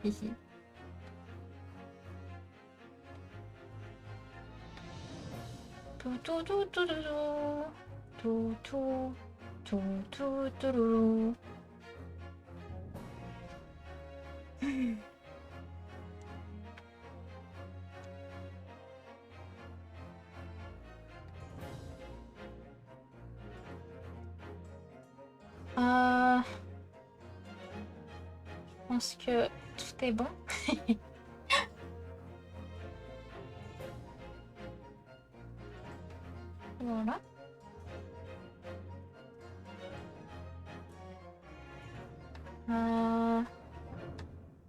Hihi. Je pense que tout est bon. Voilà.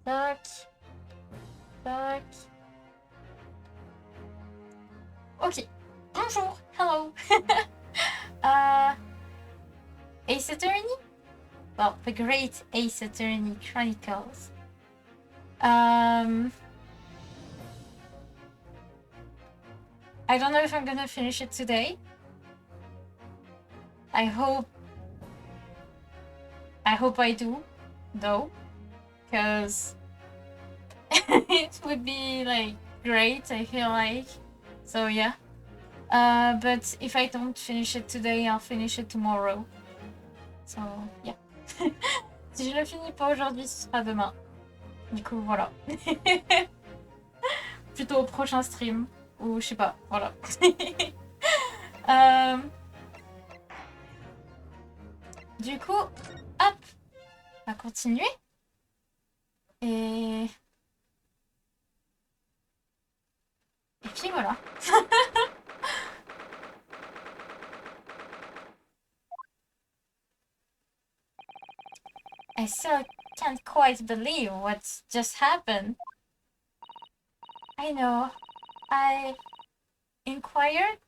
Tac. Tac. Ok. Bonjour. Hello. Ace Attorney? Well, the Great Ace Attorney Chronicles. I don't know if I'm gonna finish it today. I hope I do, though, because it would be like great, I feel like. So yeah. But if I don't finish it today, I'll finish it tomorrow. So yeah. Si je le finis pas aujourd'hui, ce sera demain. Du coup, voilà. Plutôt au prochain stream. Ou je sais pas, voilà. Du coup, hop, on va continuer. Et puis voilà. I still can't quite believe what's just happened. I know. I inquired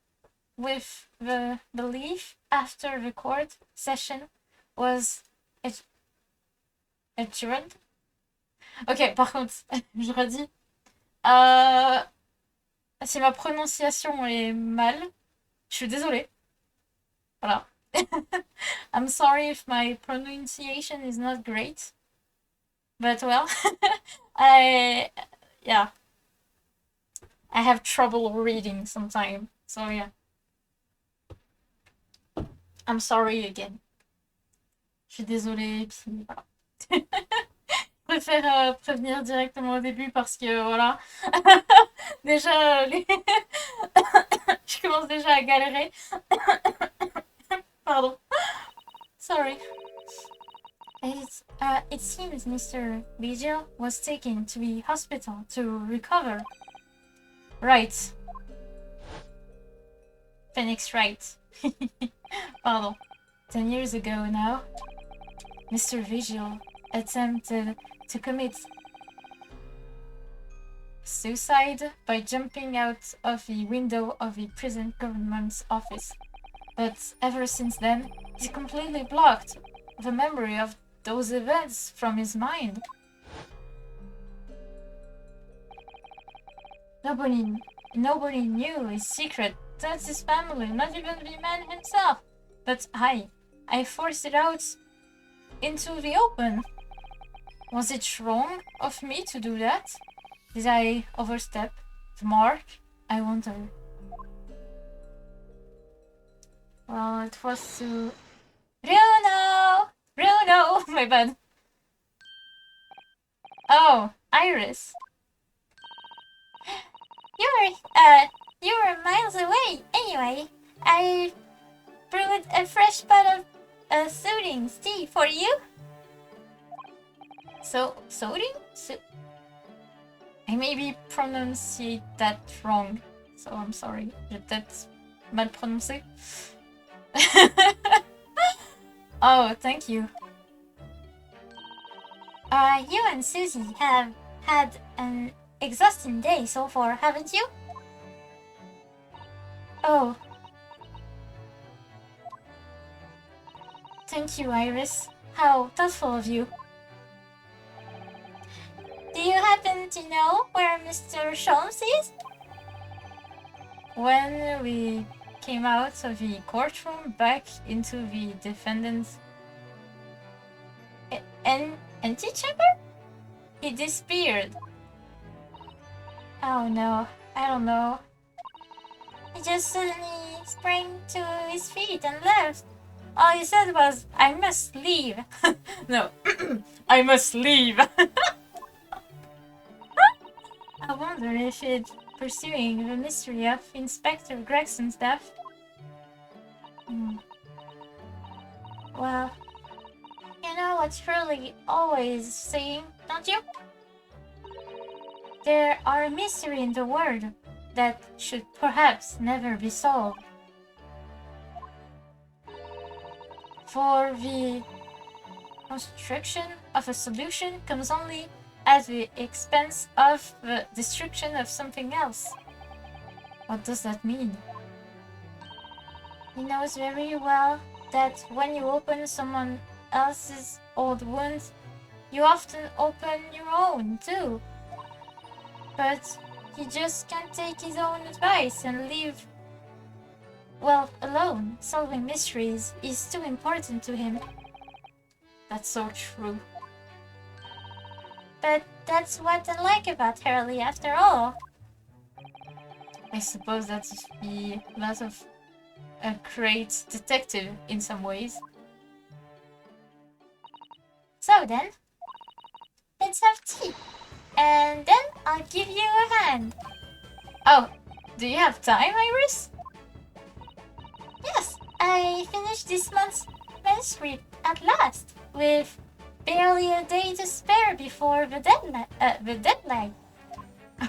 with the belief after the court session was adjourned. Ok, par contre, je redis. Si ma prononciation est mal, je suis désolée. Voilà. I'm sorry if my pronunciation is not great. But well, I have trouble reading sometimes. So yeah. I'm sorry again. Je suis désolée, puis voilà. Je préfère prévenir directement au début parce que voilà. Déjà, je commence déjà à galérer. Pardon. Sorry. It seems Mr. Vigil was taken to the hospital to recover. Right. Phoenix Wright. Pardon. 10 years ago now, Mr. Vigil attempted to commit suicide by jumping out of the window of the prison government's office. But ever since then, he's completely blocked the memory of those events from his mind. Nobody knew his secret. That's his family, not even the man himself. But I forced it out into the open. Was it wrong of me to do that? Did I overstep the mark? I wonder. Well, it was to... Bruno! My bad. Oh, Iris. You were miles away. Anyway, I brewed a fresh pot of soothing tea for you. Soothing? I maybe pronunciate that wrong, so I'm sorry. J'ai peut-être mal prononcé. Oh, thank you. You and Susie have had an exhausting day so far, haven't you? Oh. Thank you, Iris. How thoughtful of you. Do you happen to know where Mr. Sholmes is? When we came out of the courtroom back into the defendant's antechamber? He disappeared. Oh no, I don't know. He just suddenly sprang to his feet and left. All he said was, I must leave. No, I must leave. I wonder if it's pursuing the mystery of Inspector Gregson's death. Well, you know what Shirley always saying, don't you? There are mysteries in the world that should perhaps never be solved. For the construction of a solution comes only at the expense of the destruction of something else. What does that mean? He knows very well that when you open someone else's old wounds, you often open your own too. But he just can't take his own advice and leave, well, alone. Solving mysteries is too important to him. That's so true. But that's what I like about Hurley after all. I suppose that's the lot of a great detective in some ways. So then, let's have tea. And then I'll give you a hand. Oh, do you have time, Iris? Yes, I finished this month's manuscript at last, with barely a day to spare before the deadline.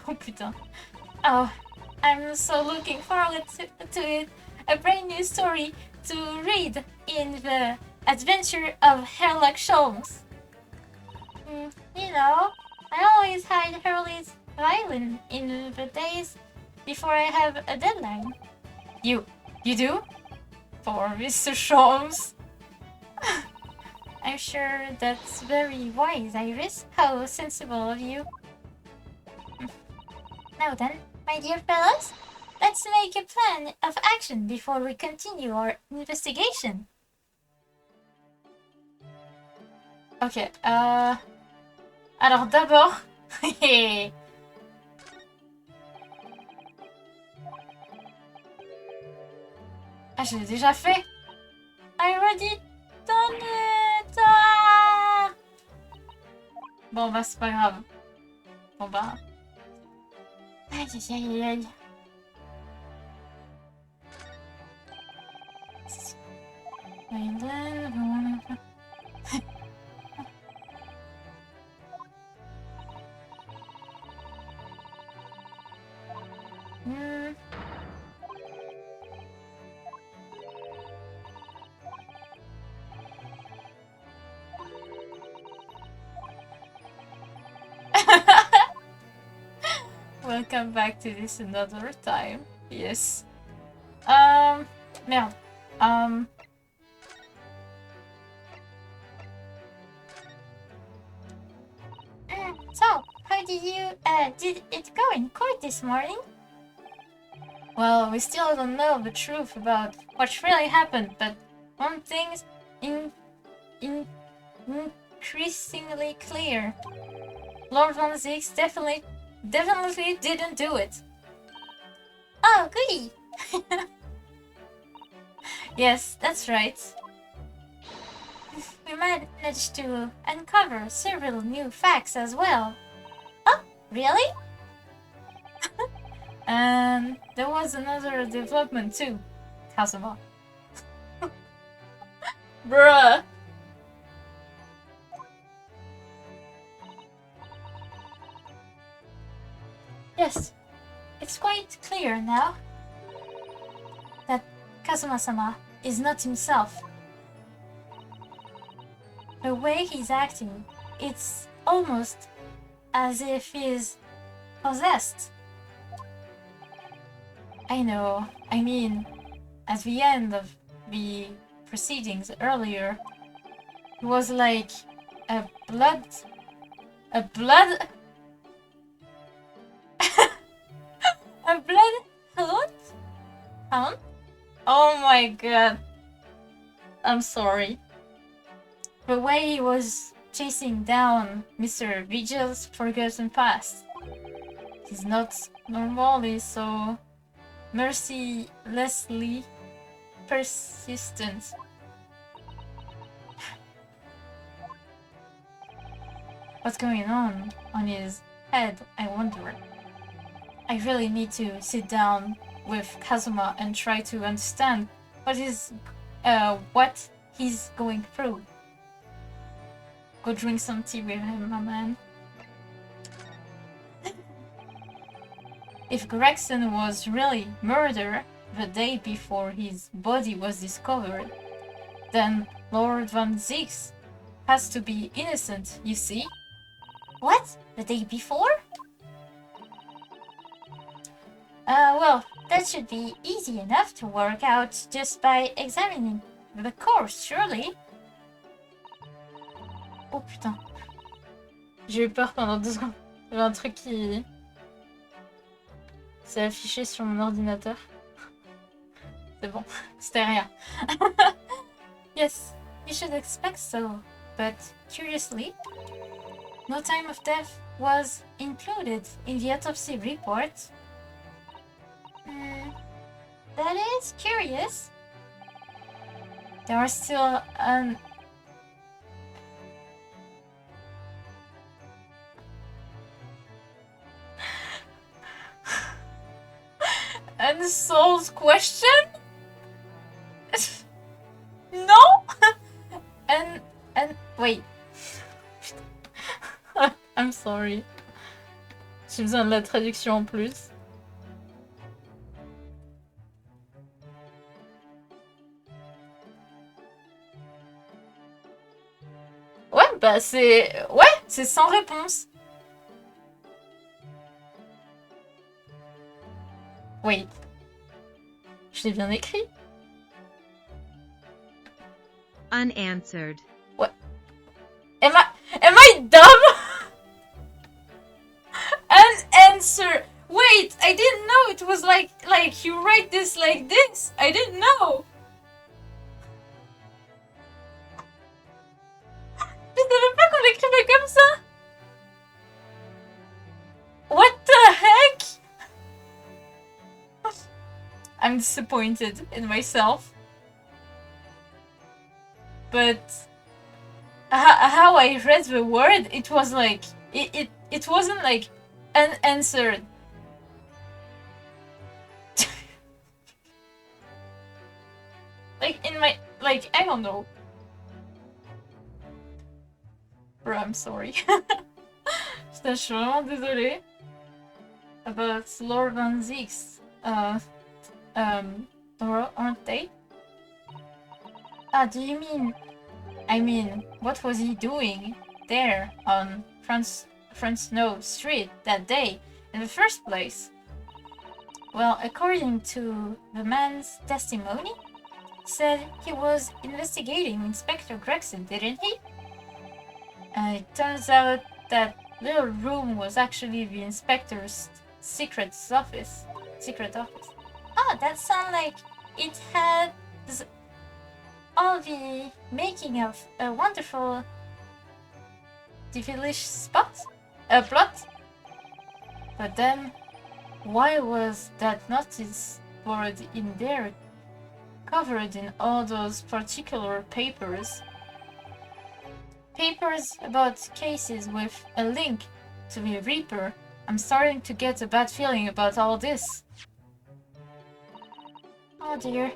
Oh putain. Oh, I'm so looking forward to it. A brand new story to read in the adventure of Sherlock Holmes. You know, I always hide Hurley's violin in the days before I have a deadline. You do? For Mr. Holmes? I'm sure that's very wise, Iris. How sensible of you. Now then, my dear fellows, let's make a plan of action before we continue our investigation. Ok, alors d'abord... Ah, je l'ai déjà fait. I already done it. Ah. Bon, bah, c'est pas grave. Bon, bah... Aïe, aïe, aïe, aïe. And then... We'll come back to this another time. Yes. Merde. So, how did it go in court this morning? Well, we still don't know the truth about what really happened, but one thing's increasingly clear. Lord van Zieks definitely didn't do it. Oh, goody! Yes, that's right. We managed to uncover several new facts as well. Oh, really? And there was another development too, Kazuma. Bruh! Yes, it's quite clear now that Kazuma-sama is not himself. The way he's acting, it's almost as if he's possessed. I know, I mean, at the end of the proceedings earlier, it was like a blood... a blood hound? Hound? Oh my god. I'm sorry. The way he was chasing down Mr. Vigil's forgotten past. He's not normally so mercilessly persistent. What's going on his head, I wonder. I really need to sit down with Kazuma and try to understand what he's going through. Go drink some tea with him, my man. If Gregson was really murdered the day before his body was discovered, then Lord van Zieks has to be innocent, you see? What? The day before? Well, that should be easy enough to work out just by examining the corpse, surely. Oh putain. J'ai eu peur pendant 2 secondes. Il y avait un truc qui s'est affiché sur mon ordinateur. C'est bon, c'était rien. Yes, you should expect so, but curiously, no time of death was included in the autopsy report. That is curious. There are still unsolved question? No? and wait. I'm sorry. J'ai besoin de la traduction en plus. Ouais, bah c'est... Ouais, c'est sans réponse. Wait. Je l'ai bien écrit. Unanswered. What? Am I dumb? Unanswered. Wait, I didn't know it was like you write this like this. I didn't know. Je savais pas qu'on l'écrivait comme ça. What the heck? I'm disappointed in myself. But how I read the word, it was like it wasn't like unanswered. Like in my I don't know. Bro, I'm sorry. Putain, je suis vraiment désolée. About Lord van Zieks. Aren't they? Ah, do you mean... I mean, what was he doing there on Front Snow Street that day in the first place? Well, according to the man's testimony, he said he was investigating Inspector Gregson, didn't he? And it turns out that little room was actually the inspector's secret office. Oh, that sounds like it had all the making of a wonderful devilish plot. But then, why was that notice board in there covered in all those particular papers? Papers about cases with a link to the Reaper. I'm starting to get a bad feeling about all this. Oh dear,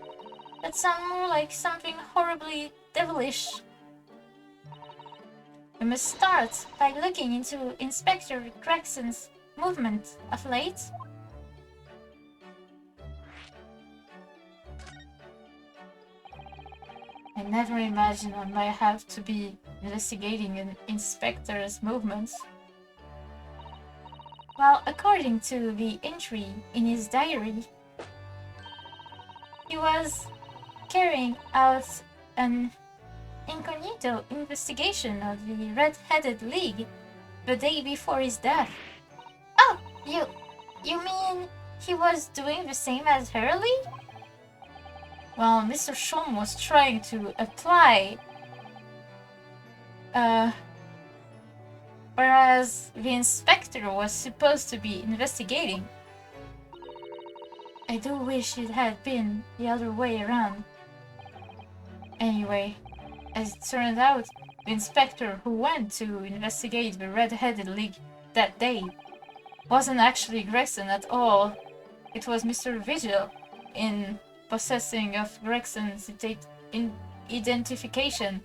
that sounds more like something horribly devilish. We must start by looking into Inspector Gregson's movement of late. I never imagined I might have to be investigating an inspector's movements. Well, according to the entry in his diary, he was carrying out an incognito investigation of the Red-Headed League the day before his death. Oh, you mean he was doing the same as Hurley? Well, Mr. Shom was trying to apply whereas the inspector was supposed to be investigating. I do wish it had been the other way around. Anyway, as it turned out, the inspector who went to investigate the Red-Headed League that day wasn't actually Gregson at all. It was Mr. Vigil, in possessing of Gregson's identification.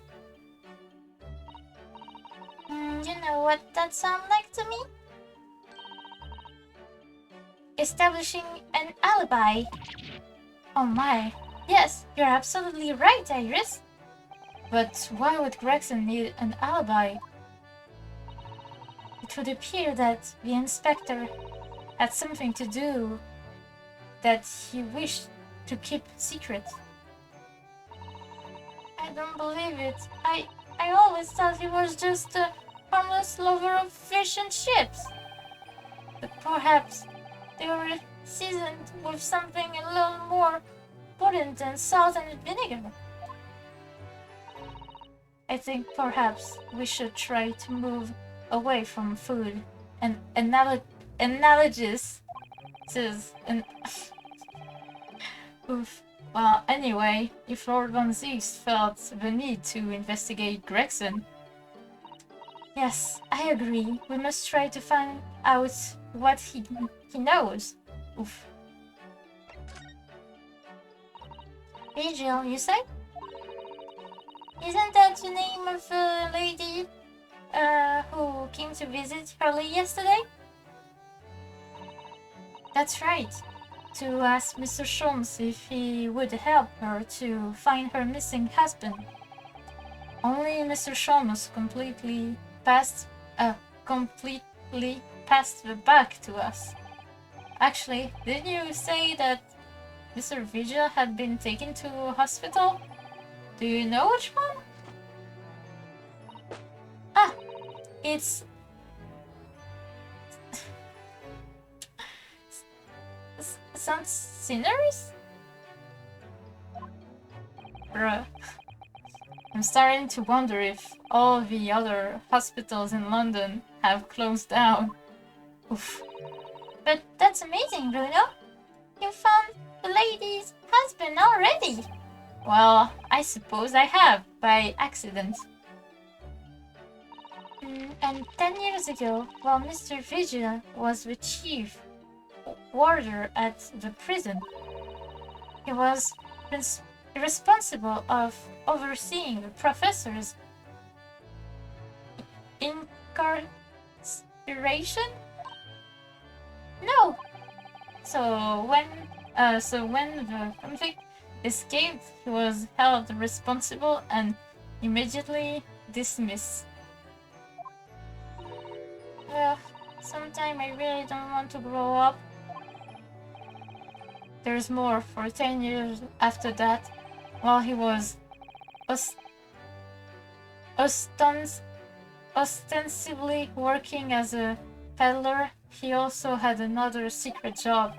You know what that sounds like to me? Establishing an alibi. Oh my. Yes, you're absolutely right, Iris. But why would Gregson need an alibi? It would appear that the inspector had something to do that he wished to keep secret. I don't believe it. I always thought he was just a harmless lover of fish and chips. But perhaps they were seasoned with something a little more potent than salt and vinegar. I think perhaps we should try to move away from food and analogies. Oof. Well, anyway, if Lord van Zieks felt the need to investigate Gregson... Yes, I agree. We must try to find out what he knows. Oof. Vigil, you say? Isn't that the name of the lady who came to visit Hurley yesterday? That's right. To ask Mr. Sholmes if he would help her to find her missing husband. Only Mr. Sholmes completely passed the buck to us. Actually, didn't you say that Mr. Vigil had been taken to a hospital? Do you know which one? Ah, it's... Some sinners? Bruh. I'm starting to wonder if all the other hospitals in London have closed down. Oof. But that's amazing, Bruno. You found the lady's husband already. Well, I suppose I have, by accident. And 10 years ago, while Mr. Vigil was the chief warder at the prison, he was responsible of overseeing the professor's incarceration? No. So when the convict escaped, he was held responsible and immediately dismissed. Sometime I really don't want to grow up. There's more. For 10 years after that, while he was ostensibly working as a peddler, he also had another secret job.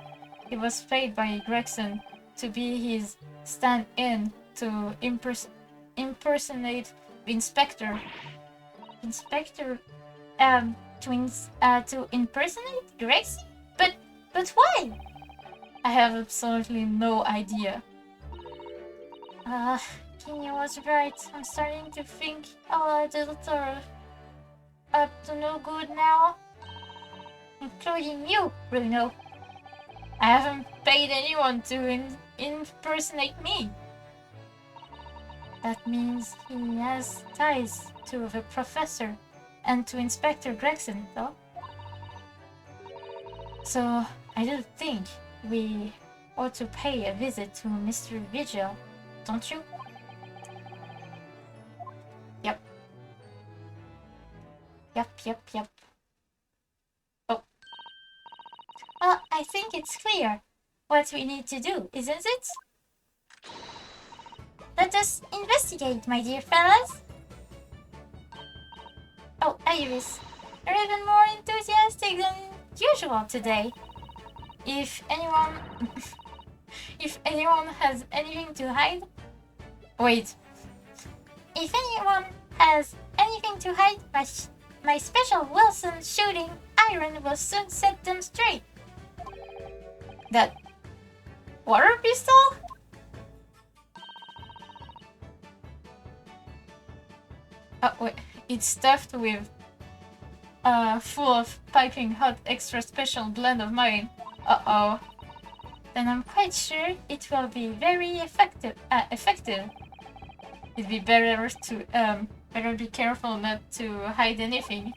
He was paid by Gregson to be his stand-in to impersonate the inspector. To impersonate Gregson? But why? I have absolutely no idea. Kenya was right. I'm starting to think all adults are up to no good now. Including you, Bruno. I haven't paid anyone to impersonate me. That means he has ties to the professor and to Inspector Gregson, though. So, I do think we ought to pay a visit to Mr. Vigil, don't you? Yep. Oh. Well, I think it's clear what we need to do, isn't it? Let us investigate, my dear fellas. Oh, Iris, you're even more enthusiastic than usual today. If anyone has anything to hide... Wait. If anyone has anything to hide, my special Wilson shooting iron will soon set them straight. That water pistol? Oh, wait. It's stuffed with full of piping hot extra special blend of mine. Uh-oh. Then I'm quite sure it will be very effective. It'd be better to better be careful not to hide anything.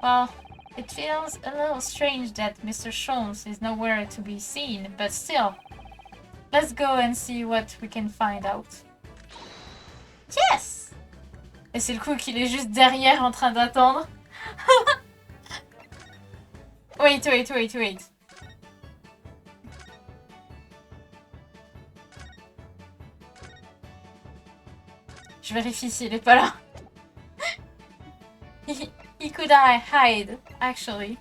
Well, it feels a little strange that Mr. Sholmes is nowhere to be seen, but still. Let's go and see what we can find out. Yes! Et c'est le coup qu'il est juste derrière en train d'attendre. Wait. Je vérifie s'il est pas là. He could hide, actually.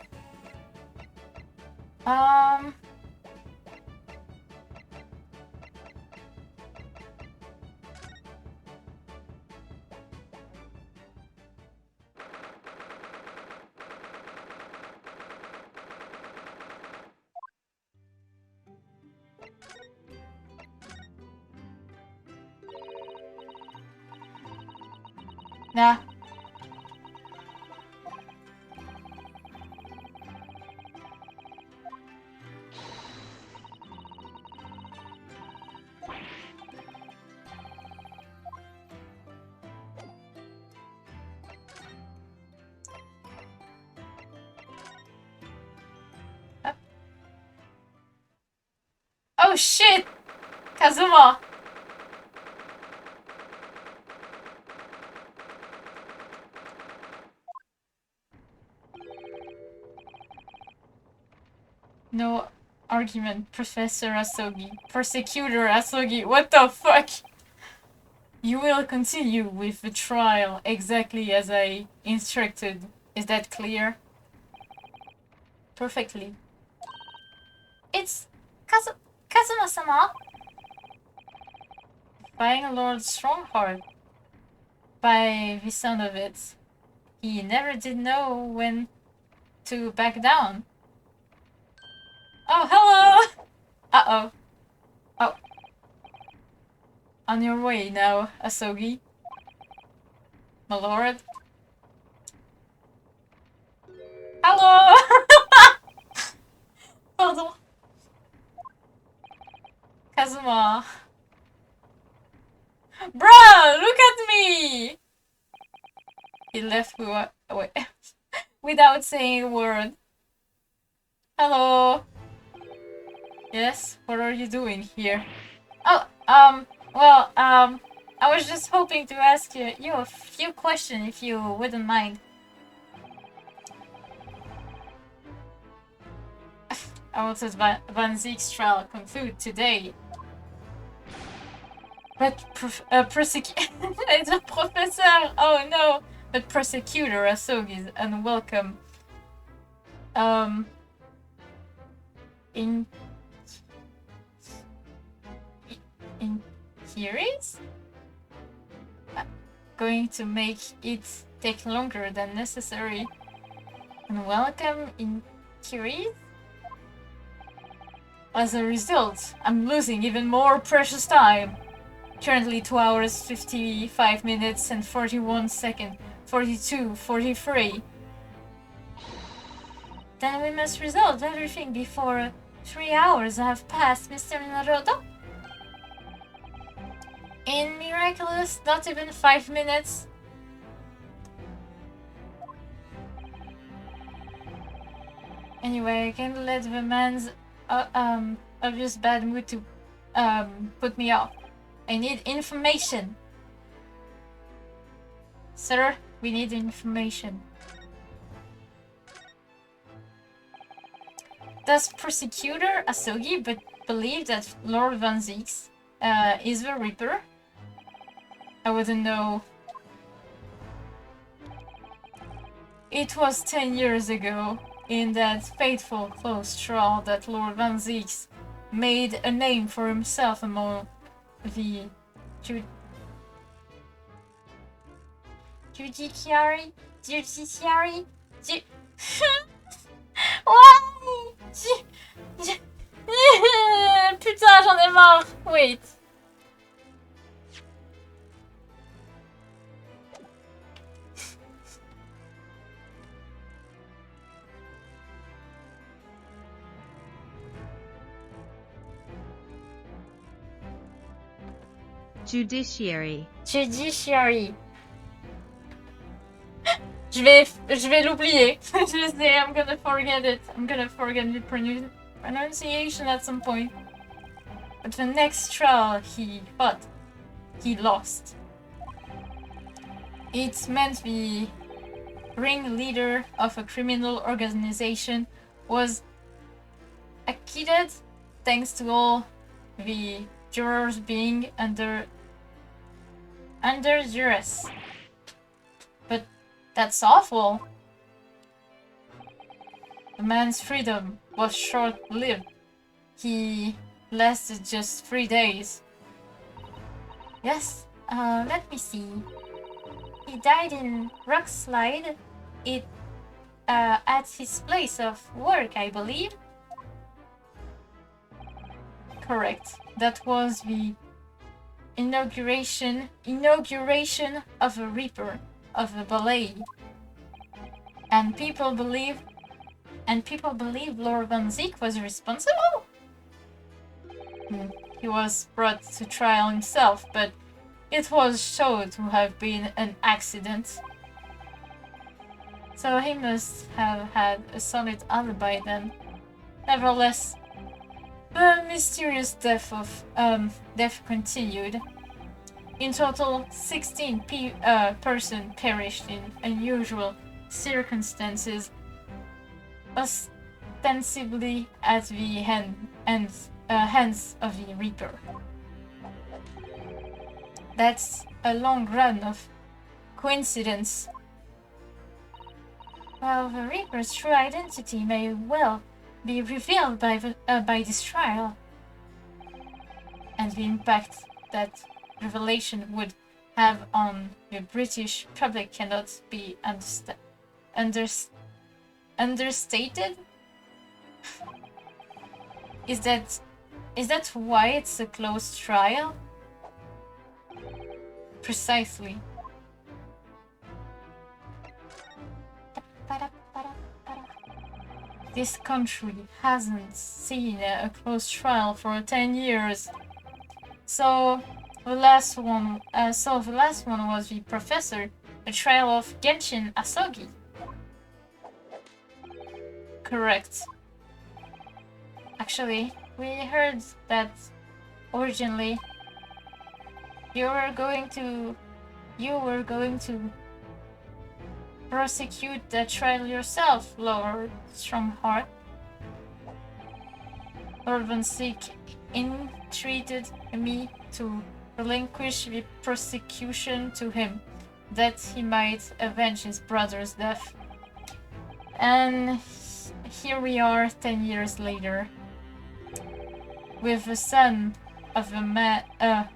Nah. Oh shit! Kazuma! No argument, Professor Asogi. Prosecutor Asogi, what the fuck? You will continue with the trial exactly as I instructed. Is that clear? Perfectly. It's Kazuma-sama. Defying Lord Strongheart. By the sound of it, he never did know when to back down. Oh, hello! Uh-oh. Oh. On your way now, Asogi. My lord. Hello! Pardon. Kazuma. Bruh, look at me! He left without saying a word. Hello. Yes, what are you doing here? Oh, I was just hoping to ask you a few questions if you wouldn't mind. I wanted Van Zieks' trial conclude today. But it's a professor! Oh no! But Prosecutor Asogi is unwelcome. In hearings? Going to make it take longer than necessary. Unwelcome in hearings? As a result, I'm losing even more precious time. Currently 2 hours, 55 minutes and 41 seconds. 42, 43. Then we must resolve everything before 3 hours have passed, Mr. Naruto. In miraculous, not even 5 minutes. Anyway, I can't let the man's obvious bad mood to put me off. I need information. Sir, we need information. Does Prosecutor Asogi believe that Lord Van Zieks is the Reaper? I wouldn't know. It was 10 years ago, in that fateful close trial, that Lord Van Zieks made a name for himself among the judiciary. Judiciary? Why? Putain, j'en ai marre. Wait. Judiciary. Judiciary. Je vais l'oublier. Je sais, I'm gonna forget it. I'm gonna forget the pronunciation at some point. But the next trial he fought, he lost. It meant the ringleader of a criminal organization was acquitted thanks to all the jurors being under duress. But that's awful. The man's freedom was short-lived. He lasted just 3 days. Yes, let me see. He died in Rockslide. At his place of work, I believe. Correct. That was the inauguration of a Reaper of the ballet. And people believe Lord van Zieks was responsible? He was brought to trial himself, but it was shown to have been an accident. So he must have had a solid alibi then. Nevertheless, the mysterious death continued. In total, 16 persons perished in unusual circumstances, ostensibly at the hands of the Reaper. That's a long run of coincidence. Well, the Reaper's true identity may well be revealed by this trial. And the impact that revelation would have on the British public cannot be understated. Is that why it's a closed trial? Precisely. This country hasn't seen a closed trial for 10 years. So the last one was the Professor, the trial of Genshin Asogi. Correct. Actually, we heard that originally you were going to prosecute the trial yourself, Lord Strongheart. Lord van Zieks entreated me to relinquish the prosecution to him, that he might avenge his brother's death. And here we are 10 years later, with the son of a man,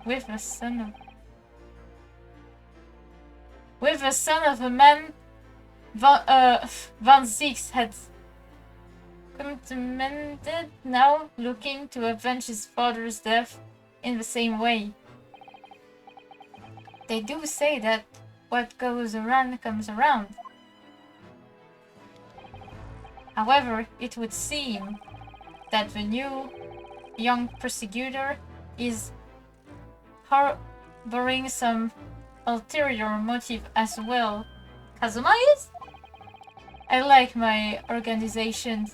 with the son of a man Van Zieks had commended, now looking to avenge his father's death in the same way. They do say that what goes around comes around. However, it would seem that the new young prosecutor is harboring some ulterior motive as well. Kazuma is? I like my organization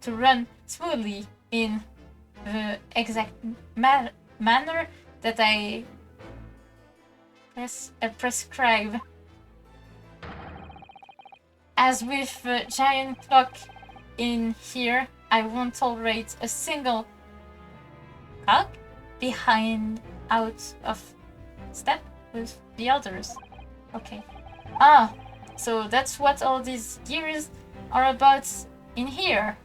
to run smoothly in the exact manner that I prescribe. As with the giant clock in here, I won't tolerate a single cog out of step with the others. Okay. So that's what all these gears are about in here.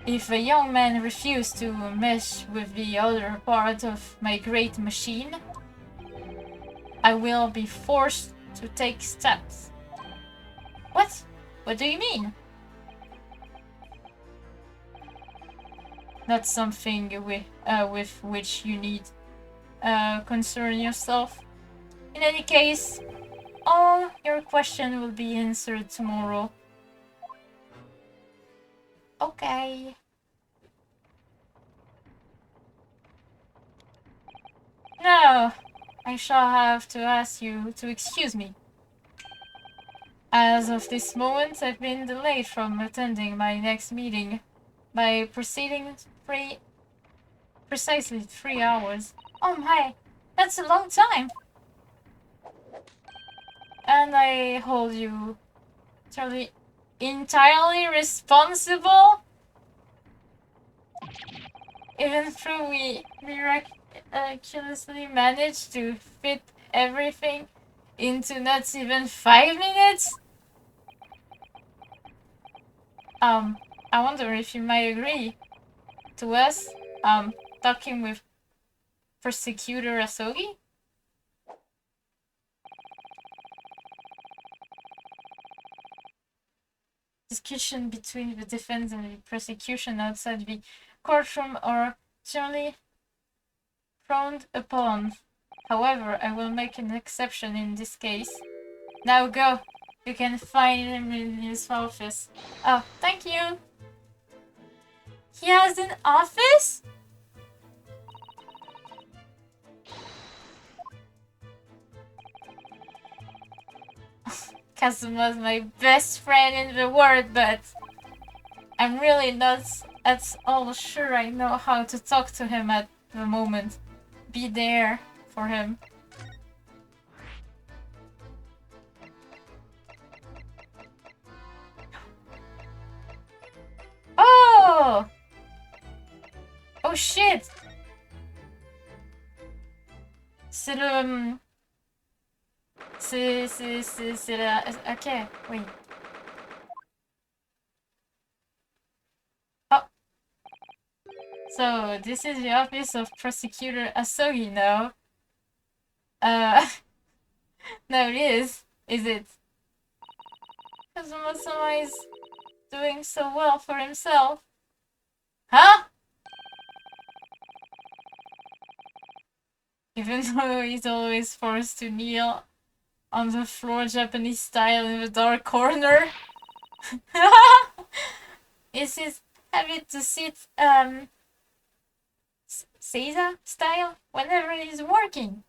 If a young man refused to mesh with the other part of my great machine, I will be forced to take steps. What? What do you mean? Not something with which you need concern yourself. In any case, all your questions will be answered tomorrow. Okay. Now, I shall have to ask you to excuse me. As of this moment, I've been delayed from attending my next meeting by precisely 3 hours. Oh my, that's a long time! And I hold you entirely responsible? Even though we miraculously managed to fit everything into not even 5 minutes? I wonder if you might agree to us, talking with Prosecutor Asogi? Discussion between the defense and the prosecution outside the courtroom are generally frowned upon. However, I will make an exception in this case. Now go. You can find him in his office. Oh, thank you. He has an office? Kazuma's my best friend in the world, but I'm really not at all sure I know how to talk to him at the moment. Be there for him. Oh! Oh shit! C'est le... C'est la... Ok, oui. Oh. So, this is the office of Prosecutor Asogi now. No, it is it? Kazuma-sama is doing so well for himself. Huh? Even though he's always forced to kneel on the floor Japanese style in the dark corner. Is his habit to sit Seiza style whenever he's working.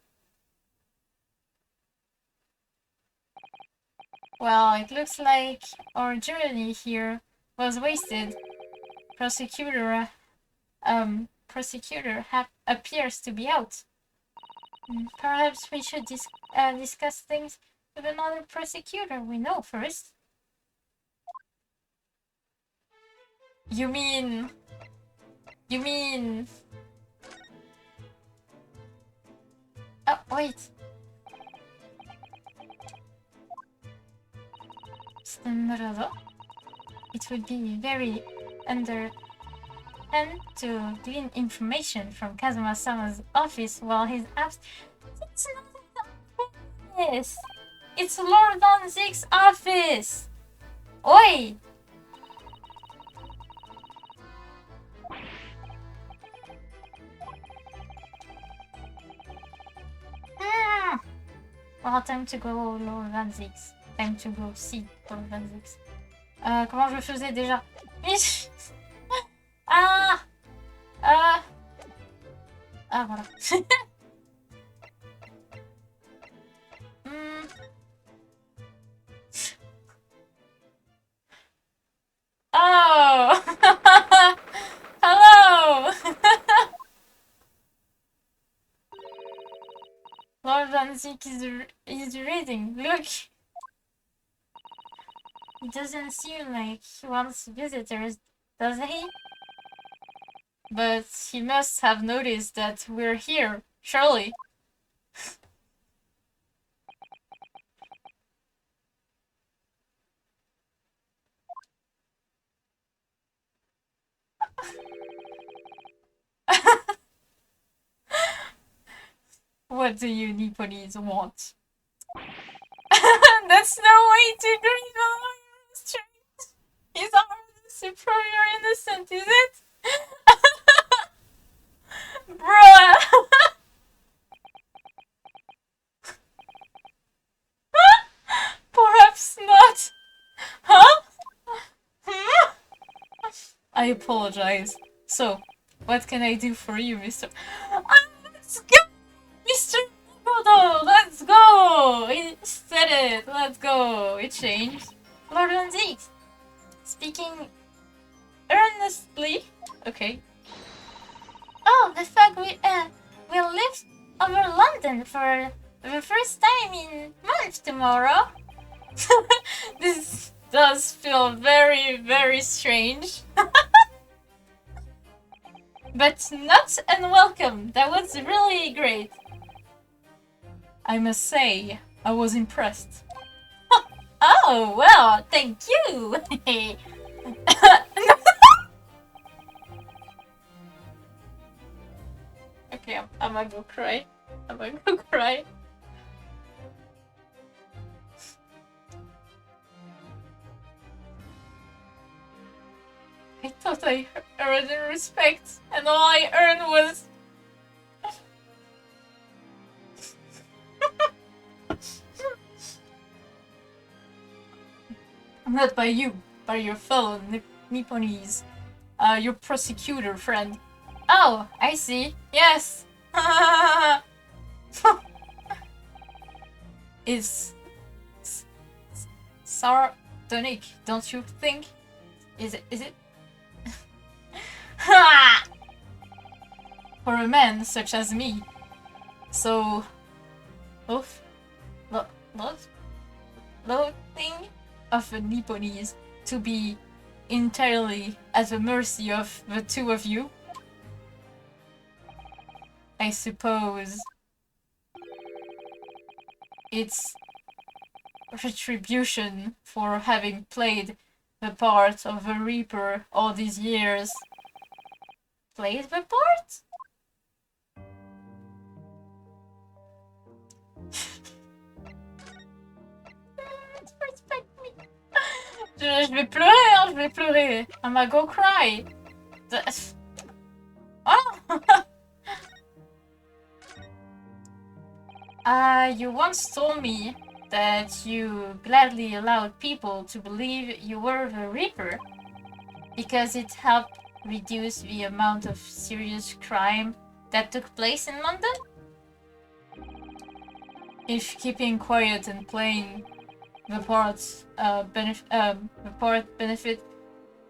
Well, it looks like our journey here was wasted. Prosecutor appears to be out. Perhaps we should discuss things with another prosecutor we know first. You mean... Oh, wait. It would be very underhand to glean information from Kazuma-sama's office while he's absent. It's not an office! It's Lord van Zieks' office! Oi! Well, time to go, Lord van Zieks. Time to go see Lord van Zieks. Comment je faisais déjà? Ah! Ah, voilà. Oh! Hello! Lord van Zieks is reading. Look! It doesn't seem like he wants visitors, does he? But he must have noticed that we're here, surely. What do you Nipponese want? That's no way to grieve a loyal strength. His arm is superior innocent, is it? Bruh! Perhaps not. Huh? I apologize. So, what can I do for you, Mr. Let's go! Mr. Bodo, let's go! It said it, let's go. It changed. Lord van Zieks, speaking earnestly. Okay. Oh, the fact we'll live over London for the first time in months tomorrow. This does feel very, very strange. But not unwelcome. That was really great. I must say, I was impressed. Oh, well, thank you. Okay, I'm gonna go cry. I'm gonna go cry. I thought I earned respect, and all I earned was... Not by you, by your fellow Nipponese. Your prosecutor friend. Oh, I see. Yes! It's... sardonic, don't you think? Is it? For a man such as me. So... loathing of a Nipponese to be entirely at the mercy of the two of you. I suppose it's retribution for having played the part of a Reaper all these years. Played the part? Respect me. Je vais pleurer, hein, je vais pleurer. I'm gonna go cry. Oh! You once told me that you gladly allowed people to believe you were the Reaper because it helped reduce the amount of serious crime that took place in London? If keeping quiet and playing the part benefit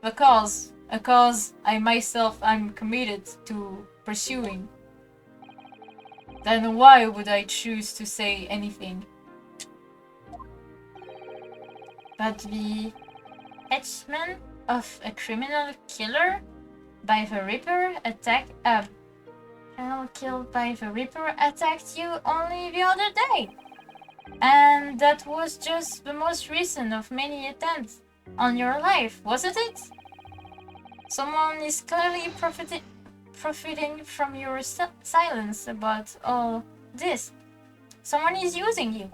the cause, a cause I myself am committed to pursuing, then why would I choose to say anything? But the henchmen of a criminal killer by the Reaper killed by the Reaper attacked you only the other day. And that was just the most recent of many attempts on your life, wasn't it? Someone is clearly profiting from your silence about all this. Someone is using you.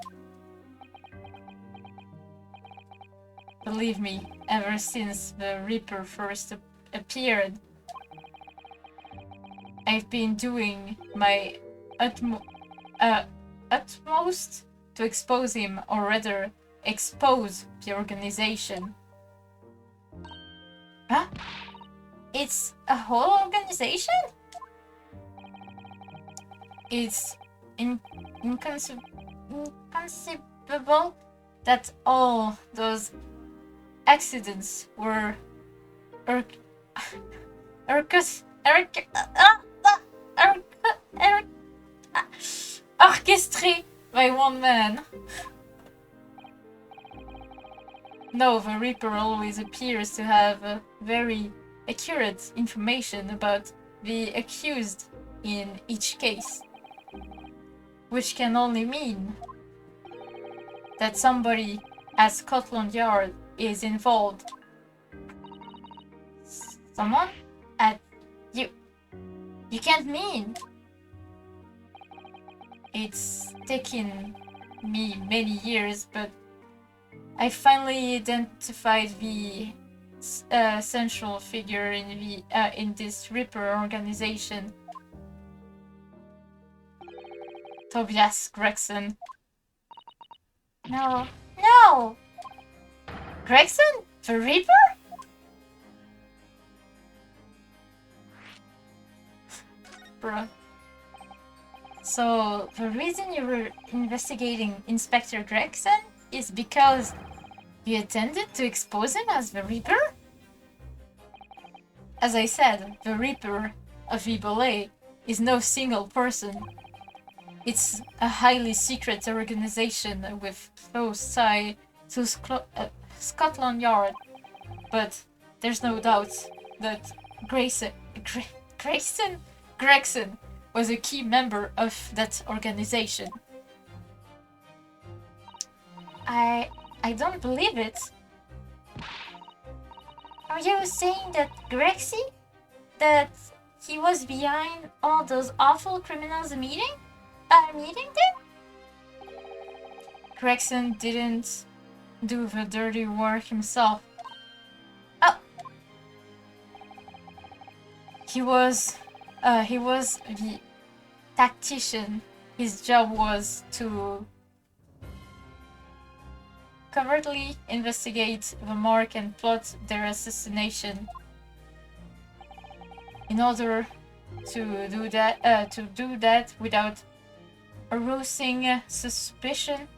Believe me, ever since the Reaper first appeared, I've been doing my utmost to expose him, or rather, expose the organization. Huh? It's a whole organization? It's inconceivable that all those accidents were orchestrated by one man. No, the Reaper always appears to have very accurate information about the accused in each case, which can only mean that somebody at Scotland Yard is involved. Someone at you can't mean It's taken me many years, but I finally identified the central figure in this Reaper organization. Tobias Gregson. No. No! Gregson? The Reaper? Bruh. So, the reason you were investigating Inspector Gregson is because you intended to expose him as the Reaper? As I said, the Reaper of Ibolay is no single person. It's a highly secret organization with close tie to Scotland Yard. But there's no doubt that Gregson was a key member of that organization. I don't believe it. Are you saying that Grexy? That he was behind all those awful criminals meeting them? Gregson didn't do the dirty work himself. Oh! He was the tactician. His job was to covertly investigate the mark and plot their assassination. In order to do that without arousing suspicion,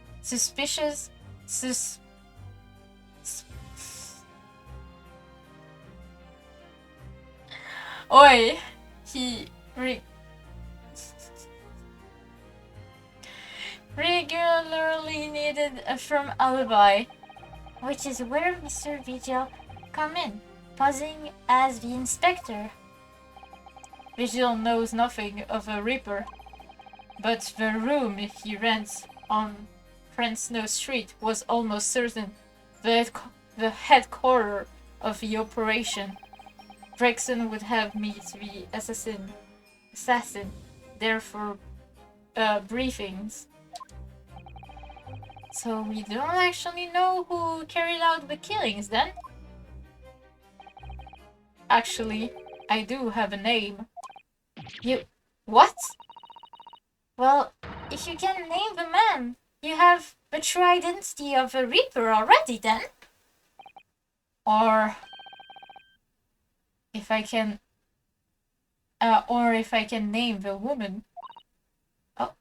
Oi, he regularly needed a firm alibi. Which is where Mr. Vigil come in, posing as the inspector. Vigil knows nothing of a Reaper, but the room he rents on Fresno Street was almost certain the headquarters of the operation. Gregson would have meet the assassin there for briefings. So we don't actually know who carried out the killings then? Actually, I do have a name. You... what? Well, if you can name the man, you have the true identity of a Reaper already then. Or if I can name the woman. Oh.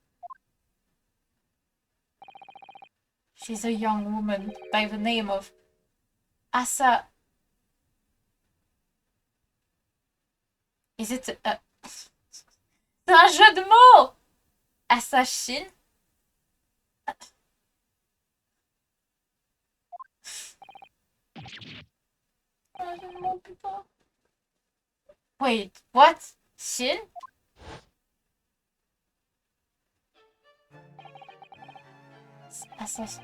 She's a young woman by the name of Asa. Is it a... C'est un jeu de mots! Assassin? Wait, what? Shin? Assassin.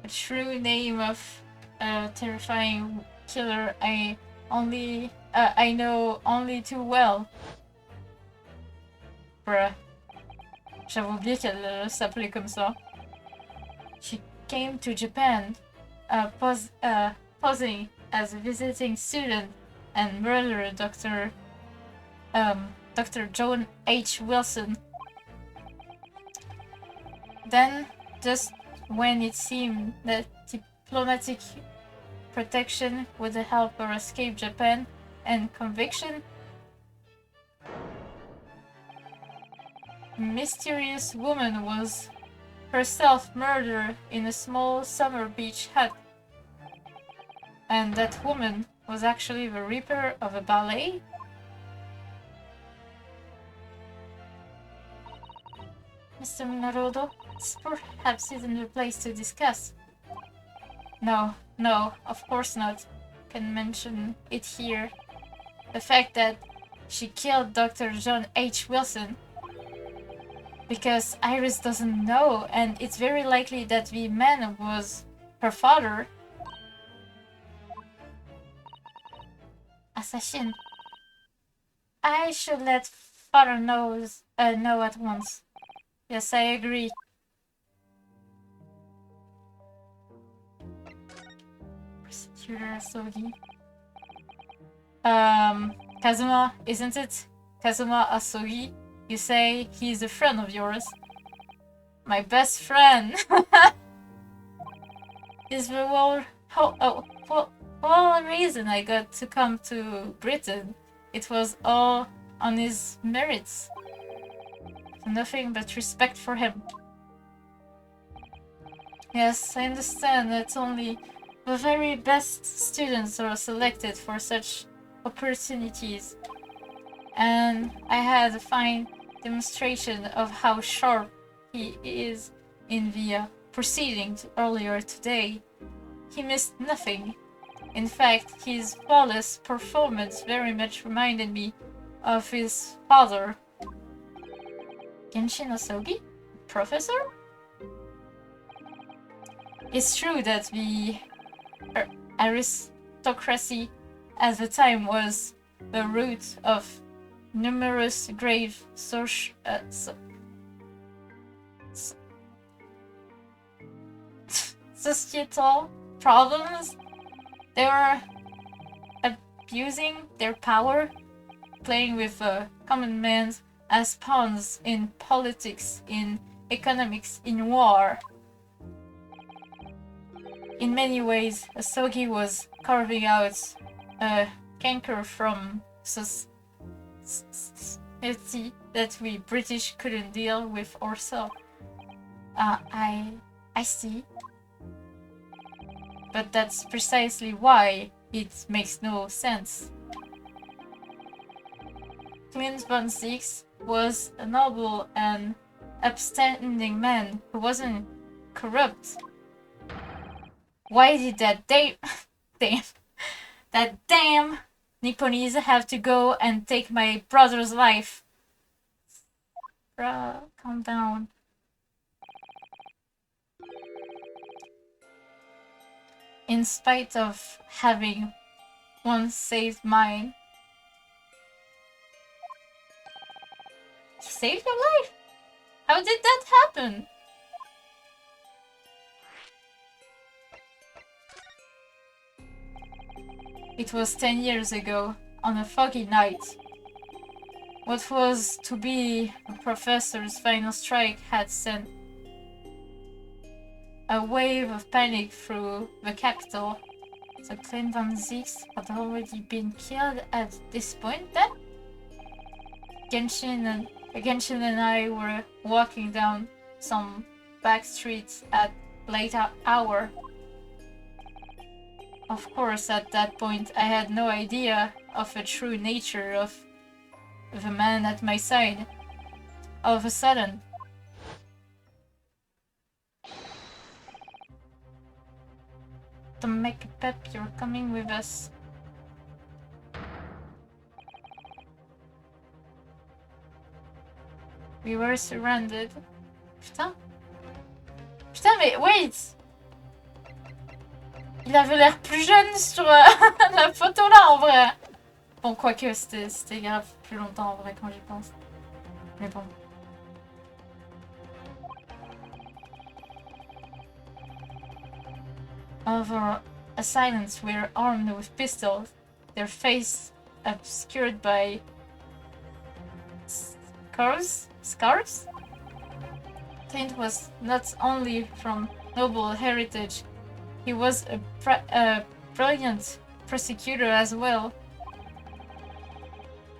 The true name of a terrifying killer I know only too well. Bruh. J'avais oublié qu'elle s'appelait comme ça. She came to Japan posing as a visiting student and murdered Dr. John H. Wilson. Then, just when it seemed that diplomatic protection would help her escape Japan and conviction, a mysterious woman was herself murdered in a small summer beach hut. And that woman was actually the Reaper of a ballet? Mr. Naruto, this perhaps isn't the place to discuss. No, of course not. Can mention it here. The fact that she killed Dr. John H. Wilson. Because Iris doesn't know, and it's very likely that the man was her father. assassin. I should let father know at once. Yes, I agree. Prosecutor Asogi. Kazuma, isn't it? Kazuma Asogi. You say he's a friend of yours. My best friend. Is the whole reason I got to come to Britain. It was all on his merits. Nothing but respect for him. Yes, I understand that only the very best students are selected for such opportunities. And I had a fine demonstration of how sharp he is in the proceedings earlier today. He missed nothing. In fact, his flawless performance very much reminded me of his father. Genshin Asogi? Professor? It's true that the aristocracy at the time was the root of numerous grave societal problems. They were abusing their power, playing with common men as pawns in politics, in economics, in war. In many ways, Asogi was carving out a canker from society that we British couldn't deal with ourselves. I see. But that's precisely why it makes no sense. Clint van Zieks was a noble and upstanding man who wasn't corrupt. Why did that damn Nipponese have to go and take my brother's life? Bruh, calm down. In spite of having once saved mine. He saved your life? How did that happen? It was 10 years ago, on a foggy night. What was to be the professor's final strike had sent a wave of panic through the capital. So Clint van Zieks had already been killed at this point then? Genshin and I were walking down some back streets at late hour. Of course, at that point, I had no idea of the true nature of the man at my side. All of a sudden, Don't make a pep, you're coming with us. we were surrounded. Putain. Putain, mais wait! Il avait l'air plus jeune sur la photo là en vrai. Bon, quoique c'était grave plus longtemps en vrai quand j'y pense. Mais bon. Over assailants were armed with pistols, their face obscured by scarves? Clint was not only from noble heritage, he was a brilliant prosecutor as well.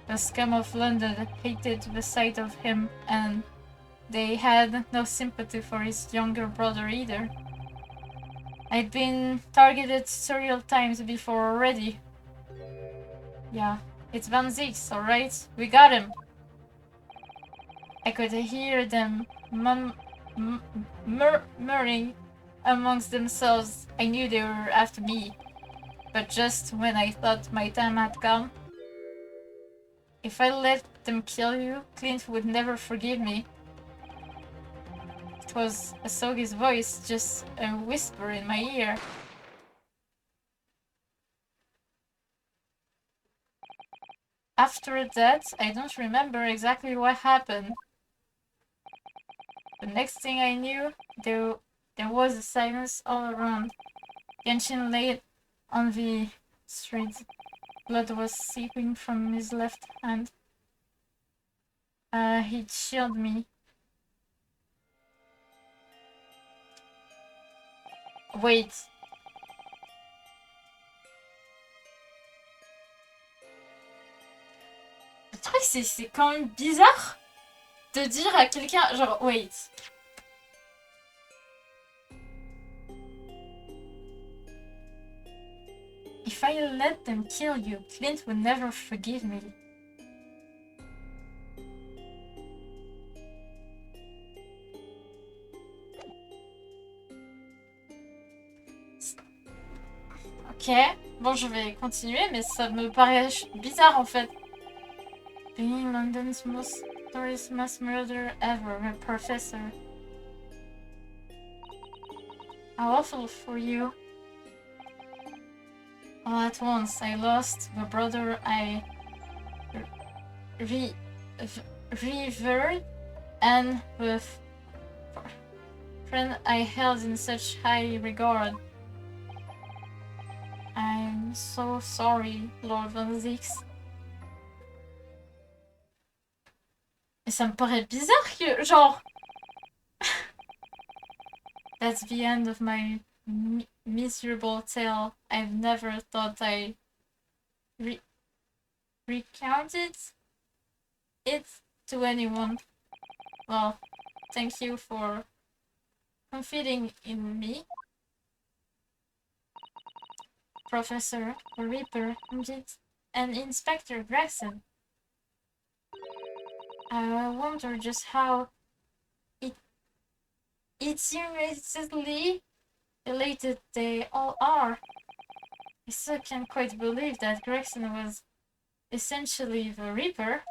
The scum of London hated the sight of him, and they had no sympathy for his younger brother either. I'd been targeted several times before already. Yeah, it's Van Zieks, alright? We got him! I could hear them murmuring amongst themselves. I knew they were after me. But just when I thought my time had come, if I let them kill you, Clint would never forgive me. It was Asogi's voice, just a whisper in my ear. after that, I don't remember exactly what happened. The next thing I knew, there was a silence all around. Genshin lay on the street. Blood was seeping from his left hand. He shielded me. Wait. Le truc, c'est quand même bizarre de dire à quelqu'un, genre, wait. If I let them kill you, Clint would never forgive me. Ok, bon je vais continuer, mais ça me paraît bizarre en fait. Being London's most notorious mass murderer ever, a professor. How awful for you. All at once, I lost the brother I revered and the friend I held in such high regard. I'm so sorry, Lord van Zieks. Et ça me paraît bizarre que, genre... That's the end of my miserable tale. I've never thought I recounted it to anyone. Well, thank you for confiding in me. Professor, the Reaper, and Inspector Gregson. I wonder just how it's immediately elated they all are. I still can't quite believe that Gregson was essentially the Reaper,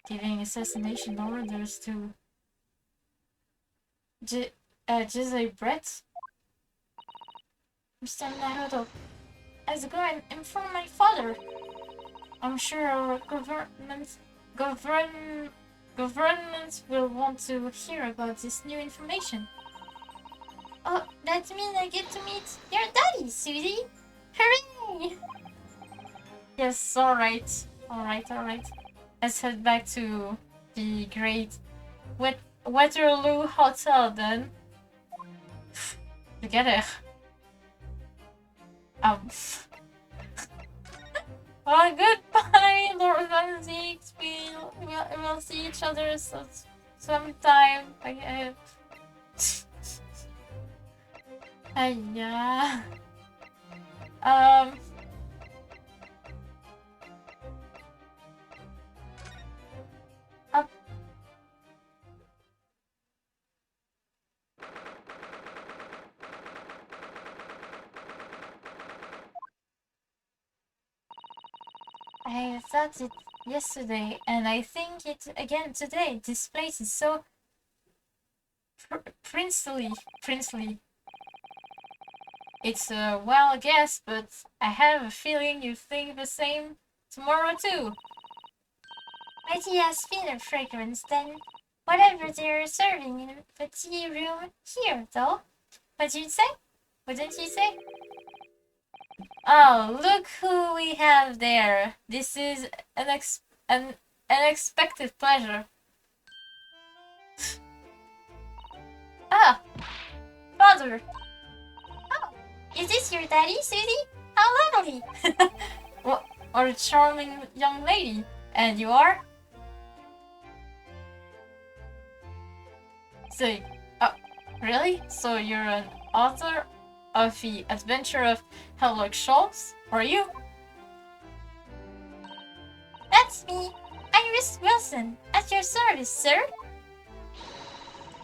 giving assassination orders to Jesse Brett. Mr. Naruto, as go and inform my father. I'm sure our government will want to hear about this new information. Oh, that means I get to meet your daddy, Susie! Hooray! Yes, alright. Alright. Let's head back to the Great Waterloo Hotel then. Together. Well, goodbye, Lord Van Zieks. We'll see each other sometime. Yeah. I thought it yesterday, and I think it again today. This place is so princely. It's a wild guess, but I have a feeling you think the same tomorrow too. Mighty has thinner fragrance than whatever they're serving in the tea room here, though. What did you say? What did you say? Oh, look who we have there. This is an unexpected pleasure. Ah, father. Oh, is this your daddy, Susie? How lovely. What a charming young lady. And you are? So, oh, really? So you're an author of the Adventure of Hemlock Schultz, are you? That's me, Iris Wilson, at your service, sir.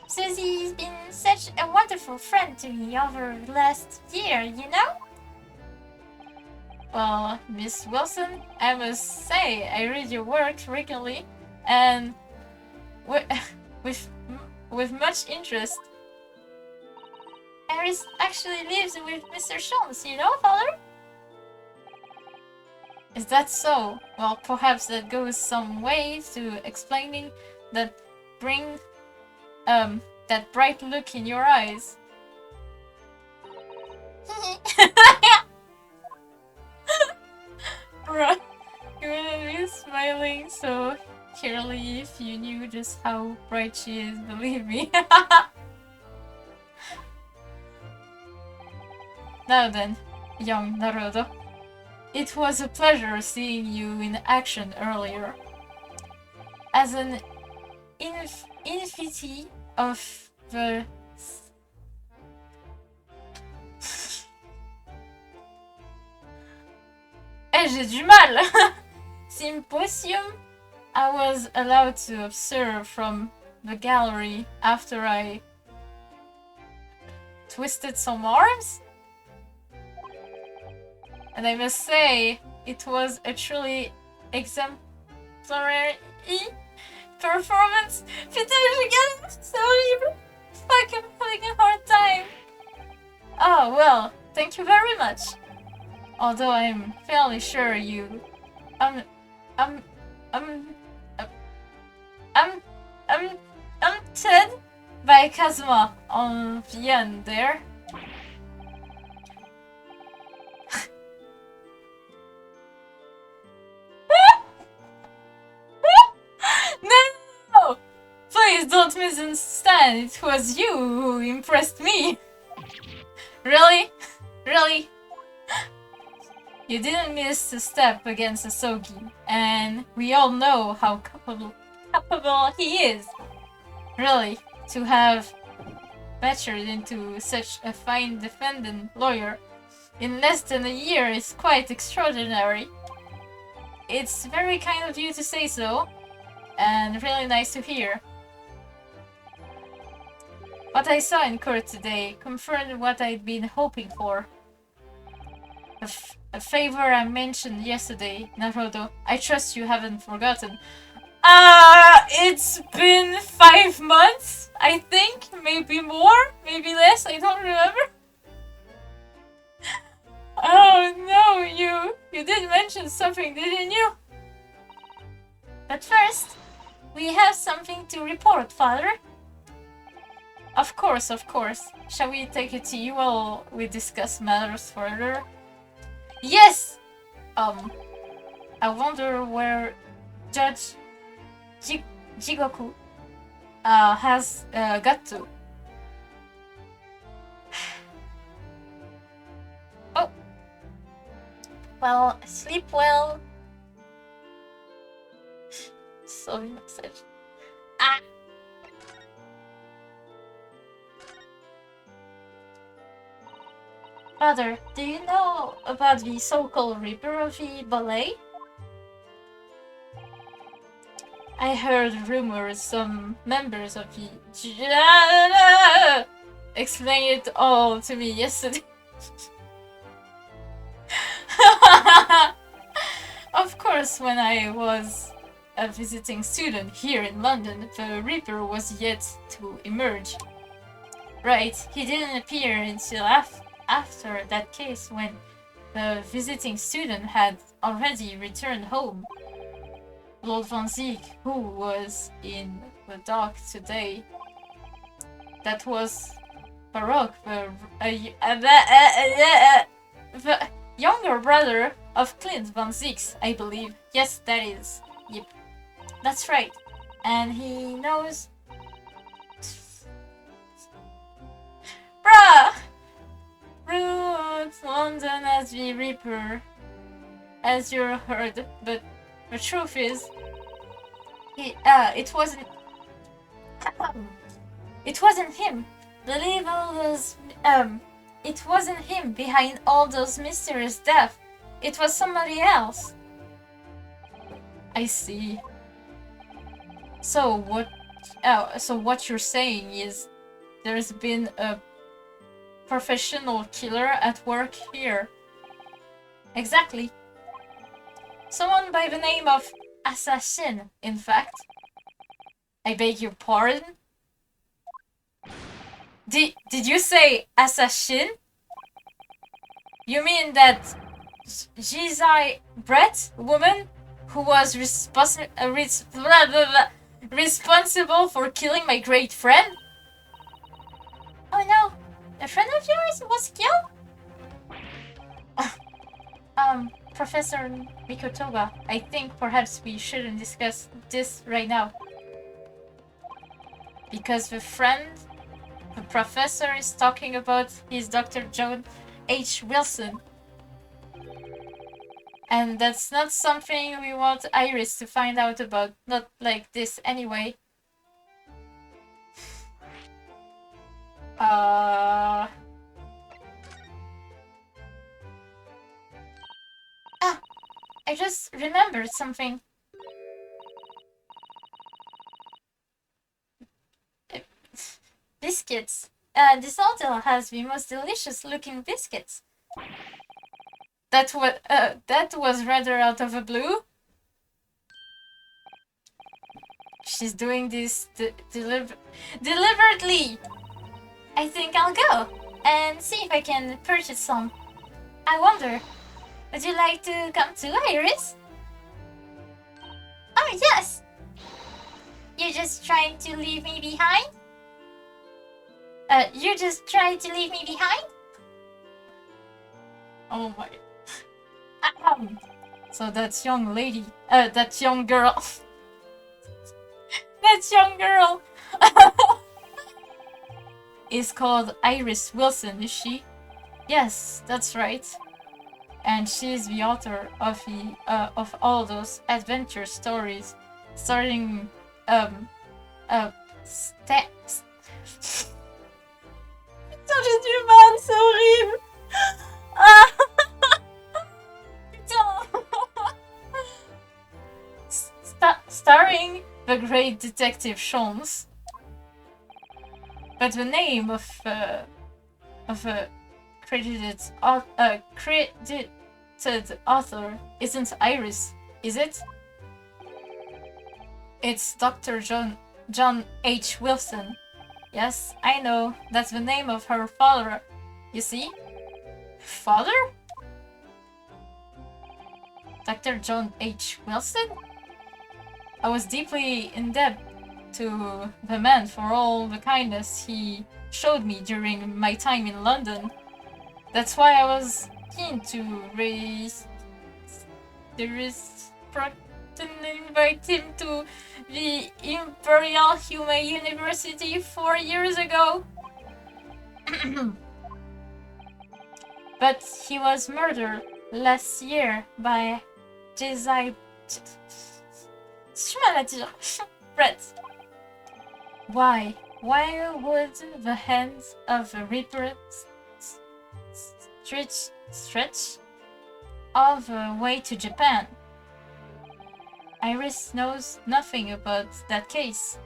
Susie's been such a wonderful friend to me over the last year, you know? Well, Miss Wilson, I must say, I read your work regularly, and with much interest. Iris actually lives with Mr. Schultz, you know, father? Is that so? Well, perhaps that goes some way to explaining that bring that bright look in your eyes. Bruh, you wouldn't be smiling so clearly if you knew just how bright she is, believe me. Now then, young Naruto. It was a pleasure seeing you in action earlier. As an invitee of the j'ai du mal! Symposium, I was allowed to observe from the gallery after I twisted some arms. And I must say, it was a truly exemplary performance. Putain, je galère, c'est horrible. Fuck, I'm having a hard time. Oh, well, thank you very much. Although I'm fairly sure you... I'm Ted by Kazuma on the end there. No! Please don't misunderstand. It was you who impressed me. Really? Really? You didn't miss a step against Asogi, and we all know how capable he is. Really, to have matured into such a fine defendant lawyer in less than a year is quite extraordinary. It's very kind of you to say so, and really nice to hear. What I saw in court today confirmed what I'd been hoping for. A favor I mentioned yesterday, Naruto. I trust you haven't forgotten. It's been 5 months, I think. Maybe more, maybe less, I don't remember. Oh no, you did mention something, didn't you? But first, we have something to report, Father. Of course, of course. Shall we take a tea while we discuss matters further? Yes! I wonder where Judge Jigoku has got to. Oh! Well, sleep well. Sorry, message. Ah! Father, do you know about the so-called Reaper of the ballet? I heard rumors some members of the explained it all to me yesterday. Of course, when I was a visiting student here in London, the Reaper was yet to emerge. Right, he didn't appear until after that case when the visiting student had already returned home. Lord van Zieks, who was in the dock today, that was Barok, the younger brother of Clint van Zieks, I believe. Yes, that is. Yep, that's right. And he knows... Bruh! Rude London as the Reaper, as you heard, but the truth is, it wasn't him. Believe all those, it wasn't him behind all those mysterious deaths. It was somebody else. I see. So what you're saying is, there's been a professional killer at work here. Exactly. Someone by the name of Assassin, in fact. I beg your pardon? Did you say assassin? You mean that Gizai Brett woman who was responsible for killing my great friend? Oh no, a friend of yours was killed? Professor Mikotoga, I think perhaps we shouldn't discuss this right now. Because the professor is talking about his Dr. John H. Wilson. And that's not something we want Iris to find out about. Not like this anyway. I just remembered something. Biscuits. This hotel has the most delicious looking biscuits. That was rather out of the blue. She's doing this deliberately. I think I'll go and see if I can purchase some. I wonder, would you like to come to Iris? Oh yes! You're just trying to leave me behind? You're just trying to leave me behind? Oh my. So that young lady, that young girl. That young girl is called Iris Wilson, is she? Yes, that's right. And she's the author of all those adventure stories, starting Changer du mal, c'est horrible. Ah. Starring the great detective Sholmes. But the name of a credited author isn't Iris, is it? It's Dr. John H. Wilson. Yes, I know. That's the name of her father. You see? Father? Dr. John H. Wilson? I was deeply in debt to the man for all the kindness he showed me during my time in London. That's why I was keen to invite him to the Imperial Human University 4 years ago. But he was murdered last year by Brett. Why? Why would the hands of a Reaper stretch all the way to Japan? Iris knows nothing about that case.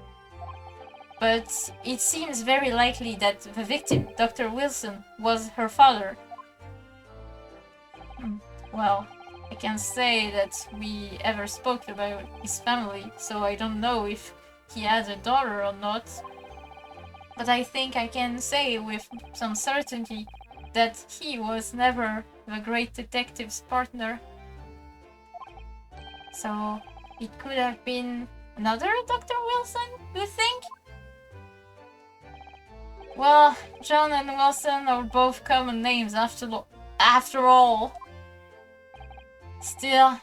But it seems very likely that the victim, Dr. Wilson, was her father. Well, I can't say that we ever spoke about his family, so I don't know if he had a daughter or not. But I think I can say with some certainty that he was never the great detective's partner. So it could have been another Dr. Wilson, you think? Well, John and Wilson are both common names after all. Still,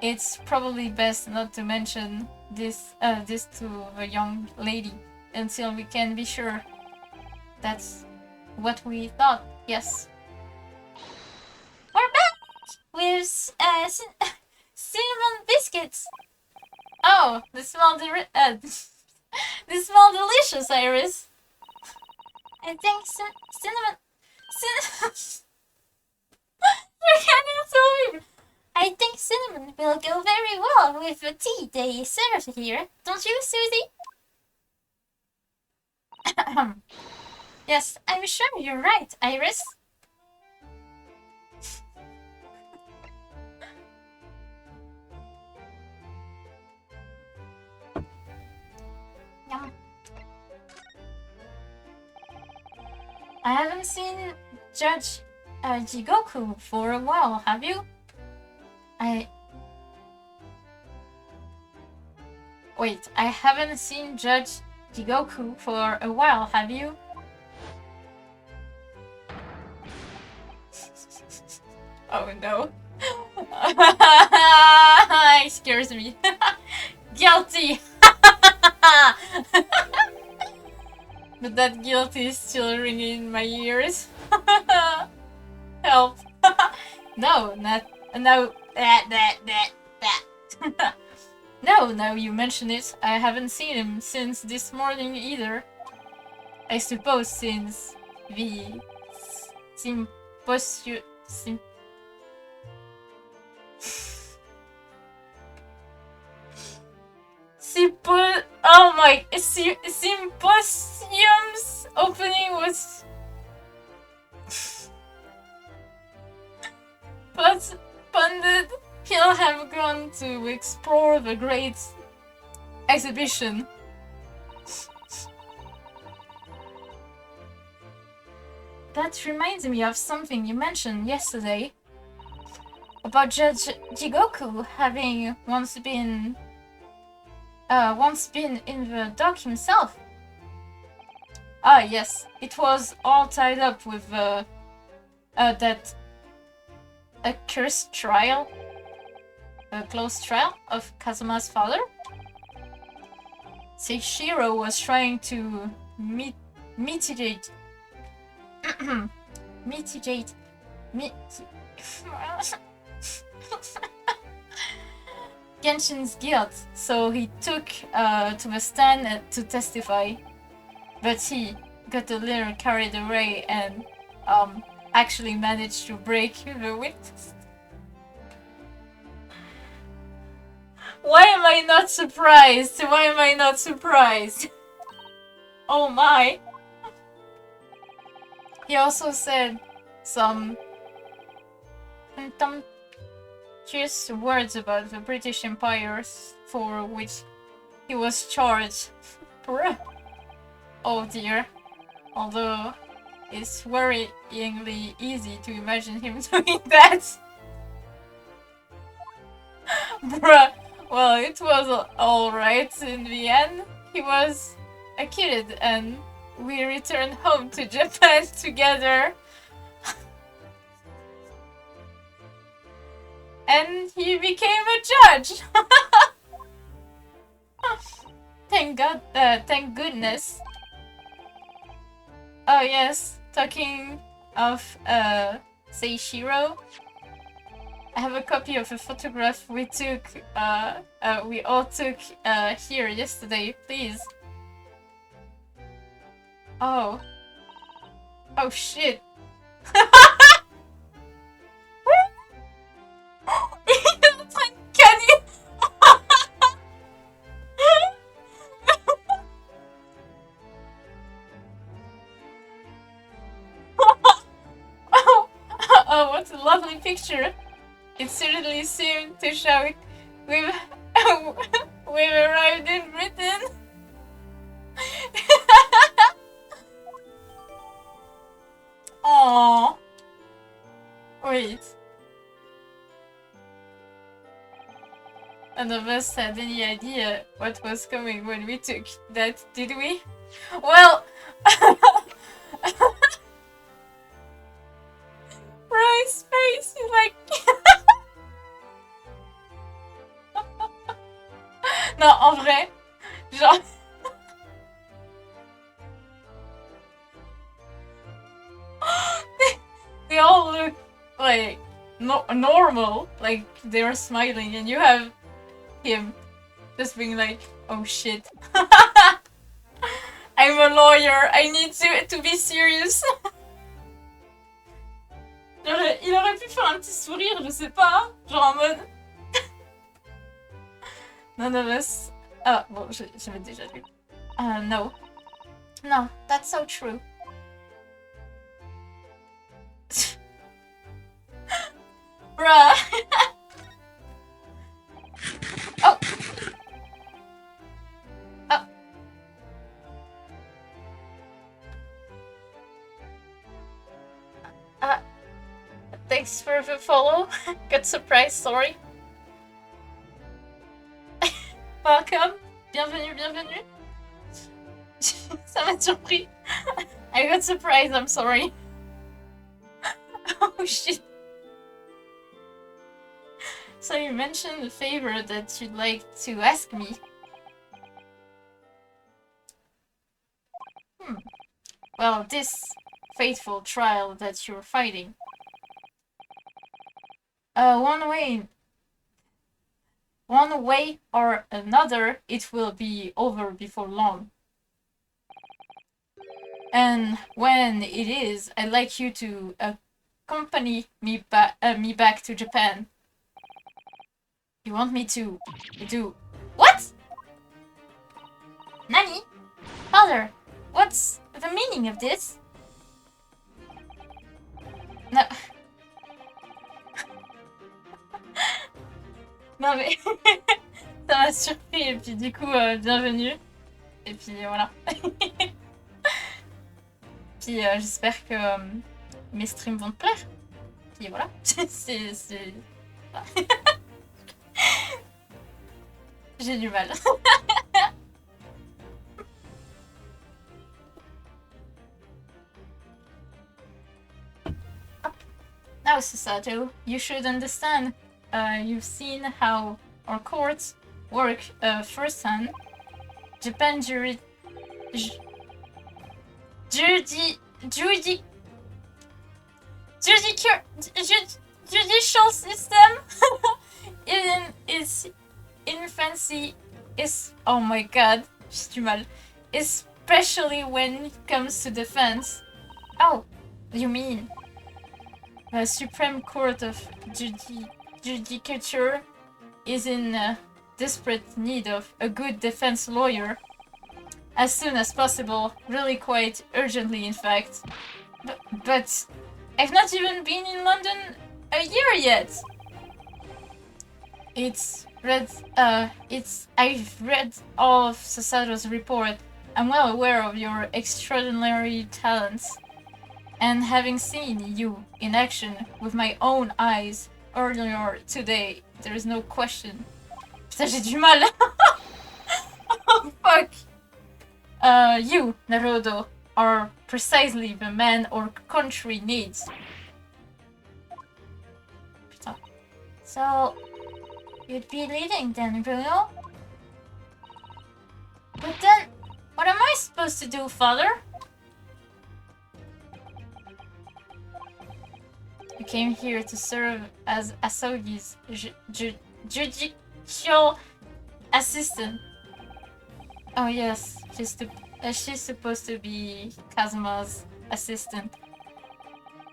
it's probably best not to mention this to the young lady until we can be sure. That's what we thought, yes. We're back with cinnamon biscuits. Oh, they smell they smell delicious, Iris. I think cinnamon. I think cinnamon will go very well with the tea they serve here, don't you, Susie? Yes, I'm sure you're right, Iris. Yum. I haven't seen Judge Jigoku for a while, have you? Wait, I haven't seen Judge Jigoku for a while, have you? Oh no. It scares me. Guilty! But that guilt is still ringing in my ears. Help. No, not... No. That. No, now you mention it, I haven't seen him since this morning either. I suppose since the... Symposium... Oh my... Symposium's opening was... But funded, he'll have gone to explore the great exhibition. That reminds me of something you mentioned yesterday about Judge Jigoku having once been in the dock himself. Ah, yes, it was all tied up with that accursed trial, a close trial of Kazuma's father. Seishiro was trying to mitigate Genshin's guilt, so he took to the stand to testify, but he got a little carried away and actually managed to break the witness. Why am I not surprised? Why am I not surprised? Oh my! He also said some contemptuous words about the British Empire for which he was charged. Oh dear. Although it's worryingly easy to imagine him doing that. Bruh. Well, it was alright in the end. He was a kid and we returned home to Japan together. And he became a judge. Thank goodness. Oh yes, talking of Seishiro, I have a copy of a photograph we all took here yesterday, please. Oh shit. Can you? Oh, what a lovely picture. It certainly seemed to show we've arrived in Britain. Aww. Wait. None of us had any idea what was coming when we took that, did we? Well... Bryce's face is like... Non, en vrai, genre... they all look like normal, like they're smiling, and you have him just being like, oh shit. I'm a lawyer, I need to be serious. Il aurait pu faire un petit sourire, je sais pas, genre en mode... None of us... Ah, bon, j'avais déjà lu. No. No, that's so true. Bruh. Oh. Oh. Thanks for the follow. Good surprise, sorry. Welcome. Bienvenue, bienvenue. Ça m'a surpris. I got surprised, I'm sorry. Oh shit. So you mentioned a favor that you'd like to ask me. Well, this fateful trial that you're fighting. One way or another, it will be over before long. And when it is, I'd like you to accompany me back to Japan. You want me to do what? Nani? Father, what's the meaning of this? No. Non mais ça m'a surpris et puis du coup bienvenue et puis voilà. Puis j'espère que mes streams vont te plaire. Puis voilà. c'est... Voilà. J'ai du mal. Now, Susato, you should understand. You've seen how our courts work firsthand. Japan judicial system in its infancy is, oh my god, j'ai du mal, especially when it comes to defense. Oh, you mean the Supreme Court of Judicature is in desperate need of a good defense lawyer as soon as possible, really quite urgently in fact. But I've not even been in London a year yet. I've read all of Sasato's report. I'm well aware of your extraordinary talents. And having seen you in action with my own eyes earlier today, there is no question. Putain, j'ai du mal. Oh, fuck. You, Naruto, are precisely the man our country needs. Putain. So, you'd be leaving then, Bruno? But then, what am I supposed to do, father? You came here to serve as Asogi's judicial assistant. Oh yes, she's supposed to be Kazuma's assistant.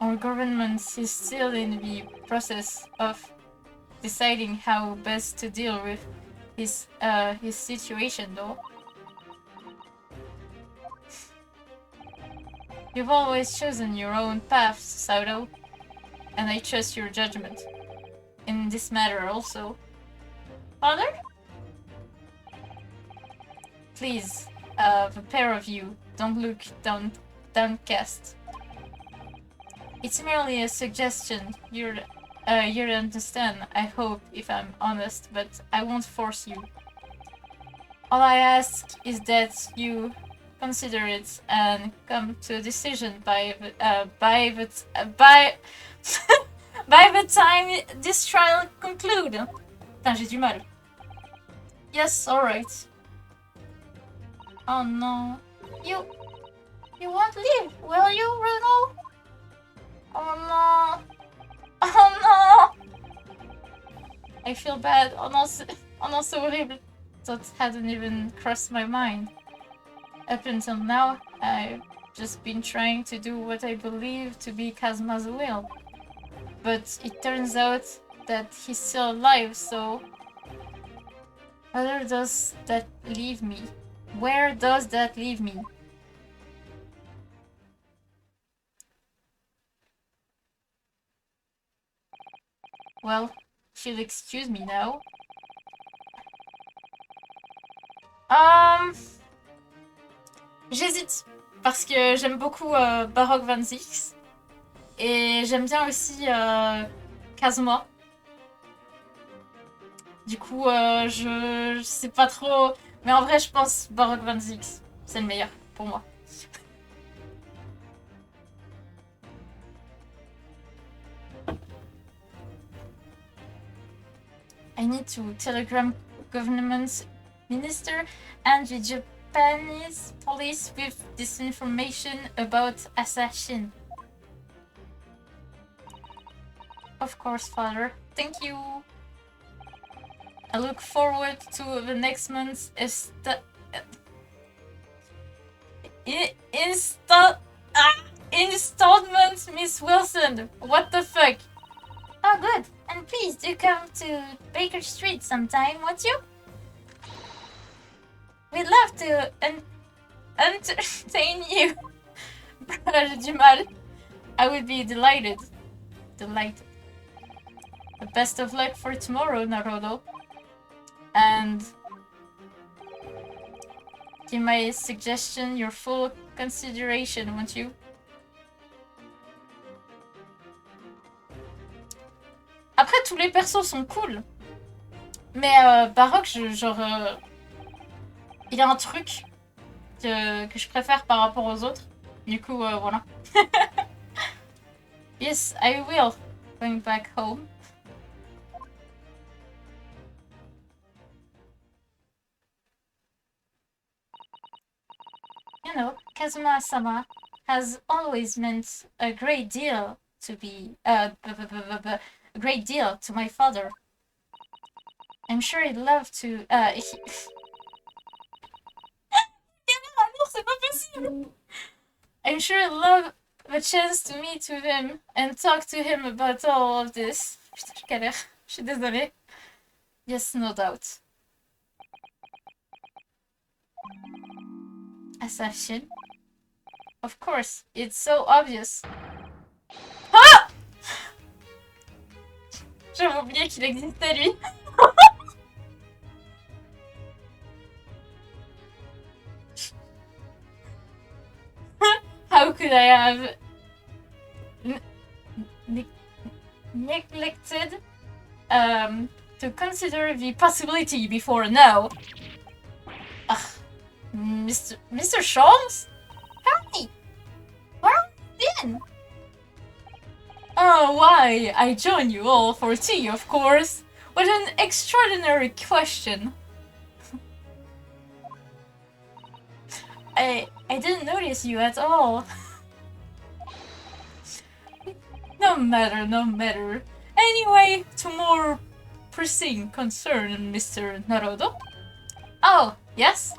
Our government is still in the process of deciding how best to deal with his situation, though. You've always chosen your own path, Sato, and I trust your judgment in this matter also. Father? Please, the pair of you, don't look downcast. It's merely a suggestion. You'll understand, I hope, if I'm honest, but I won't force you. All I ask is that you consider it and come to a decision by the time this trial concludes. Putain, j'ai du mal. Yes, alright. Oh no. You won't leave, will you, Bruno? Oh no. Oh no. I feel bad. Oh no, c'est horrible. That hadn't even crossed my mind. Up until now, I've just been trying to do what I believe to be Kazuma's will. But it turns out that he's still alive, so... Where does that leave me? Where does that leave me? Well, if you'll excuse me now. J'hésite, parce que j'aime beaucoup Barok van Zieks. Et j'aime bien aussi Kazuma. Du coup, je sais pas trop. Mais en vrai, je pense Barok van Zieks. C'est le meilleur pour moi. I need to telegram government minister and the Japanese police with this information about assassin. Of course, father. Thank you. I look forward to the next month's installment, Miss Wilson. What the fuck? Oh, good. And please do come to Baker Street sometime, won't you? We'd love to entertain you. J'ai du mal. I would be delighted. Delighted. The best of luck for tomorrow, Naruto. And give my suggestion your full consideration, won't you? Après, tous les persos sont cool. Mais Barok, genre... il y a un truc que je préfère par rapport aux autres. Du coup, voilà. Yes, I will. Going back home. You know, Kazuma-sama has always meant a great deal to be... a great deal to my father. I'm sure he'd love to... c'est pas possible! I'm sure I'd love the chance to meet with him and talk to him about all of this. Putain, je galère. Je suis désolée. Yes, no doubt. Assassin? Of course, it's so obvious. Ah! J'avais oublié qu'il existait, lui. How could I have neglected to consider the possibility before now? Ugh. Mr. Sholmes? Hey! Where have you been? Oh, why? I join you all for tea, of course. What an extraordinary question. I didn't notice you at all. No matter, no matter. Anyway, to more pressing concern, Mr. Naruto. Oh, yes?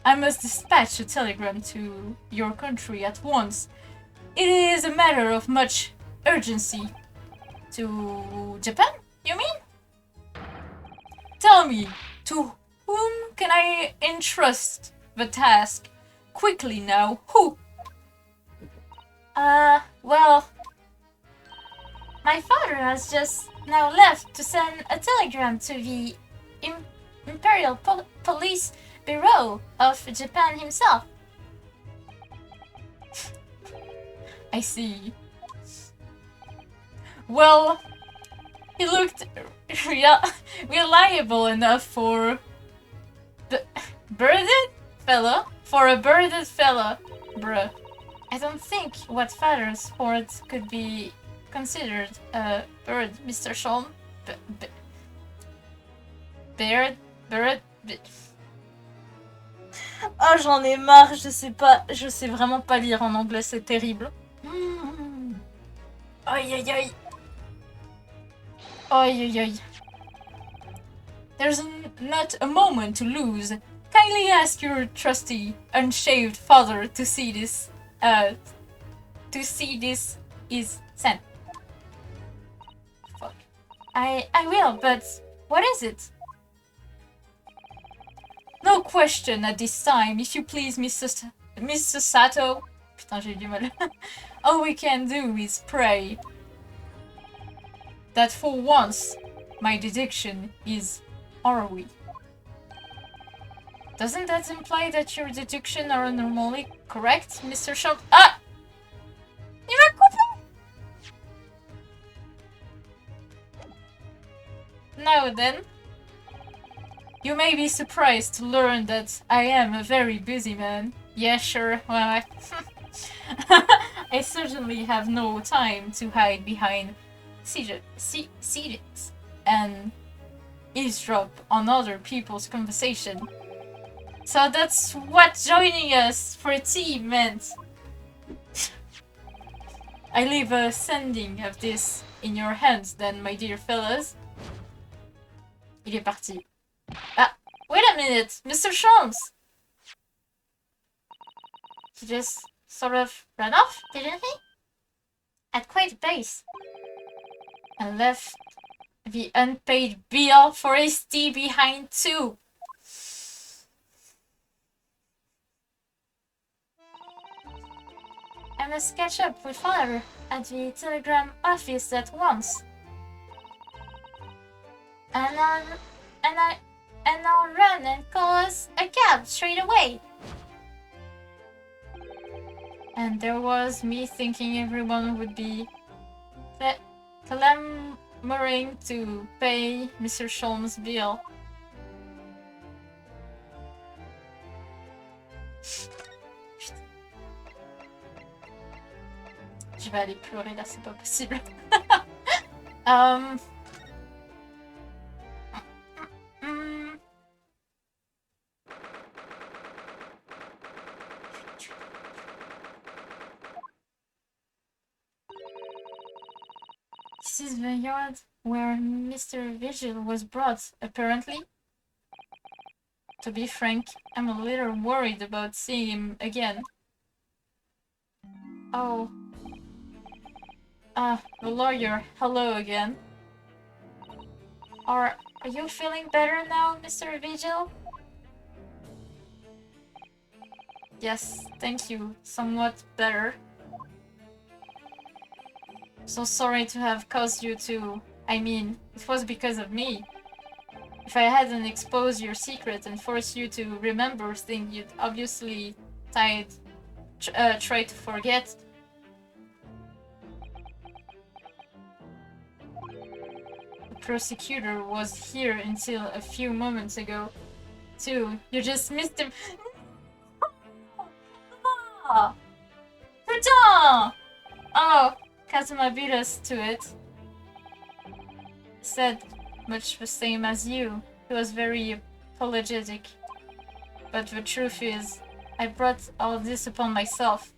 I must dispatch a telegram to your country at once. It is a matter of much urgency. To Japan, you mean? Tell me, to whom can I entrust the task? Quickly now, who? Well... My father has just now left to send a telegram to the Imperial Police Bureau of Japan himself. I see. Well, he looked reliable enough for birded fella? For a birded fella, bruh. I don't think what father's sport could be considered a bird, Mr. Sholm. Bird. Oh, j'en ai marre, je sais vraiment pas lire en anglais, c'est terrible. Aïe aïe aïe. Aïe aïe aïe. There's not a moment to lose. Kindly ask your trusty, unshaved father to see this. Is sent. Fuck. I will, but what is it? No question at this time, if you please, Mr. Sato. Putain, j'ai eu du mal. All we can do is pray that for once my deduction is ROE. Doesn't that imply that your deductions are normally correct, Mr. Shop? Ah! Il m'a Now then, you may be surprised to learn that I am a very busy man. Yeah, sure, well, I certainly have no time to hide behind seats and eavesdrop on other people's conversation. So that's what joining us for tea meant. I leave a sending of this in your hands then, my dear fellas. Il est parti. Ah, wait a minute, Mr. Sholmes! He just sort of ran off, didn't he? At quite a pace. And left the unpaid bill for his tea behind too. I must catch up with father at the telegram office at once. And I'll run and call us a cab straight away. And there was me thinking everyone would be clamoring to pay Mr. Sholmes' bill. Je vais aller pleurer là, c'est pas possible. This is the yard where Mr. Vigil was brought, apparently. To be frank, I'm a little worried about seeing him again. Oh. The lawyer, hello again. Are you feeling better now, Mr. Vigil? Yes, thank you. Somewhat better. So sorry to have caused you to... I mean, it was because of me. If I hadn't exposed your secret and forced you to remember things you'd obviously tried to forget... The prosecutor was here until a few moments ago, too. You just missed him. Putain! Oh, Kazuma beat us to it. Said much the same as you. He was very apologetic. But the truth is, I brought all this upon myself.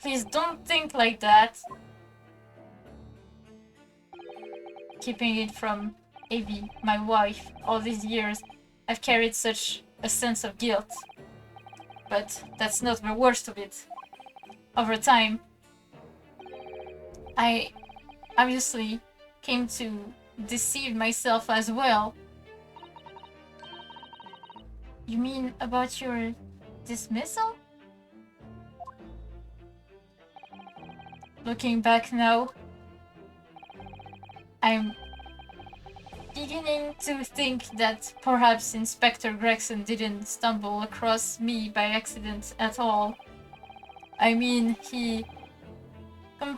Please don't think like that. Keeping it from Evie, my wife, all these years, I've carried such a sense of guilt. But that's not the worst of it. Over time, I obviously came to deceive myself as well. You mean about your dismissal? Looking back now, I'm beginning to think that perhaps Inspector Gregson didn't stumble across me by accident at all. I mean, he J'en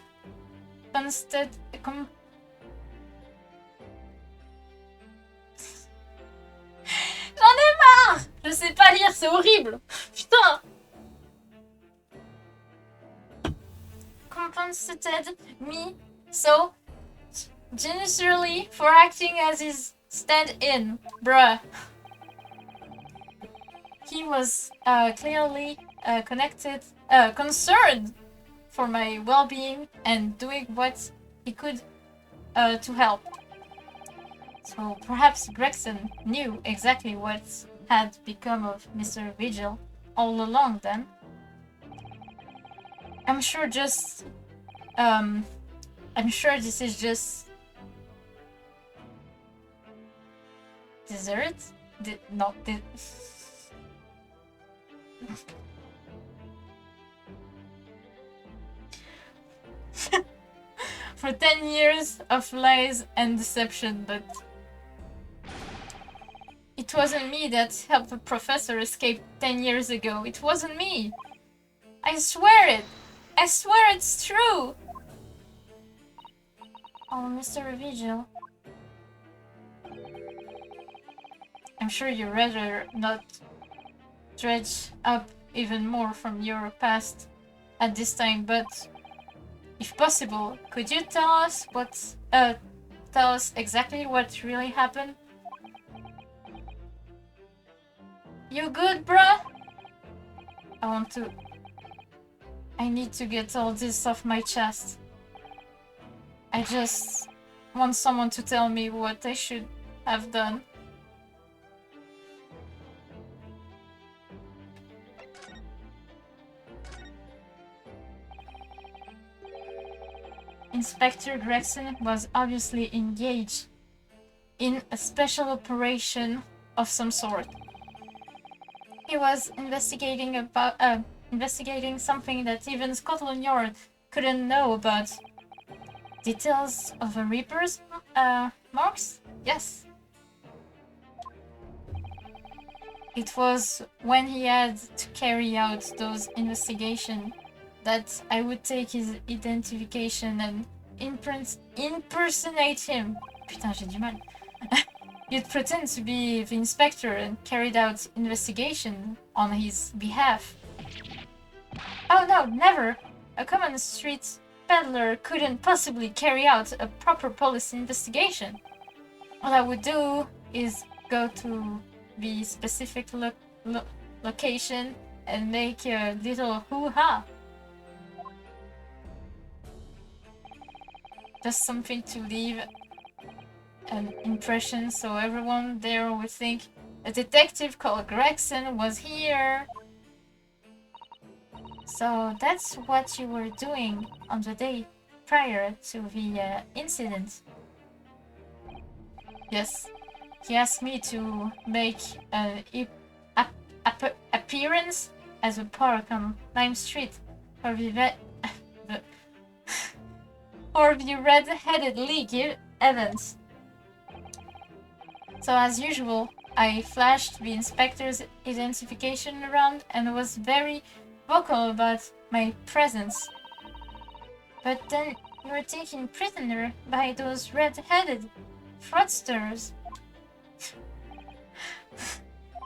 ai marre! Je sais pas lire, c'est horrible! Putain! Compensated me so generously for acting as his stand-in. Bruh. He was clearly concerned for my well-being and doing what he could to help. So perhaps Gregson knew exactly what had become of Mr. Vigil all along then. I'm sure this is just dessert? Not for 10 years of lies and deception, but it wasn't me that helped the professor escape 10 years ago. It wasn't me. I swear it. I swear it's true. Oh, Mr. Vigil. I'm sure you'd rather not dredge up even more from your past at this time, but if possible, could you tell us exactly what really happened? You good, bruh? I need to get all this off my chest. I just want someone to tell me what I should have done. Inspector Gregson was obviously engaged in a special operation of some sort. He was investigating something that even Scotland Yard couldn't know about. Details of a Reaper's marks? Yes. It was when he had to carry out those investigations that I would take his identification and impersonate him. Putain, j'ai du mal. You'd pretend to be the inspector and carried out investigation on his behalf. Oh no, never! A common street peddler couldn't possibly carry out a proper police investigation. All I would do is go to the specific location and make a little hoo-ha. Just something to leave an impression so everyone there would think a detective called Gregson was here. So that's what you were doing on the day prior to the incident. Yes, he asked me to make an appearance as a park on Lime Street for the red-headed league events. So as usual, I flashed the inspector's identification around and was very vocal about my presence. But then you were taken prisoner by those red-headed fraudsters.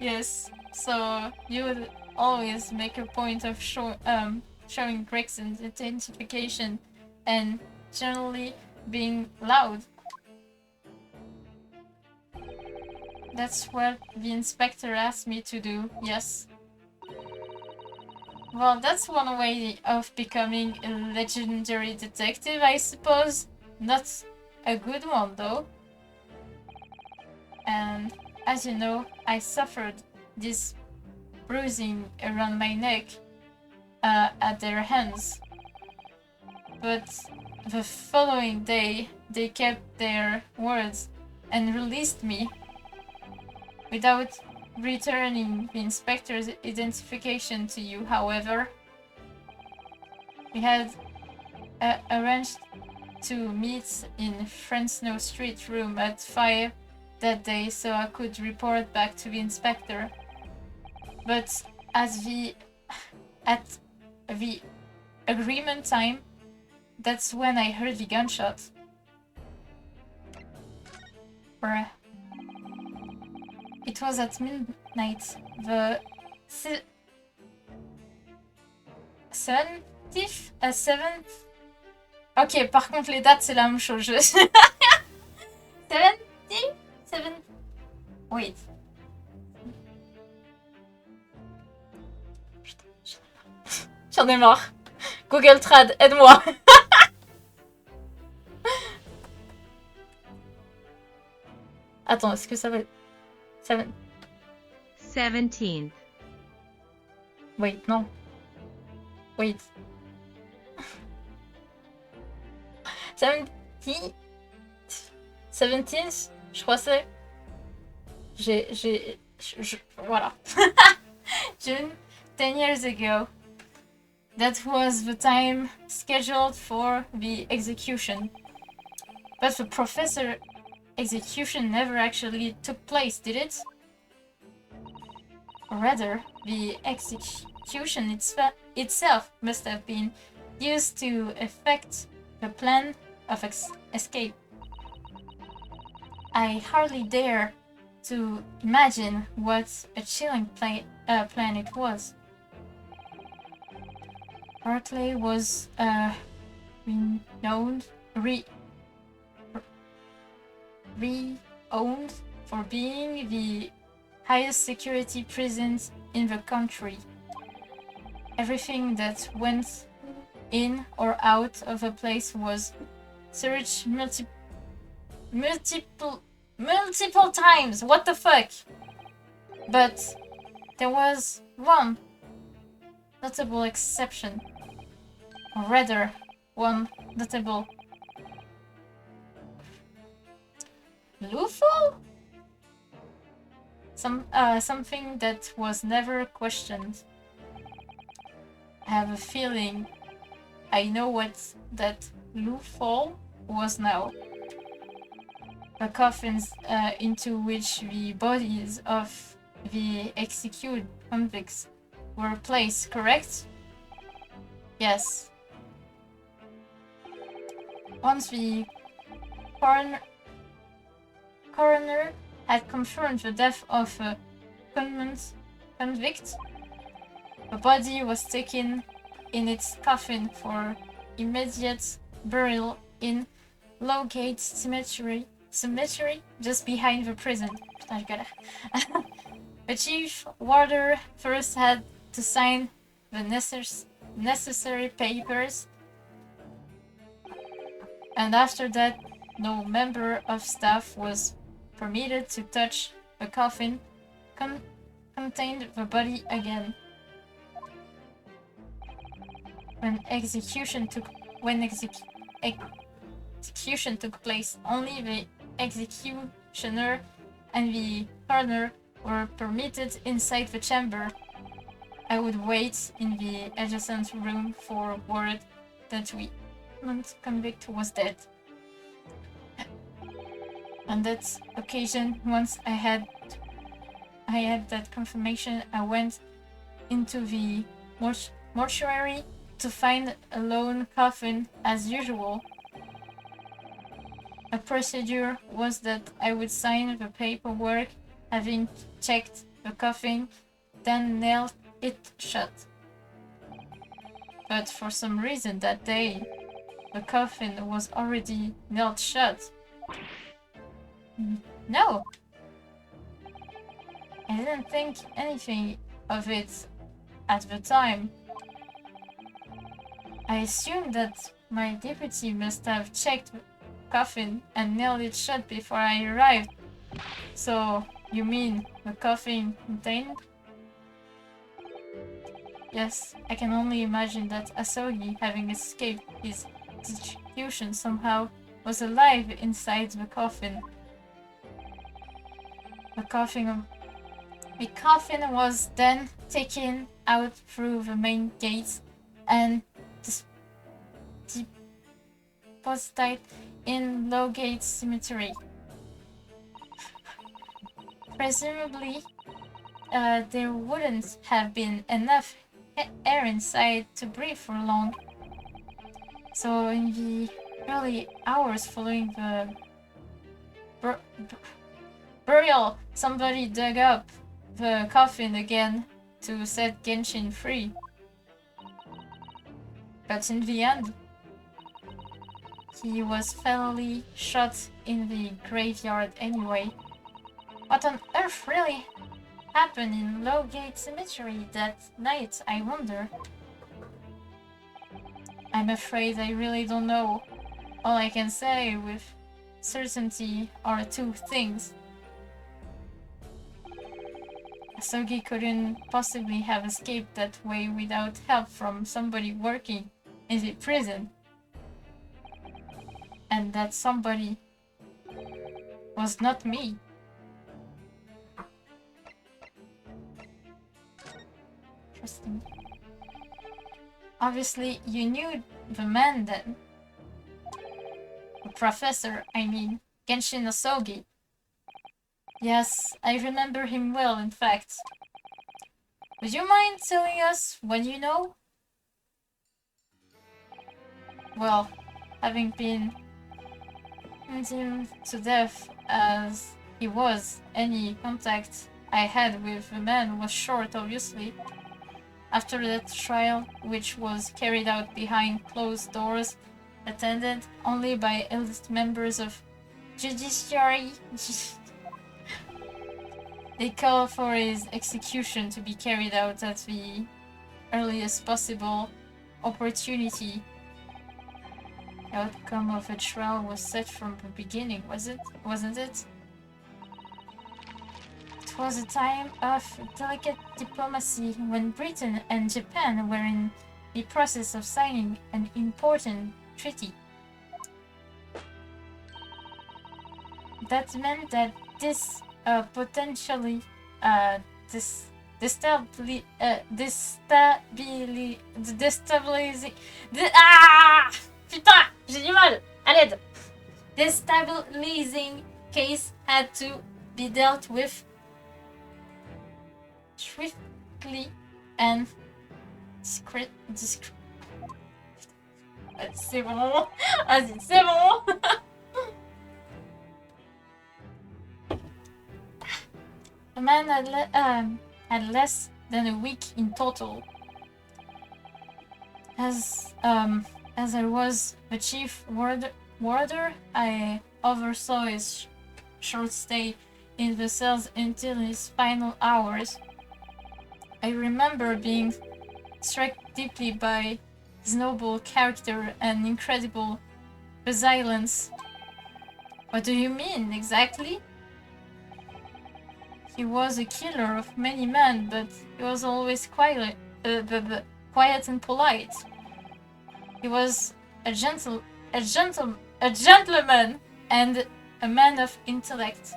Yes, so you would always make a point of showing Gregson's identification and generally being loud. That's what the inspector asked me to do, yes. Well, that's one way of becoming a legendary detective, I suppose. Not a good one, though. And as you know, I suffered this bruising around my neck at their hands. But the following day, they kept their words and released me without returning the inspector's identification to you, however. We had arranged to meet in Fresno Street room at 5 that day so I could report back to the inspector. But at the agreement time, that's when I heard the gunshot. Bruh. It was at midnight. The 7th. Ok, par contre les dates c'est la même chose. 70? Wait. Putain, j'en ai marre. Google Trad, aide-moi. Attends, est-ce que ça va... 17th. Wait, non. Wait. 17th, je crois que c'est... Voilà. June, 10 years ago. That was the time scheduled for the execution. But the professor execution never actually took place, did it? Or rather, the execution itself must have been used to effect the plan of escape. I hardly dare to imagine what a chilling planet was. Barclay was renowned, re-owned for being the highest security prison in the country. Everything that went in or out of the place was searched multiple times. What the fuck? But there was one notable exception, or rather, one notable loophole? Something that was never questioned. I have a feeling I know what that loophole was now. The coffins into which the bodies of the executed convicts were placed, correct? Yes. Once the coroner had confirmed the death of a convict, the body was taken in its coffin for immediate burial in Lowgate Cemetery, just behind the prison. The chief warder first had to sign the necessary papers, and after that, no member of staff was permitted to touch the coffin contained the body again. When execution took place, only the executioner and the coroner were permitted inside the chamber. I would wait in the adjacent room for word that the convict was dead. On that occasion, once I had that confirmation, I went into the mortuary to find a lone coffin as usual. A procedure was that I would sign the paperwork, having checked the coffin, then nail it shut. But for some reason that day, the coffin was already nailed shut. No! I didn't think anything of it at the time. I assumed that my deputy must have checked the coffin and nailed it shut before I arrived. So, you mean the coffin contained? Yes, I can only imagine that Asogi, having escaped his execution somehow, was alive inside the coffin. The coffin was then taken out through the main gates and deposited in Lowgate Cemetery. Presumably, there wouldn't have been enough air inside to breathe for long. So in the early hours following the burial, somebody dug up the coffin again to set Genshin free. But in the end, he was fatally shot in the graveyard anyway. What on earth really happened in Lowgate Cemetery that night, I wonder? I'm afraid I really don't know. All I can say with certainty are two things. Asogi couldn't possibly have escaped that way without help from somebody working in the prison. And that somebody was not me. Interesting. Obviously, you knew the man then. The professor, I mean, Genshin Asogi. Yes, I remember him well, in fact. Would you mind telling us what you know? Well, having been condemned to death as he was. Any contact I had with the man was short, obviously. After that trial, which was carried out behind closed doors, attended only by eldest members of judiciary, they called for his execution to be carried out at the earliest possible opportunity. The outcome of the trial was set from the beginning, wasn't it? It was a time of delicate diplomacy when Britain and Japan were in the process of signing an important treaty. That meant that this potentially destabilizing. Putain, j'ai du mal. À l'aide. Destabilizing case had to be dealt with swiftly and C'est bon. Vas-y, c'est bon. The man had less than a week in total. As I was the chief warder, I oversaw his short stay in the cells until his final hours. I remember being struck deeply by his noble character and incredible resilience. What do you mean, exactly? He was a killer of many men, but he was always quiet and polite. He was a gentleman and a man of intellect.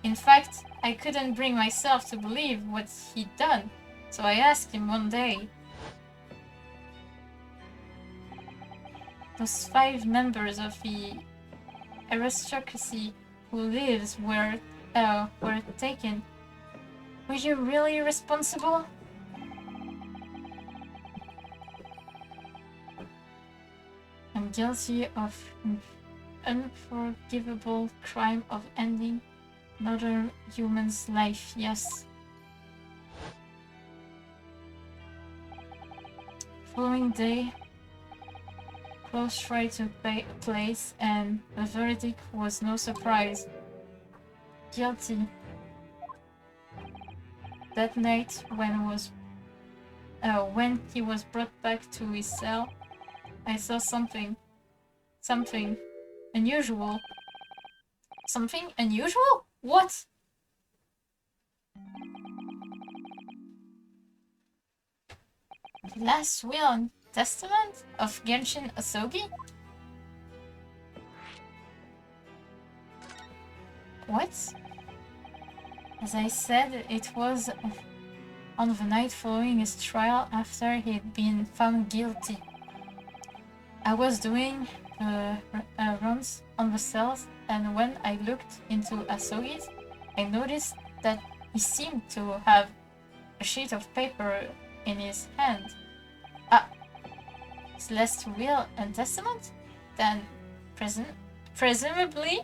In fact, I couldn't bring myself to believe what he'd done, so I asked him one day. Those 5 members of the aristocracy who lives were taken. Were you really responsible? I'm guilty of an unforgivable crime of ending another human's life, yes. Following day, close trial took place, and the verdict was no surprise. Guilty. That night, when he was brought back to his cell, I saw something unusual. Something unusual? What? The last will and testament of Genshin Asogi? What? As I said, it was on the night following his trial after he'd been found guilty. I was doing runs on the cells, and when I looked into Asogi's, I noticed that he seemed to have a sheet of paper in his hand. His last will and testament? Then, presumably,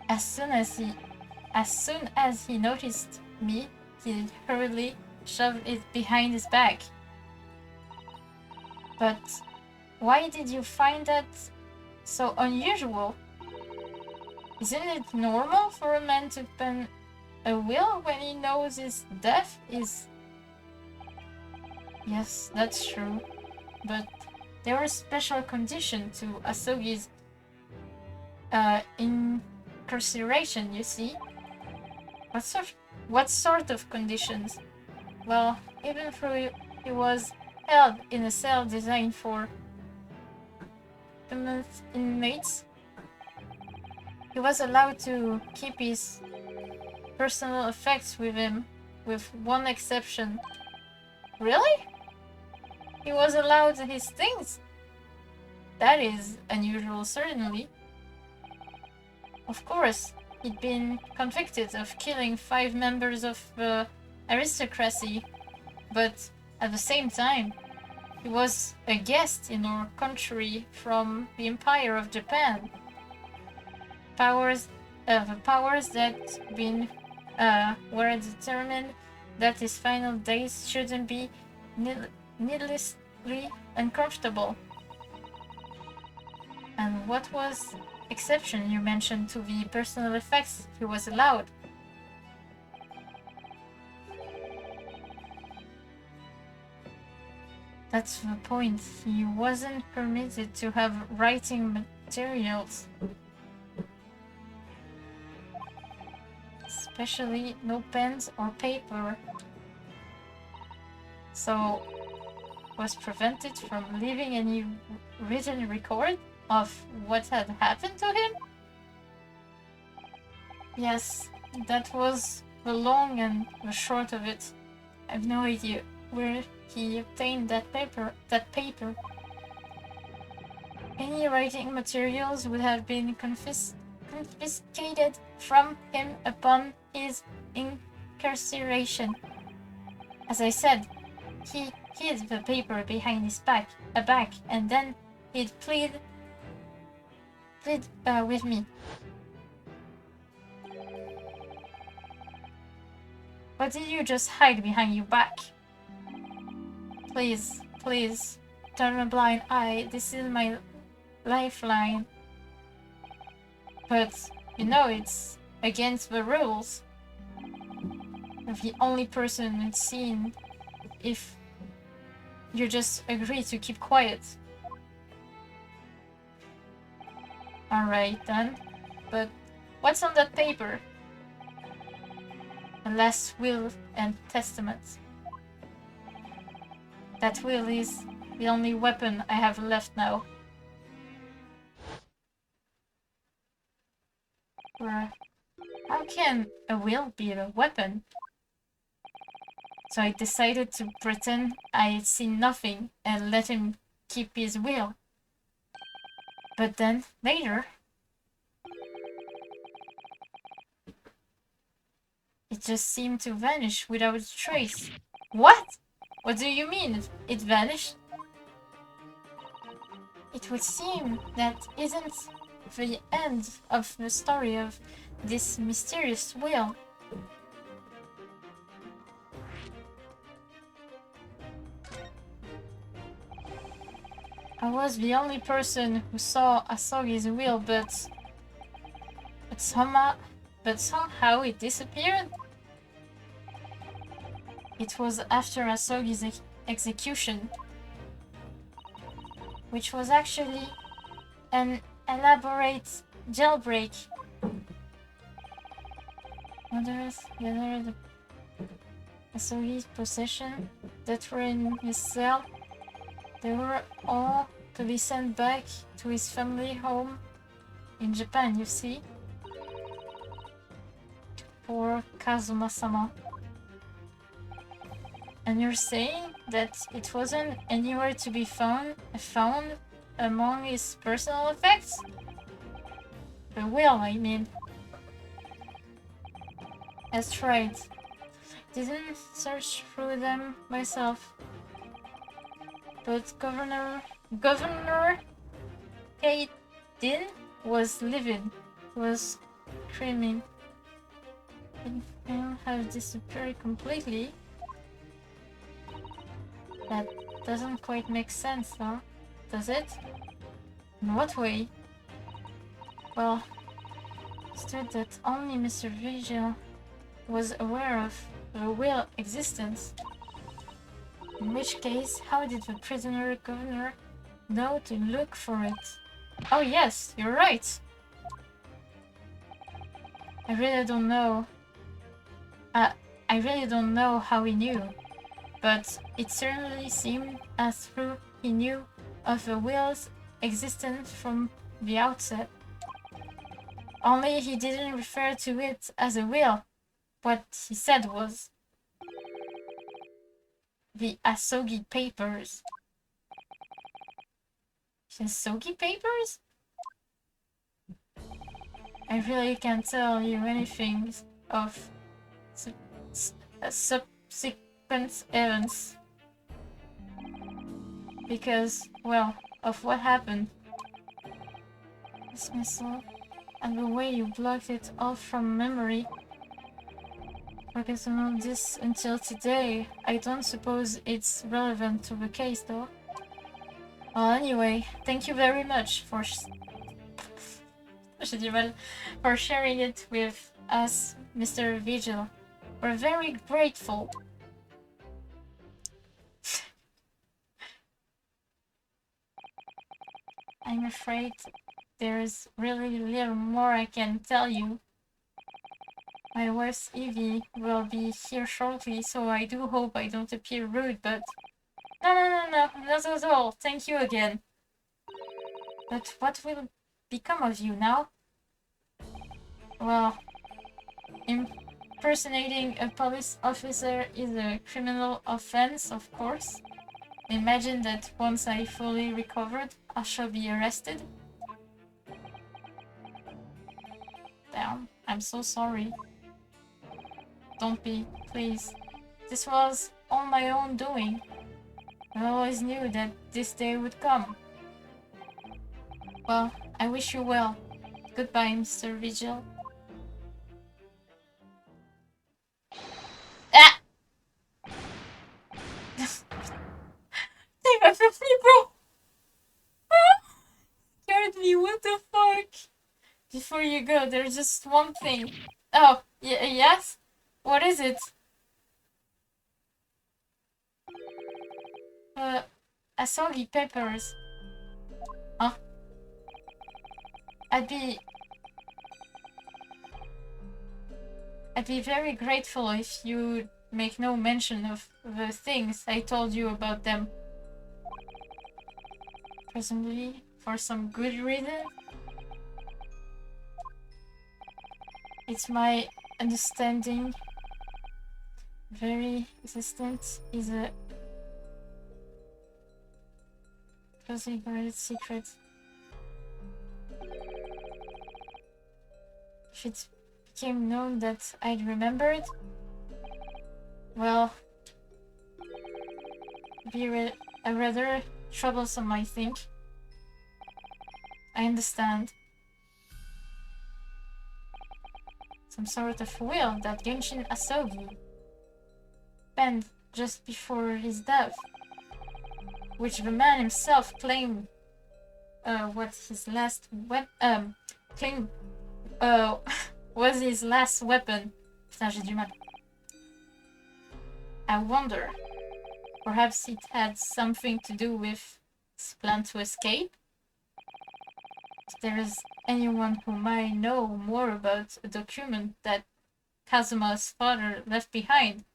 as soon as he noticed me, he hurriedly shoved it behind his back. But why did you find that so unusual? Isn't it normal for a man to pen a will when he knows his death is... Yes, that's true. But there are special conditions to Asogi's incarceration, you see. What sort of conditions? Well, even though he was held in a cell designed for inmates, he was allowed to keep his personal effects with him, with one exception. Really? He was allowed his things? That is unusual, certainly. Of course, he'd been convicted of killing 5 members of the aristocracy, but at the same time, he was a guest in our country from the Empire of Japan. powers that been were determined that his final days shouldn't be needlessly uncomfortable. And what was exception you mentioned to the personal effects he was allowed? That's the point. He wasn't permitted to have writing materials. Especially no pens or paper. So, was prevented from leaving any written record of what had happened to him? Yes, that was the long and the short of it. I have no idea where he obtained that paper. Any writing materials would have been confiscated from him upon his incarceration. As I said, he hid the paper behind his back, and then he'd plead with me. What did you just hide behind your back? Please, please, turn a blind eye. This is my lifeline. But, you know, it's against the rules. You're the only person it's seen if you just agree to keep quiet. Alright then, but what's on that paper? The last will and testament. That will is the only weapon I have left now. How can a will be a weapon? So I decided to pretend I had seen nothing and let him keep his will. But then, later, it just seemed to vanish without a trace. What? What do you mean, it vanished? It would seem that isn't the end of the story of this mysterious will. I was the only person who saw Asogi's will, but somehow it disappeared. It was after Asogi's execution, which was actually an elaborate jailbreak. Whether the Asogi's possession that were in his cell, they were all to be sent back to his family home in Japan, you see? Poor Kazuma-sama. And you're saying that it wasn't anywhere to be found among his personal effects? The will, I mean. That's right. Didn't search through them myself. But Governor Kaiden was livid. He was screaming. It have disappeared completely. That doesn't quite make sense, though, does it? In what way? Well, it stood that only Mr. Vigil was aware of the will existence. In which case, how did the prisoner governor know to look for it? Oh yes, you're right! I really don't know. I really don't know how he knew, but it certainly seemed as though he knew of the will's existence from the outset. Only he didn't refer to it as a will. What he said was the Asogi Papers. The Asogi Papers? I really can't tell you anything of subsequent events. Because, well, of what happened. Dismissal. and the way you blocked it off from memory. Forgetting all this until today. I don't suppose it's relevant to the case, though. Well, anyway, thank you very much for j'ai du mal, for sharing it with us, Mr. Vigil. We're very grateful. I'm afraid there's really little more I can tell you. My wife Evie will be here shortly, so I do hope I don't appear rude, but... No, not at all. Thank you again. But what will become of you now? Well, impersonating a police officer is a criminal offense, of course. Imagine that once I fully recovered, I shall be arrested. Damn, I'm so sorry. Don't be, please. This was all my own doing. I always knew that this day would come. Well, I wish you well. Goodbye, Mr. Vigil. Ah! Il m'a fait flipper! Scared me, what the fuck? Before you go, there's just one thing. Oh, yes? What is it? Asogi peppers. Huh? I'd be very grateful if you'd make no mention of the things I told you about them. Presumably for some good reason. It's my understanding very existence is a closely guarded secret. If it became known that I'd remembered, well, it'd be a rather troublesome, I think. I understand. Some sort of will that Genshin Asogi penned just before his death, which the man himself claimed was his last weapon. Was his last weapon. Putain, j'ai du mal. I wonder, perhaps it had something to do with his plan to escape? If there is anyone who might know more about a document that Kazuma's father left behind,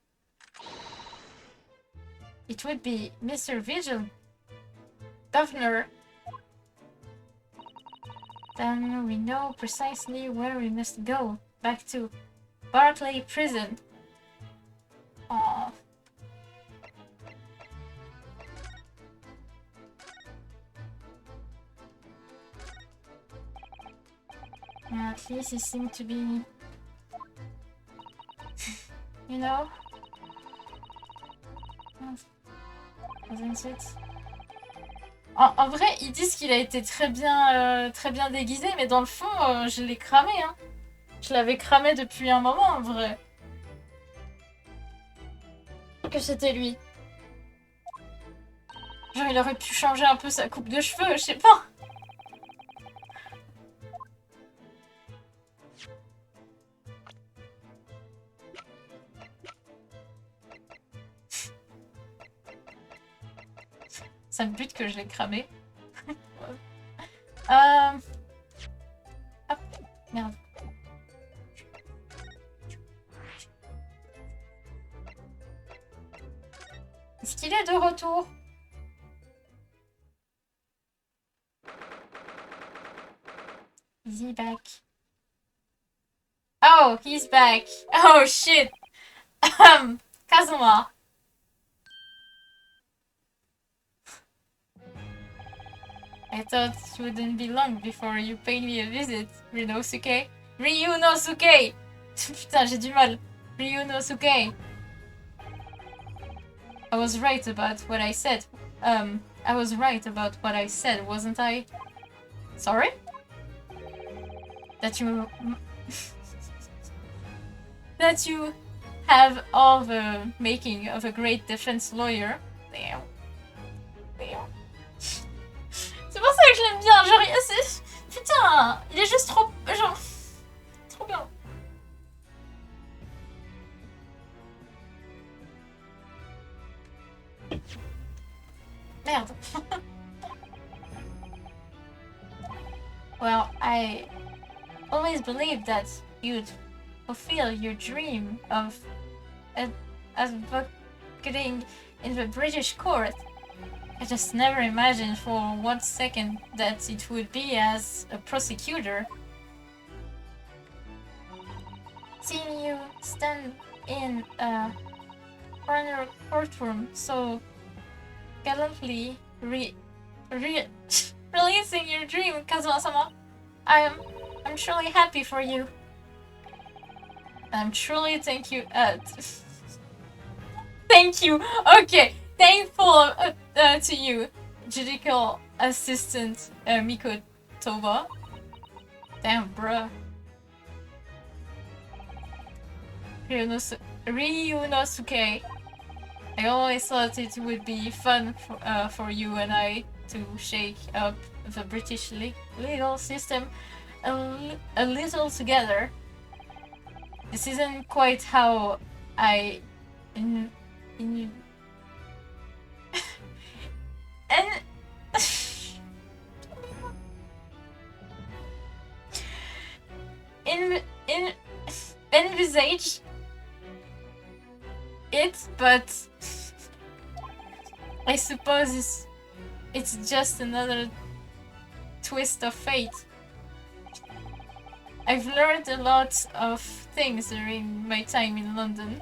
it would be Mr. Vigil. Governor. Then we know precisely where we must go. Back to Barclay Prison. Aww. Yeah, at least he seemed to be... you know? Wasn't it? En vrai, ils disent qu'il a été très bien déguisé, mais dans le fond, je l'ai cramé, hein. Je l'avais cramé depuis un moment, en vrai. Que c'était lui. Genre, il aurait pu changer un peu sa coupe de cheveux, je sais pas. Ça me bute que je l'ai cramé. Hop, merde. Est-ce qu'il est de retour? Is he back? Oh, he's back. Oh shit. Kazuma. I thought it wouldn't be long before you paid me a visit, Ryunosuke. Ryunosuke! Putain, j'ai du mal. Ryunosuke. I was right about what I said. I was right about what I said, wasn't I? Sorry? that you that you have all the making of a great defense lawyer. Damn. Damn. C'est pour ça que je l'aime bien. Genre, putain, il est juste trop, genre, trop bien. Merde. Well, I always believed that you'd fulfill your dream of advocating in the British court. I just never imagined for 1 second that it would be as a prosecutor. Seeing you stand in a corner courtroom so gallantly releasing your dream, Kazuma-sama, I'm truly happy for you. I'm truly thank you. Thank you. Okay, thankful to you, judicial assistant Miko Toba. Damn, bruh. Ryunosuke. I always thought it would be fun for you and I to shake up the British legal system a little together. This isn't quite how I envisage it, but I suppose it's just another twist of fate. I've learned a lot of things during my time in London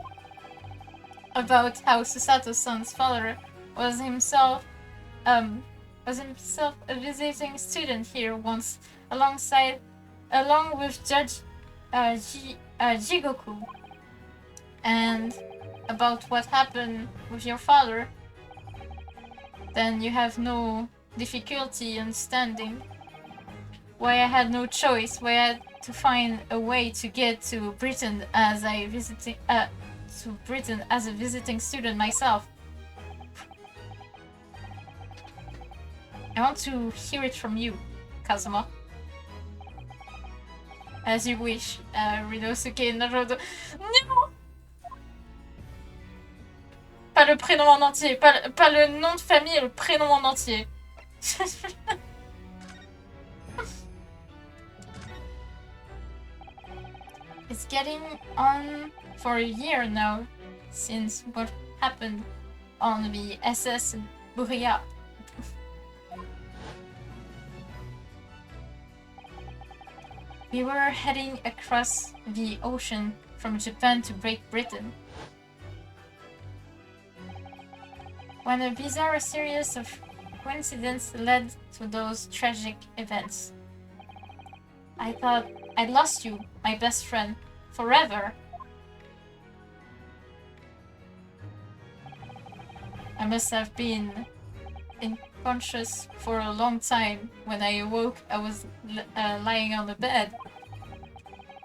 about how Susato-san's father was himself a visiting student here once, along with Judge Jigoku, and about what happened with your father. Then you have no difficulty understanding why I had no choice, why I had to find a way to get to Britain as a visiting student myself. I want to hear it from you, Kazuma. As you wish, Ryunosuke Naruto. Non! Pas le prénom en entier, pas le nom de famille, le prénom en entier. It's getting on for a year now since what happened on the SS Buria. We were heading across the ocean from Japan to Great Britain when a bizarre series of coincidences led to those tragic events. I thought I'd lost you, my best friend, forever. I must have been unconscious for a long time. When I awoke, I was lying on the bed.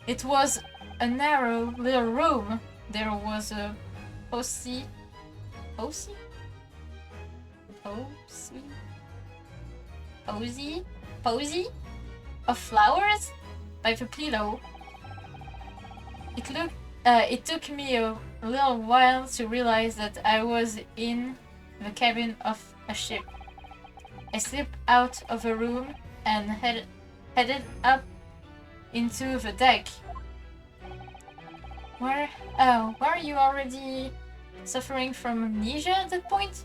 It was a narrow little room. There was a posy of flowers by the pillow. It took me a little while to realize that I was in the cabin of a ship. I slipped out of the room and headed up into the deck. Were you already suffering from amnesia at that point?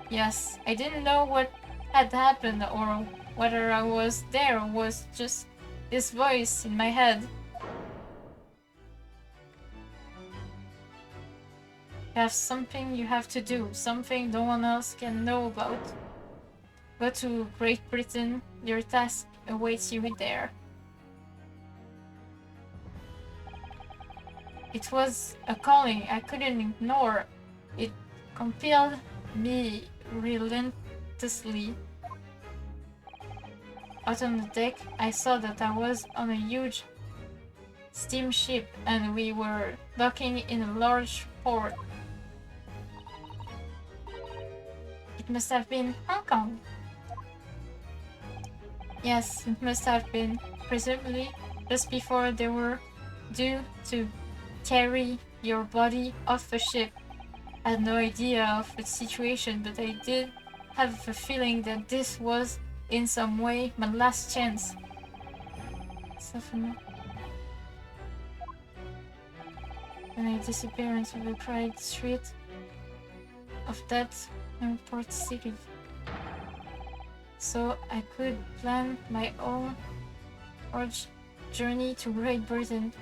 Yes, I didn't know what had happened or whether I was there or was just this voice in my head. You have something you have to do, something no one else can know about. Go to Great Britain, your task awaits you there. It was a calling I couldn't ignore. It compelled me relentlessly. out on the deck, I saw that I was on a huge steamship and we were docking in a large port. It must have been Hong Kong. Yes, it must have been, presumably just before they were due to carry your body off the ship. I had no idea of the situation, but I did have a feeling that this was, in some way, my last chance. And I disappear into the crowded street of that airport city, so I could plan my own journey to Great Britain.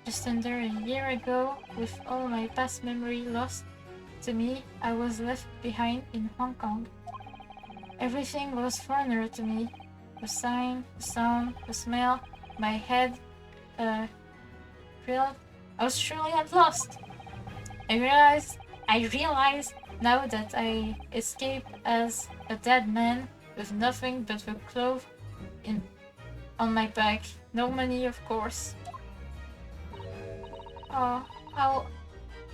Just under a year ago, with all my past memory lost to me, I was left behind in Hong Kong. Everything was foreigner to me. The sign, the sound, the smell, my head thrilled. I was truly at lost. I realized now that I escaped as a dead man with nothing but the clothes on my back. No money, of course. Oh, how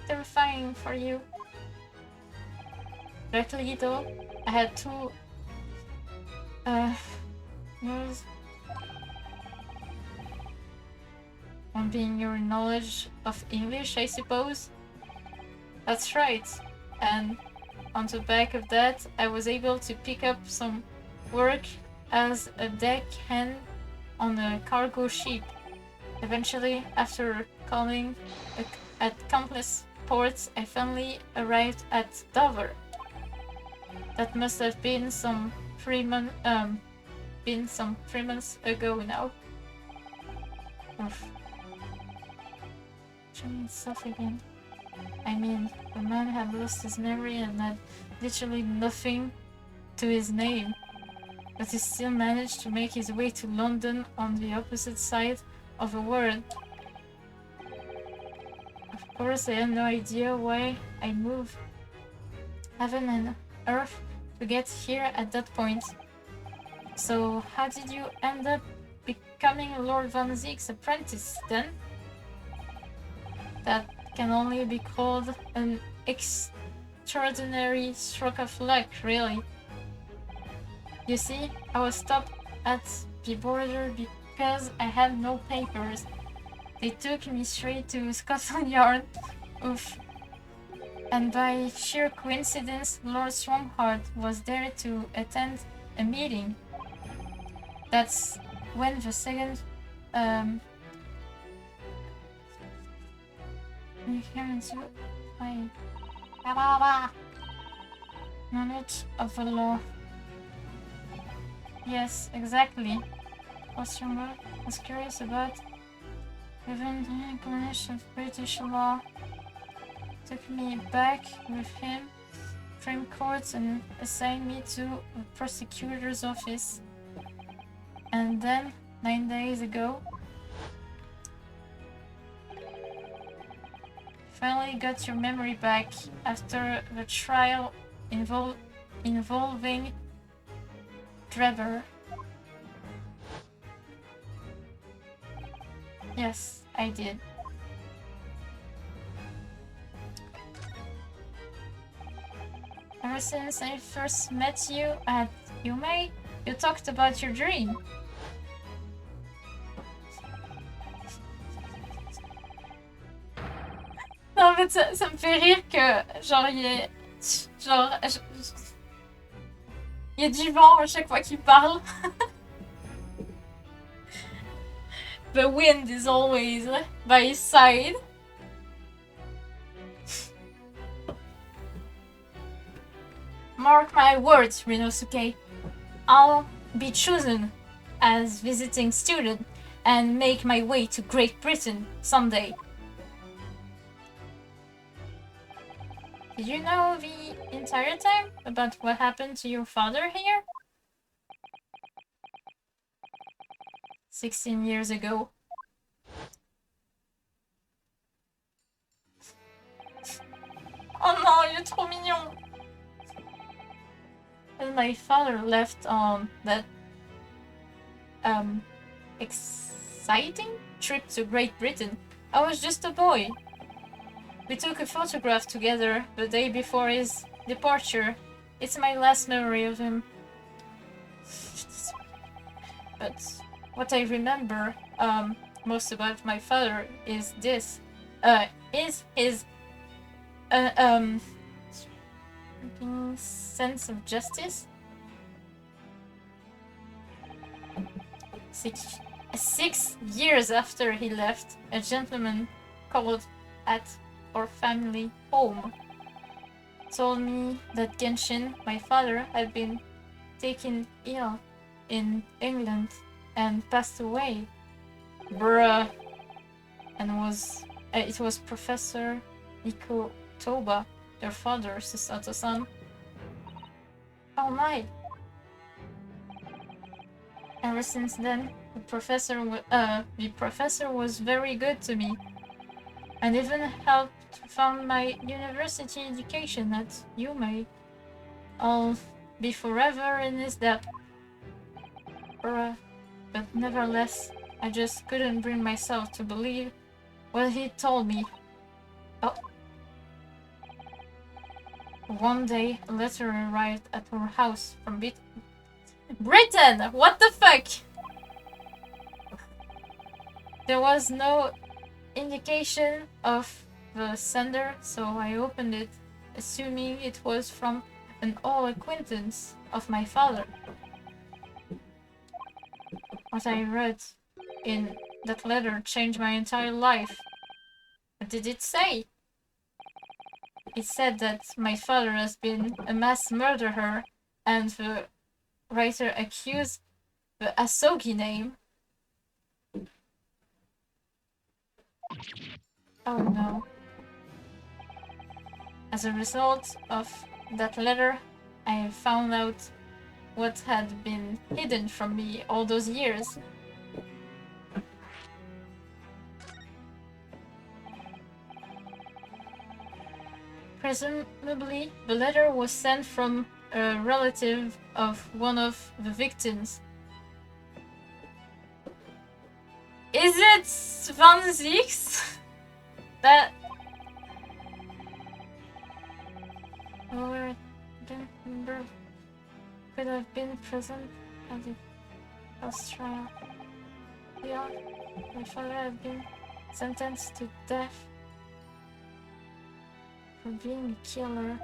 terrifying for you. Luckily though, I had two news. One being your knowledge of English, I suppose. That's right. And on the back of that, I was able to pick up some work as a deckhand on a cargo ship. Eventually, after calling at countless ports, I finally arrived at Dover. That must have been some 3 months ago now. Oof. Turning itself again. I mean, the man had lost his memory and had literally nothing to his name, but he still managed to make his way to London on the opposite side of the world. Of course, I had no idea why I moved heaven and earth to get here at that point. So, how did you end up becoming Lord van Zieks' apprentice then? That can only be called an extraordinary stroke of luck, really. You see, I was stopped at the border because I had no papers. They took me straight to Scotland Yard. Oof. And by sheer coincidence, Lord Strongheart was there to attend a meeting. That's when the second knowledge of the law. Yes, exactly. Strongheart was curious about even the English of British law. Took me back with him, framed courts, and assigned me to a prosecutor's office. And then, 9 days ago, finally got your memory back after the trial involving Trevor. Yes, I did. Ever since I first met you at Yume, you talked about your dream. Non, en fait, ça me fait rire que, genre, il y a du vent à chaque fois qu'il parle. The wind is always by his side. Mark my words, Rinosuke. I'll be chosen as visiting student and make my way to Great Britain someday. Did you know the entire time about what happened to your father here? 16 years ago. Oh non, il est trop mignon. when my father left on that exciting trip to Great Britain, I was just a boy. We took a photograph together the day before his departure. It's my last memory of him. But what I remember most about my father is this. Is his sense of justice. 6 years after he left, a gentleman called at our family home told me that Genshin, my father, had been taken ill in England and passed away. Bruh. And it was Professor Nico Toba, their father, Susato-san. Oh my. Ever since then, the professor was very good to me, and even helped fund my university education at UMA. I'll be forever in his debt. But nevertheless, I just couldn't bring myself to believe what he told me. Oh. One day, a letter arrived at our house from Britain! What the fuck? There was no indication of the sender, so I opened it, assuming it was from an old acquaintance of my father. What I read in that letter changed my entire life. What did it say? It said that my father has been a mass murderer, and the writer accused the Asogi name. Oh no. As a result of that letter, I found out what had been hidden from me all those years. Presumably, the letter was sent from a relative of one of the victims. Is it Van Zieks? That... Or don't remember. Could have been present at the house trial. Yeah, my father had been sentenced to death for being a killer.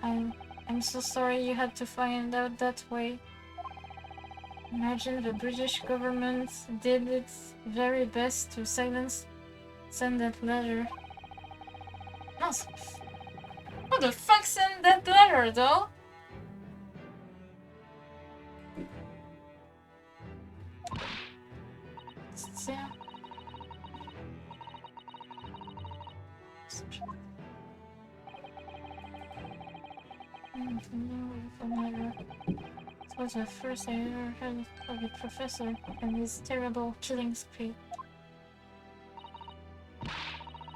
I'm so sorry you had to find out that way. Imagine the British government did its very best to send that letter. No, who the fuck sent that letter though? Yeah. It was the first I ever heard of the professor and his terrible killing spree.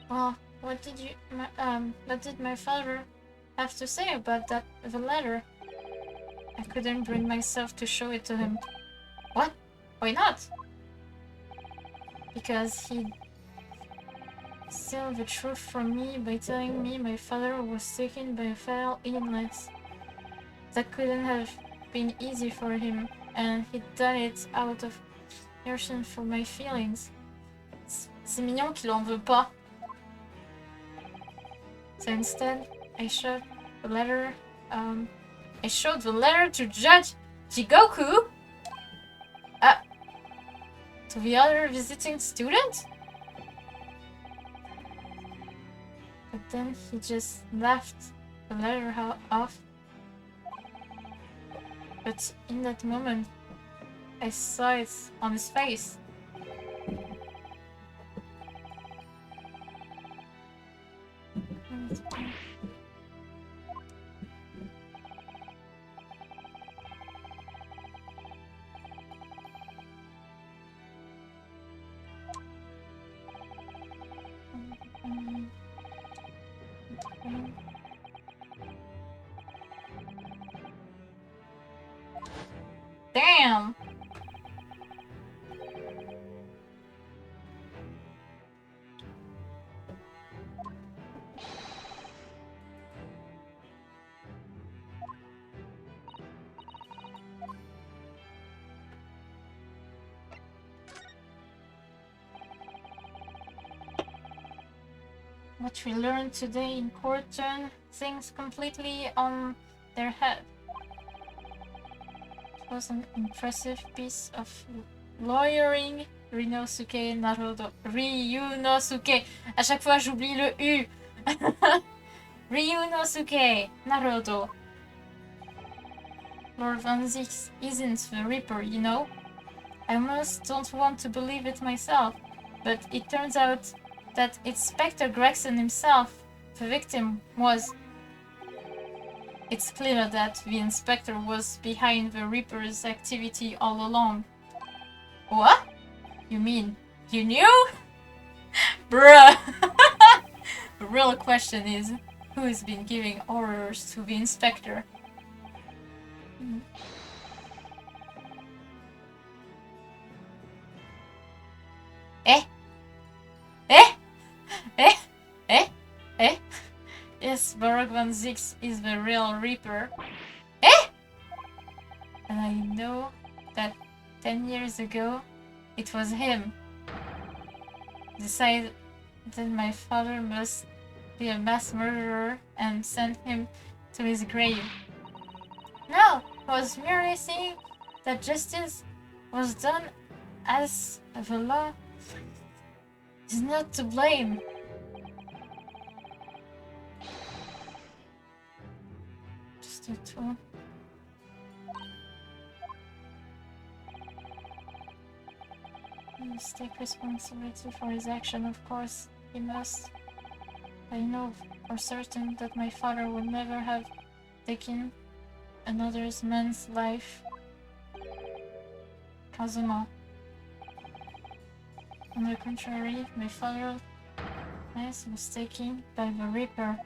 Well, what did my father have to say about the letter? I couldn't bring myself to show it to him. What? Why not? Because he'd steal the truth from me by telling me my father was taken by a fatal illness. That couldn't have been easy for him, and he'd done it out of concern for my feelings. C'est mignon qu'il en veut pas. So instead, I showed the letter. I showed the letter to Judge Jigoku. To the other visiting student. But then he just left the letter off. But in that moment, I saw it on his face. Damn! What we learned today in court turned things completely on their head. It was an impressive piece of lawyering. Ryunosuke Naruto. Ryunosuke. À chaque fois, j'oublie le U. Ryunosuke Naruto. Lord Van Zieks isn't the Reaper, you know? I almost don't want to believe it myself, but it turns out that Inspector Gregson himself, the victim, was. It's clear that the Inspector was behind the Reaper's activity all along. What? You mean you knew? Bruh! The real question is, who has been giving orders to the Inspector? Eh? Eh? Eh? Eh? Eh? Yes, Barok van Zieks is the real Reaper. Eh? And I know that 10 years ago, it was him. Decided that my father must be a mass murderer and sent him to his grave. No, I was merely saying that justice was done as the law is not to blame. Just a tool. He must take responsibility for his action, of course. He must. I know for certain that my father would never have taken another man's life. Kazuma. On the contrary, my father's life was taken by the Reaper.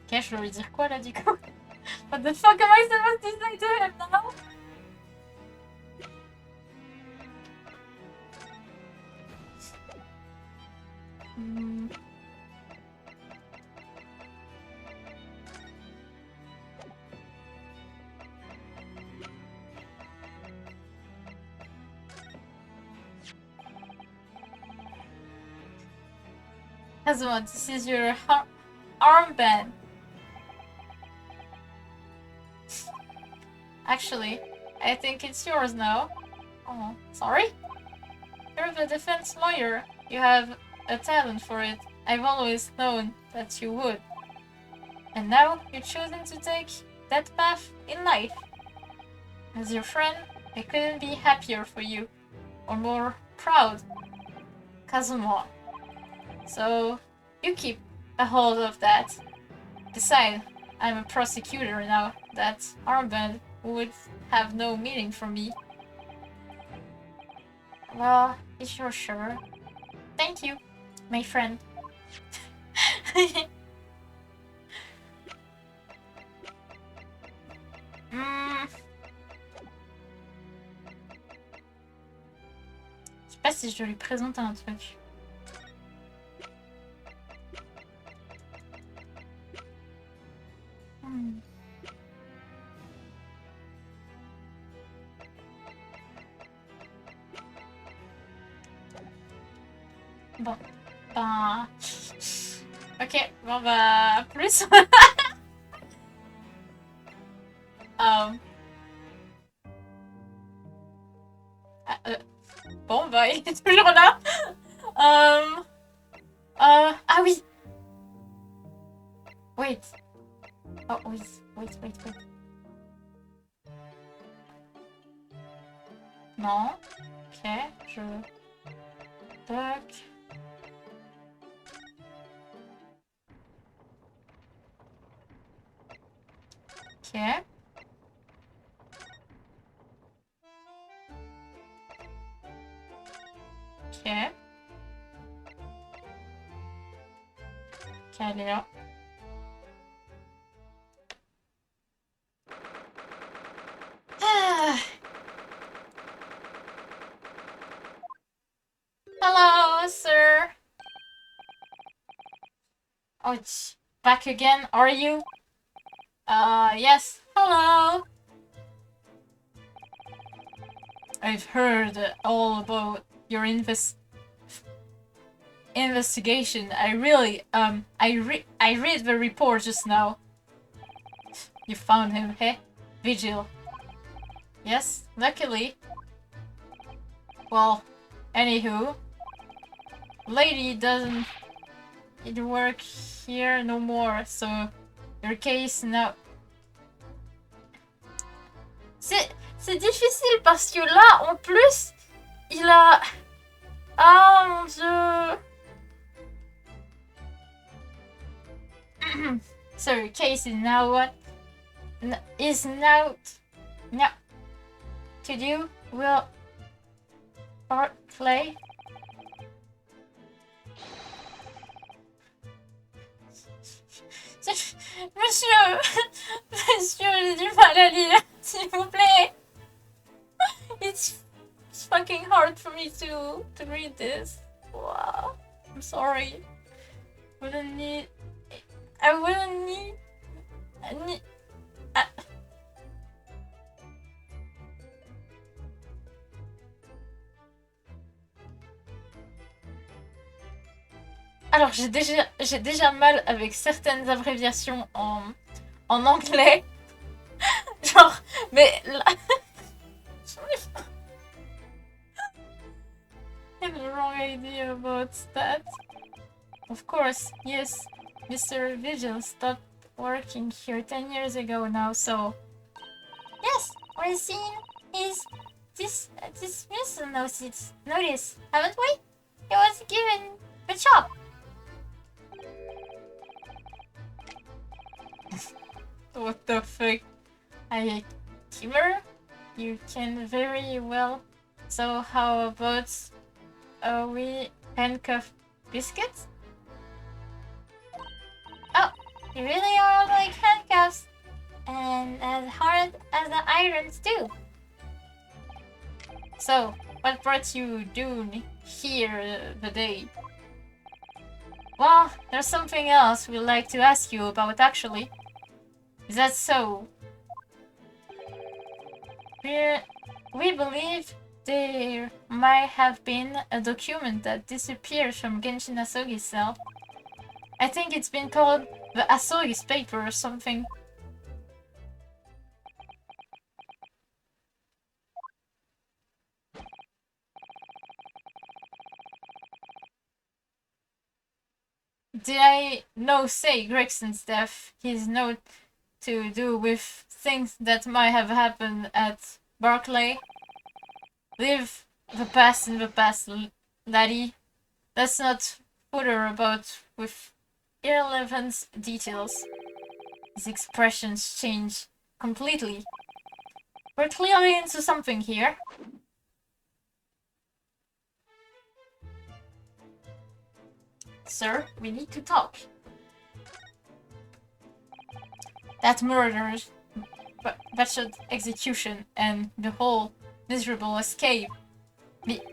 Ok, je dois lui dire quoi là du coup? What the fuck am I supposed to say to him now? Kazuma, this is your armband. Actually, I think it's yours now. Oh, sorry? You're the defense lawyer. You have a talent for it. I've always known that you would. And now you're choosing to take that path in life. As your friend, I couldn't be happier for you. Or more proud. Kazuma. So, you keep a hold of that. Besides, I'm a prosecutor now. That armband would have no meaning for me. Well, if you're sure. Thank you, my friend. Je sais pas si je dois lui présenter un truc. Bon, ben... Ok, bon bah... Plus. Bon bah, il est toujours là. Ah oui. Wait. Oh, wait. Non. Ok, je... Tac. Ok. Ok. elle est là. Ah. Hello, sir. Oh, it's back again, are you? Yes. Hello. I've heard all about your investigation. I read the report just now. You found him, hey? Vigil. Yes, luckily. Well, anywho, lady doesn't work here no more, so your case now. C'est difficile parce que là, en plus, il a... Ah mon dieu. So your case is now what? Is now to do will Barclay. Monsieur, j'ai du mal à lire, s'il vous plaît. It's fucking hard for me to read this. Wow, I'm sorry. I wouldn't need. Alors j'ai déjà mal avec certaines abréviations en anglais. Genre, mais là... I have the wrong idea about that. Of course, yes, Mr. Vigil stopped working here 10 years ago now, so... Yes, we've seen his dismissal notice, haven't we? He was given the job. What the fuck? Kimmer? You can very well. So how about we handcuff biscuits? Oh, you really are like handcuffs, and as hard as the irons too. So, what brought you down here today? Well, there's something else we'd like to ask you about actually. Is that so? We believe there might have been a document that disappeared from Genshin Asogi's cell. I think it's been called the Asogi's paper or something. Did I say Gregson's death? His note to do with things that might have happened at Barclay. Leave the past in the past, laddie. Let's not footer about with irrelevant details. His expressions change completely. We're clearly into something here. Sir, we need to talk. That murder, butchered execution, and the whole miserable escape.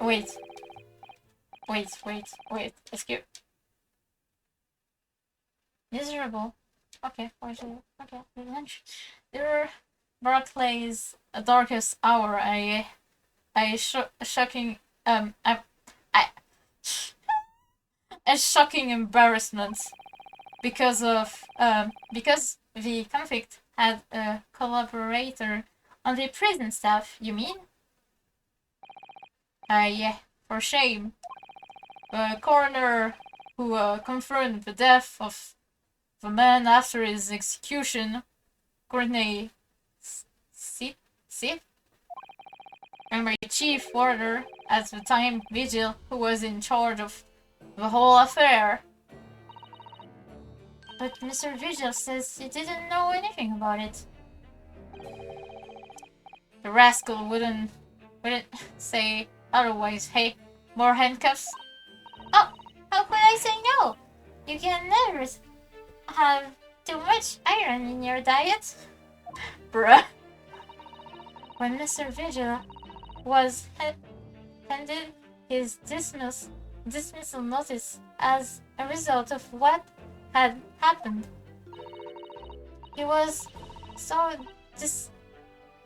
Wait. Escape. Miserable. Okay. There were Barclay's darkest hour. A shocking embarrassment because the convict had a collaborator on the prison staff, you mean? Yeah, for shame. The coroner who confirmed the death of the man after his execution, Courtney Sip? And my chief warder at the time, Vigil, who was in charge of the whole affair. But Mr. Vigil says he didn't know anything about it. The rascal wouldn't say otherwise. Hey, more handcuffs? Oh, how could I say no? You can have too much iron in your diet? Bruh. When Mr. Vigil was handed his dismissal notice as a result of what had happened, he was so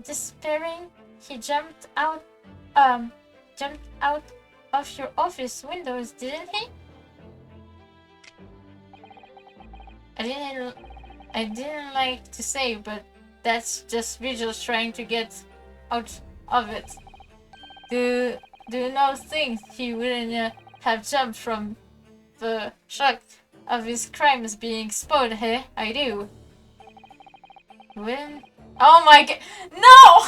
despairing he jumped out of your office windows, didn't he? I didn't like to say, but that's just Vigil trying to get out of it. Do you know things he wouldn't have jumped from the shock of his crimes being exposed, hey? I do. When? Oh my god! No!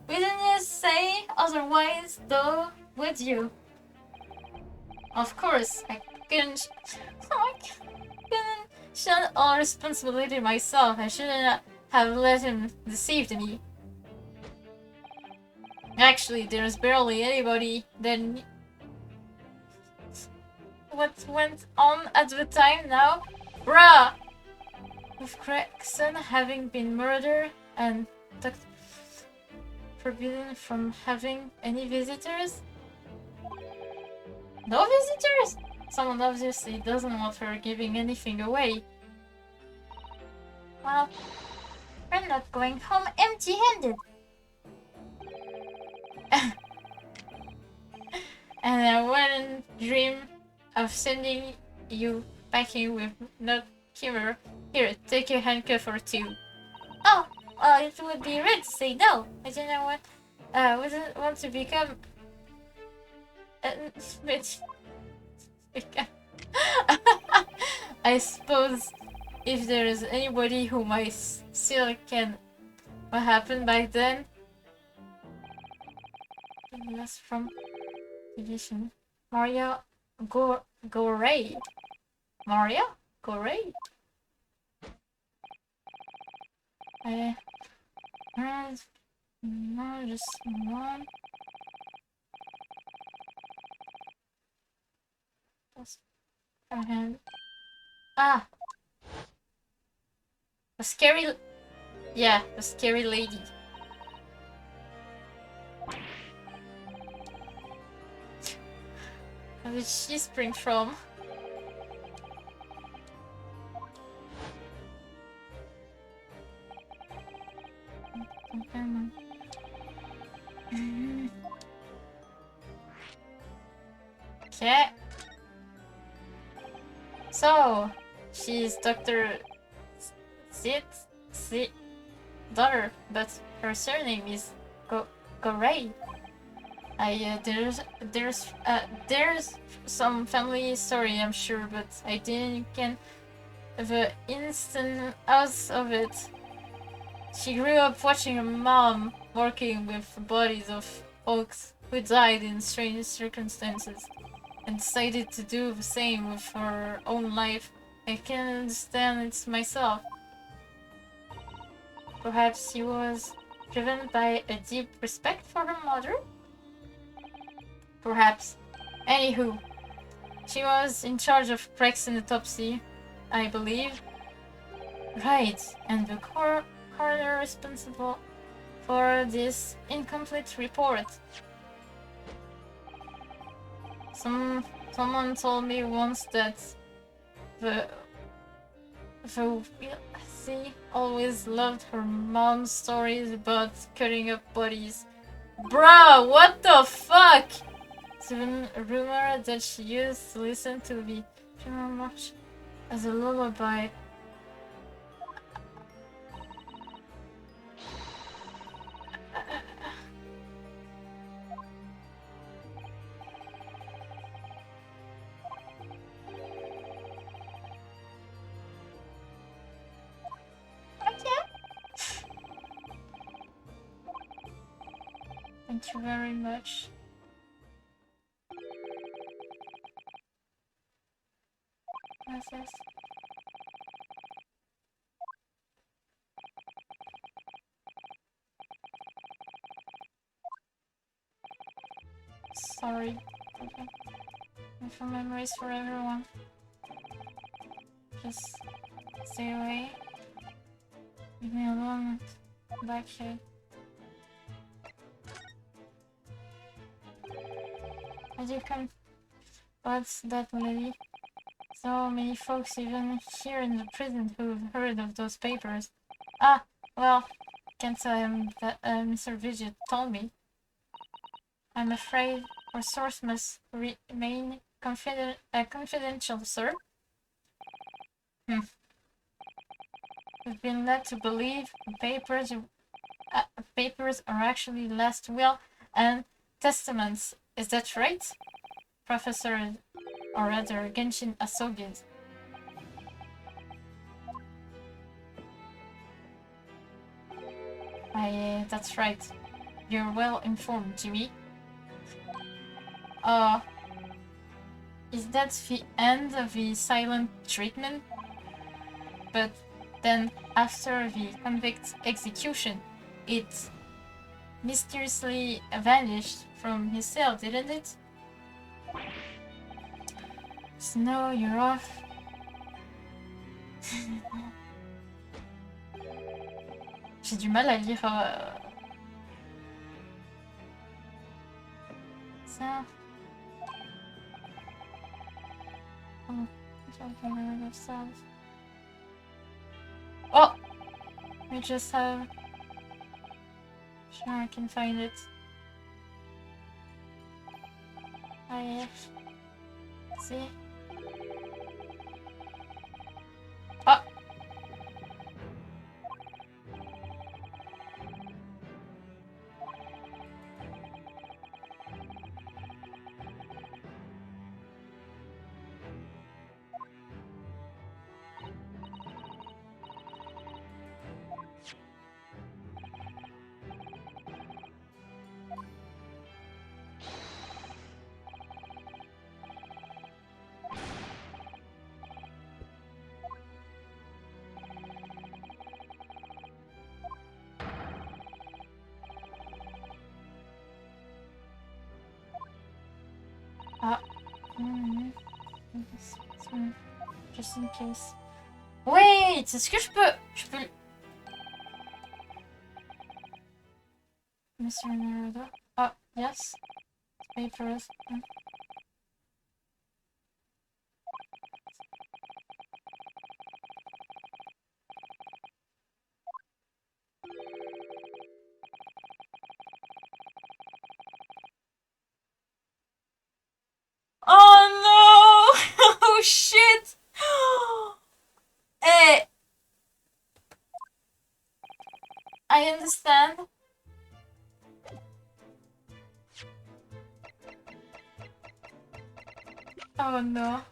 Wouldn't you say otherwise, though, would you? Of course, I couldn't shun all responsibility myself. I shouldn't have let him deceive me. Actually, there's barely anybody then. What went on at the time now? Bruh! With Gregson having been murdered and forbidden from having any visitors? No visitors? Someone obviously doesn't want her giving anything away. Well, we're not going home empty-handed. And I wouldn't dream of sending you packing with not humor. Here, take a handcuff or two. Oh, well, it would be rude to say no. I didn't wouldn't want to become bitch. I suppose if there is anybody whom I still can. What happened back then? That's from edition. Mario Gorey. Mario Gorey. No, just one. Just hand. Ah, the scary. Yeah, the scary lady. Where did she spring from? Okay. So, she's Dr. Zit's daughter, but her surname is Gorey. There's some family story, I'm sure, but I didn't get the instant out of it. She grew up watching her mom working with the bodies of folks who died in strange circumstances and decided to do the same with her own life. I can understand it myself. Perhaps she was driven by a deep respect for her mother? Perhaps. Anywho, she was in charge of Gregson autopsy, I believe. Right, and the coroner responsible for this incomplete report. Someone told me once that the Wilsey always loved her mom's stories about cutting up bodies. Bruh, what the fuck? It's even a rumor that she used to listen to the funeral march as a lullaby. Thank you very much. What's this? Sorry. Okay. For memories for everyone. Just Stay away. Leave me alone. Back here. Why do you come? What's that, lady? So many folks even here in the prison who've heard of those papers. Ah, well, can't tell him that Mr. Vigil told me. I'm afraid our source must remain confidential, sir. We've been led to believe the papers are actually last will and testaments. Is that right? Professor, or rather Genshin Asogi. That's right. You're well informed, Jimmy. Is that the end of the silent treatment? But then, after the convict's execution, it mysteriously vanished from his cell, didn't it? Snow, you're off. J'ai du mal à lire ça. Oh! We just have... Sure, I can find it. See? Oh! Just in case. Wait, est-ce que je peux... Mr. Neruda? Oh, yes. Papers. Oh no! Oh shit! Hey! I understand. Oh no.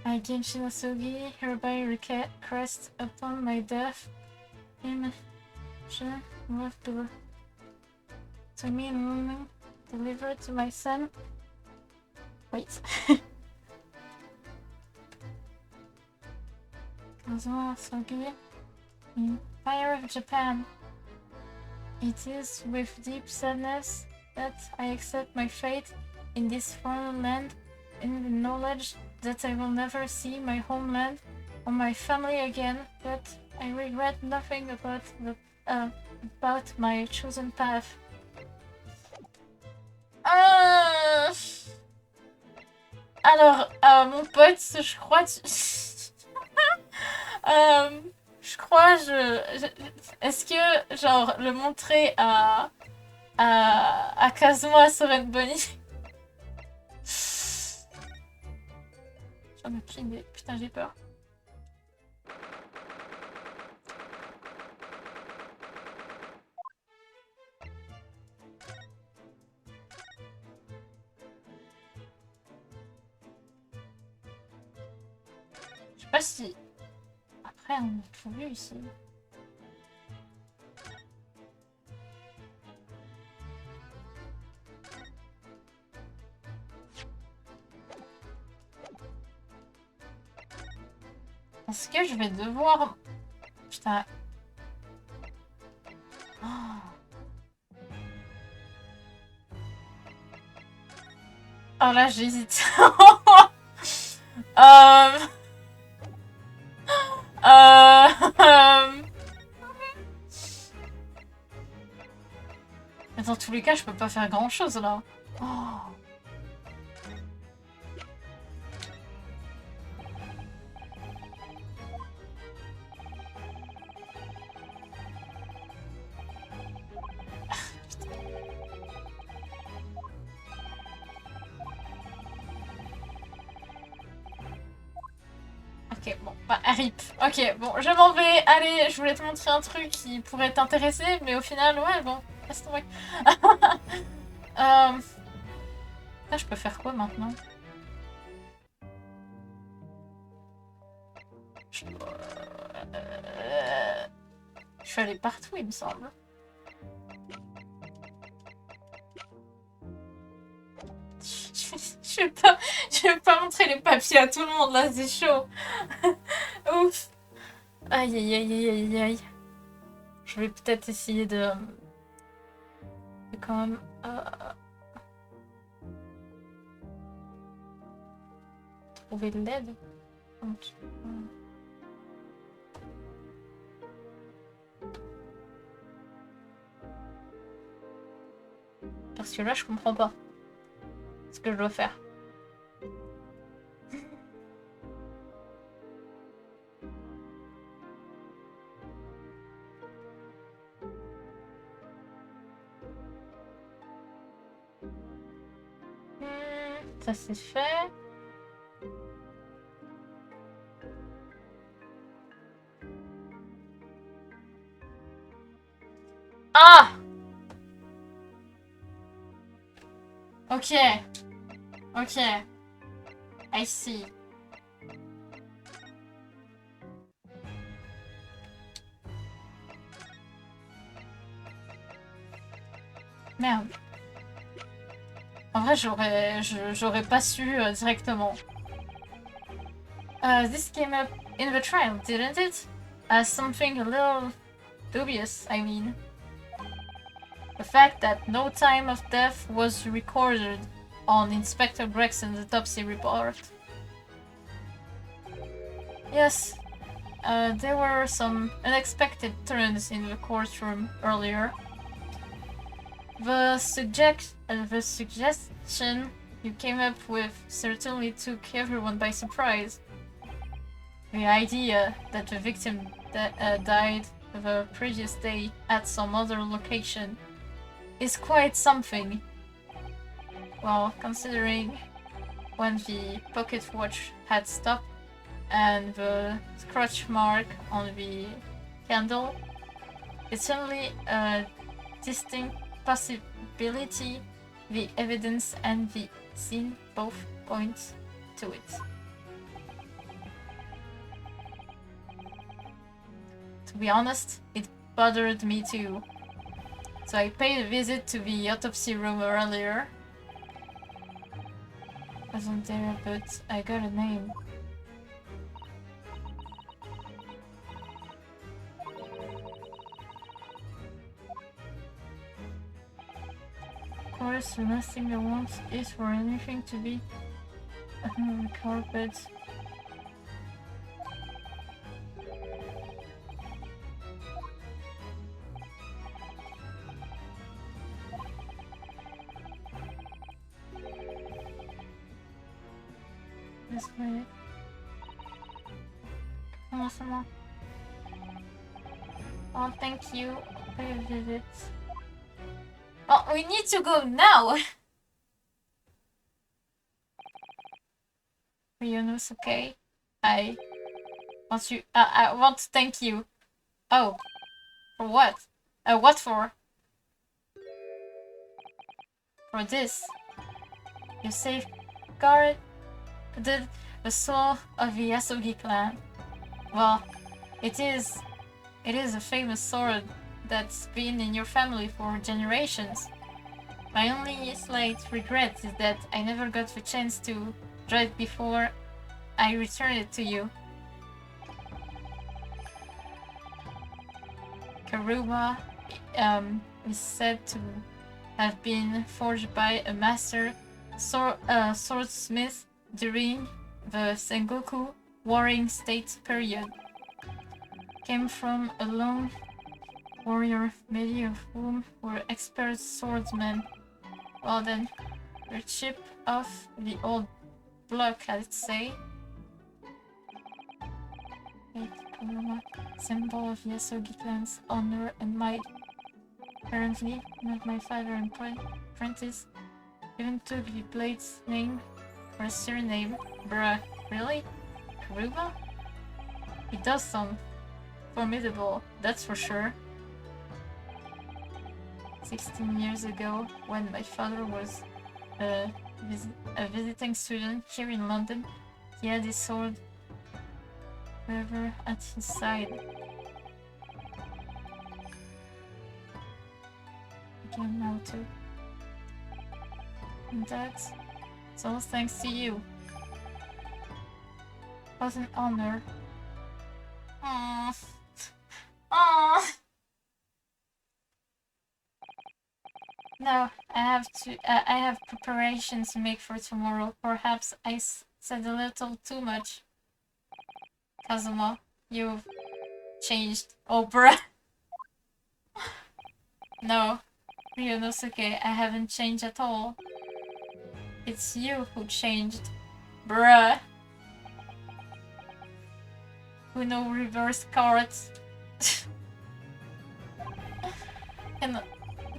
I, Genshin Asugi, hereby request upon my death, left to me in woman, delivered to my son. Wait. Kazuma Asugi, Empire of Japan. It is with deep sadness that I accept my fate in this foreign land, in the knowledge that I will never see my homeland or my family again, but I regret nothing about my chosen path. Alors, mon pote, je crois... je crois, est-ce que, genre, le montrer à Kazuma serait une bonne idée? J'en ai aucune idée. Putain, j'ai peur. Je sais pas si... Après, on a tout vu ici. Est-ce que je vais devoir... Putain... Oh. Oh là, j'hésite. Um... um... Mais dans tous les cas, je peux pas faire grand chose là. Oh. Ok, bon, bah, RIP. Ok, bon, je m'en vais. Allez, je voulais te montrer un truc qui pourrait t'intéresser, mais au final, ouais, bon, laisse tomber. Là, je peux faire quoi maintenant? Je suis allée partout, il me semble. Je vais pas montrer les papiers à tout le monde, là, c'est chaud. Ouf. Aïe, aïe, aïe, aïe, aïe, aïe. Je vais peut-être essayer de quand même... trouver de l'aide. Parce que là, je comprends pas ce que je dois faire. Ça c'est fait. Ah! Ok. Ok. I see. Merde. En vrai, j'aurais pas su directement. This came up in the trial, didn't it? As something a little dubious, I mean. The fact that no time of death was recorded on Inspector Gregson's autopsy report. Yes, there were some unexpected turns in the courtroom earlier. The suggestion you came up with certainly took everyone by surprise. The idea that the victim died the previous day at some other location is quite something. Well, considering when the pocket watch had stopped and the scratch mark on the candle, it's only a distinct possibility. The evidence and the scene both point to it. To be honest, it bothered me too. So I paid a visit to the autopsy room earlier. Wasn't there, but I got a name. Of course, the last thing I want is for anything to be on the carpet. This way. Comment? Oh, thank you. Pay a visit. Oh, we need to go now! Rionu's okay. I want to thank you. Oh. For what? What for? For this. You safeguarded the soul of the Yasugi clan. Well, it is a famous sword that's been in your family for generations. My only slight regret is that I never got the chance to draw it before I returned it to you. Karuma is said to have been forged by a master swordsmith during the Sengoku Warring State period came from a long warrior, many of whom were expert swordsmen. Well then, we'll chip off the old block, let's say. Symbol of Yasugi clan's honor and might. Apparently, not my father and apprentice even took the blade's name or surname. Bruh, really? Karuba? It does sound formidable, that's for sure. 16 years ago, when my father was a visiting student here in London, he had his sword forever at his side. Again now too. And that's all thanks to you. It was an honor. Aww. Aww. No, I have preparations to make for tomorrow. Perhaps I said a little too much. Kazuma, you've changed. Oh, bruh. No, Ryunosuke, I haven't changed at all. It's you who changed. Bruh. Who know reverse cards. I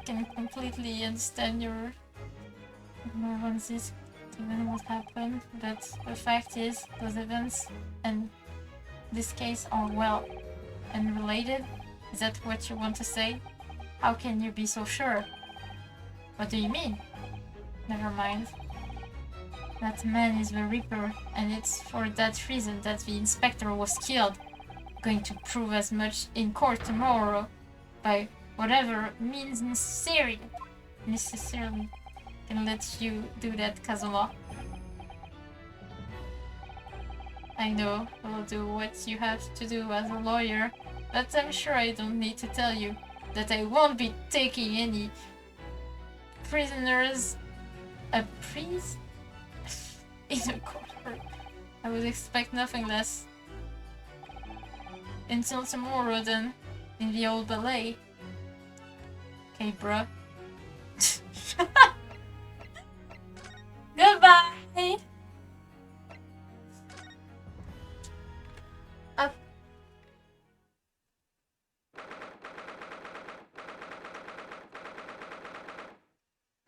can completely understand your ignorances given what happened, but the fact is, those events and this case are well unrelated. Is that what you want to say? How can you be so sure? What do you mean? Never mind. That man is the Reaper, and it's for that reason that the inspector was killed. Going to prove as much in court tomorrow by whatever means necessarily can let you do that, Kazuma. I know you'll do what you have to do as a lawyer, but I'm sure I don't need to tell you that I won't be taking any prisoners in a court. I would expect nothing less. Until tomorrow then, in the old ballet. Okay, bruh. Goodbye!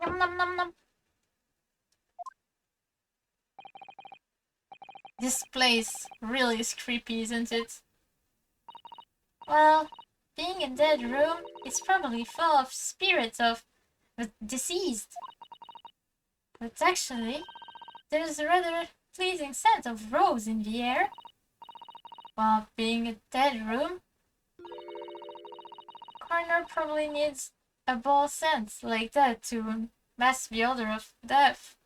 Nom nom nom nom. This place really is creepy, isn't it? Well, being a dead room is probably full of spirits of the deceased. But actually, there's a rather pleasing scent of rose in the air. While being a dead room, corner probably needs a ball scent like that to mask the odor of death.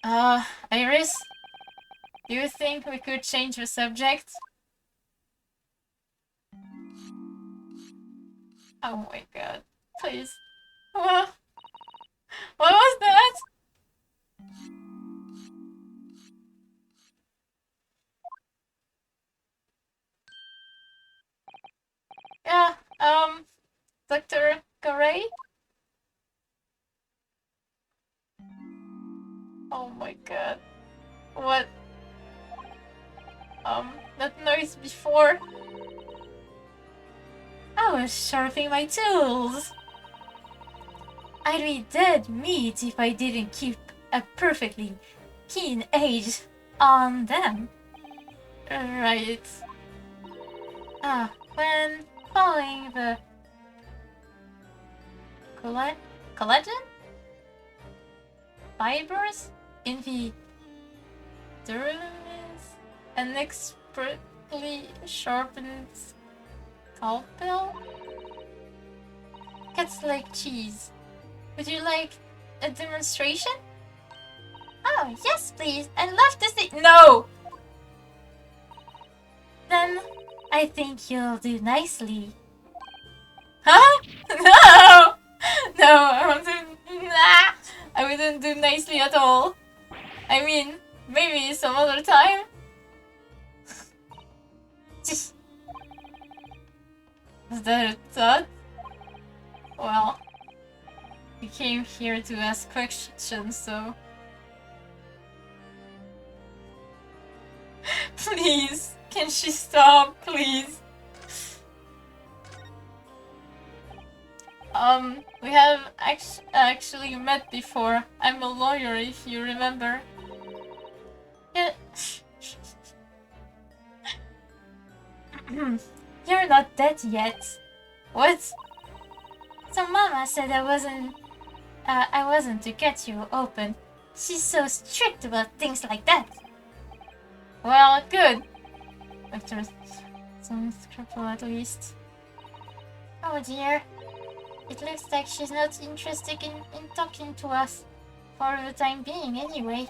Iris, do you think we could change the subject? Oh my god, please. What was that? Yeah, Dr. Corey? Oh my god. What? That noise before? I was sharpening my tools. I'd be dead meat if I didn't keep a perfectly keen edge on them. Right. When following the collagen fibers in the dermis, an expertly sharpened scalpel. Cats like cheese. Would you like a demonstration? Oh, yes, please. I'd love to see. No! Then I think you'll do nicely. Huh? No! No, I wouldn't do nicely at all. I mean, Maybe some other time? Is that a thought? Well, we came here to ask questions, so... Please, can she stop, please? We have actually met before. I'm a lawyer, if you remember. Yeah. You're not dead yet. What? So Mama said I wasn't to get you open. She's so strict about things like that. Well, good. Doctor, some scruple at least. Oh dear. It looks like she's not interested in talking to us. For the time being, anyway.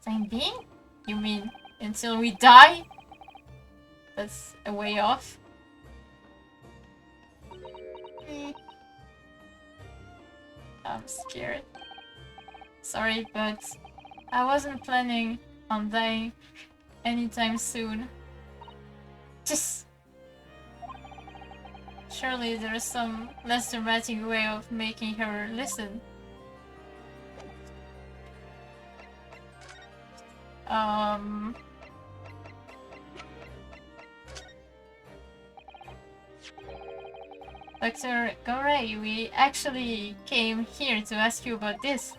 Time being? You mean until we die? That's a way off. I'm scared. Sorry, but I wasn't planning on dying anytime soon. Just... Surely there's some less dramatic way of making her listen. Dr. Gorey, we actually came here to ask you about this.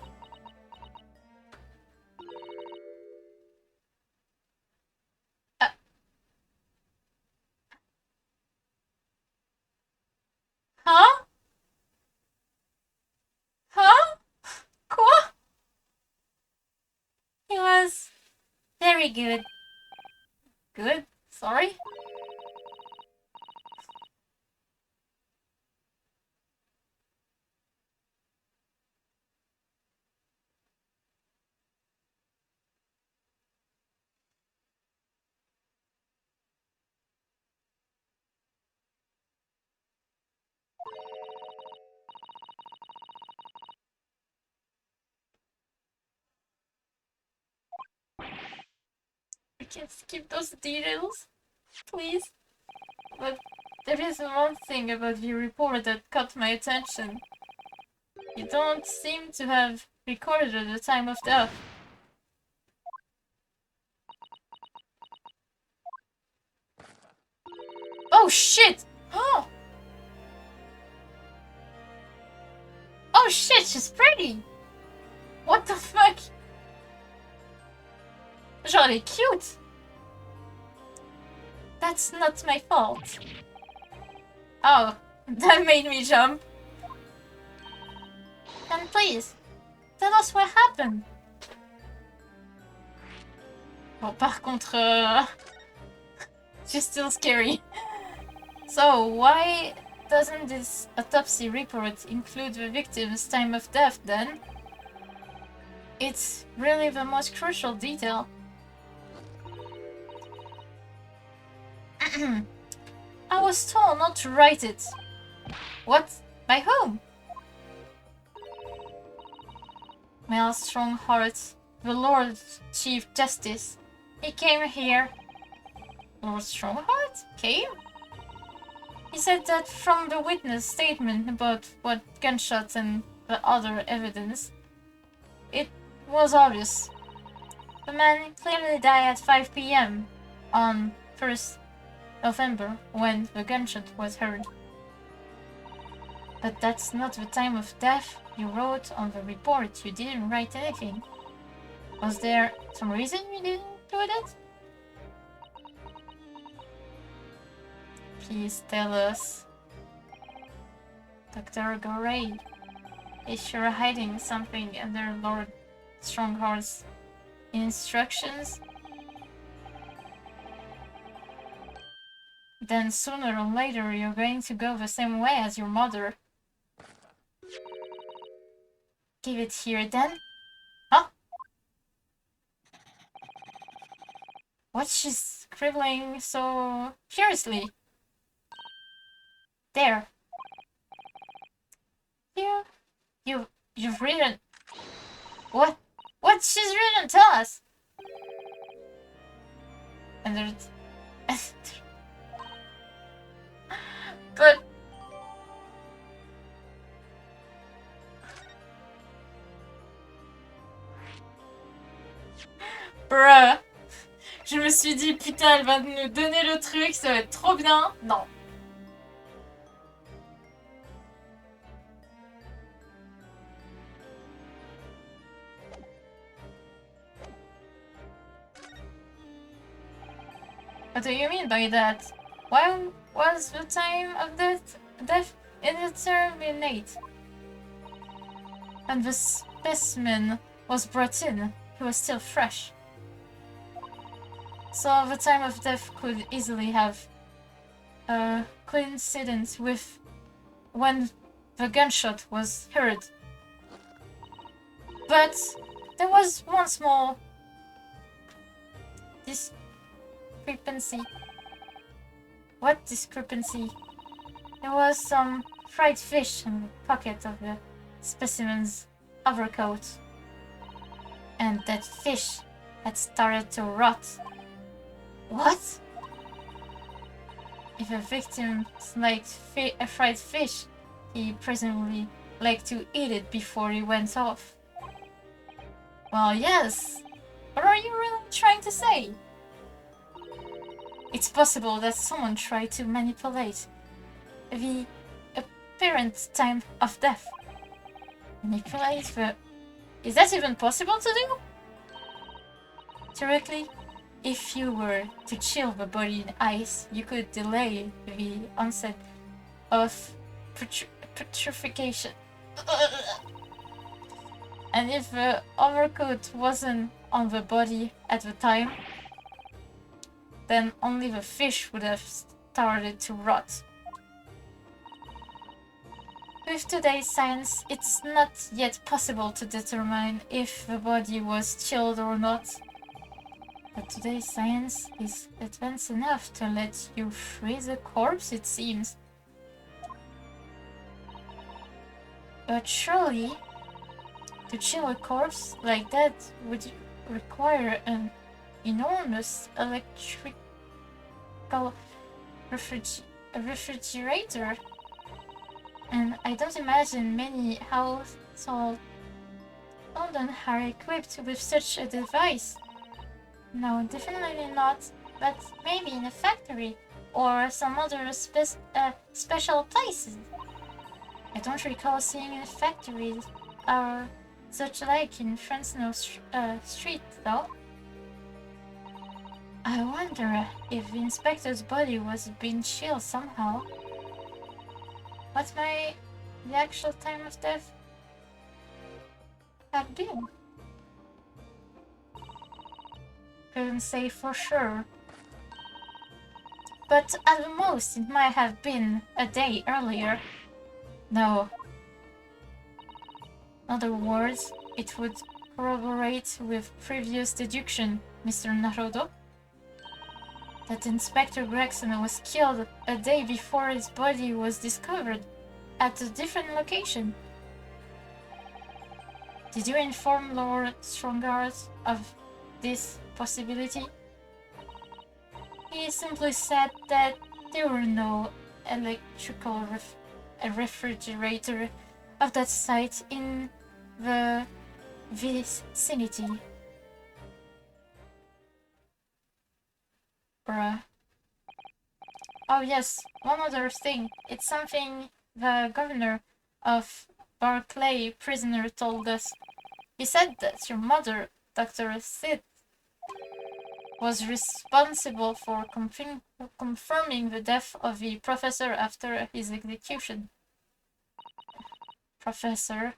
Huh? Huh? Quoi? He was very good. Good? Sorry? We can skip those details, please. But there is one thing about your report that caught my attention. You don't seem to have recorded the time of death. Oh shit! Oh! Oh shit, she's pretty! What the fuck? Genre, elle est cute! That's not my fault. Oh, that made me jump. Then please, tell us what happened. Bon, par contre, she's still scary. So, why doesn't this autopsy report include the victim's time of death then? It's really the most crucial detail. I was told not to write it. What? By whom? Mel Strongheart, the Lord Chief Justice. He came here. Lord Strongheart? Came? He said that from the witness statement about what gunshots and the other evidence, it was obvious. The man clearly died at 5 p.m. on 1st November when the gunshot was heard. But that's not the time of death you wrote on the report. You didn't write anything. Was there some reason you didn't do that? Please tell us. Dr. Gorey, is you're hiding something under Lord Strongheart's instructions? Then sooner or later you're going to go the same way as your mother. Give it here then. Huh? What's she scribbling so furiously? There. You've written... What? What she's written? Tell us! And there's... But... Bruh. Je me suis dit, putain, elle va nous donner le truc, ça va être trop bien. Non. What do you mean by that? Why was the time of death indeterminate? And the specimen was brought in, he was still fresh. So the time of death could easily have a coincidence with when the gunshot was heard. But there was one small discrepancy. What discrepancy? There was some fried fish in the pocket of the specimen's overcoat. And that fish had started to rot. What? If a victim liked a fried fish, he presumably liked to eat it before he went off. Well, yes. What are you really trying to say? It's possible that someone tried to manipulate the apparent time of death. Manipulate the... Is that even possible to do? Theoretically, if you were to chill the body in ice, you could delay the onset of putrefaction. And if the overcoat wasn't on the body at the time, then only the fish would have started to rot. With today's science, it's not yet possible to determine if the body was chilled or not. But today's science is advanced enough to let you freeze a corpse, it seems. But surely, to chill a corpse like that would require an enormous electrical refrigerator. And I don't imagine many household London are equipped with such a device. No, definitely not, but maybe in a factory or some other special places. I don't recall seeing factories or such like in Fresno Street, though. I wonder if the inspector's body was being chilled somehow. What might the actual time of death have been? Couldn't say for sure. But at the most, it might have been a day earlier. No. In other words, it would corroborate with previous deduction, Mr. Naruto, that Inspector Gregson was killed a day before his body was discovered at a different location. Did you inform Lord Strongard of this possibility? He simply said that there were no electrical refrigerator of that site in the vicinity. Bruh. Oh yes, one other thing. It's something the governor of Barclay prisoner told us. He said that your mother, Dr. Sid, was responsible for confirming the death of the professor after his execution. Professor.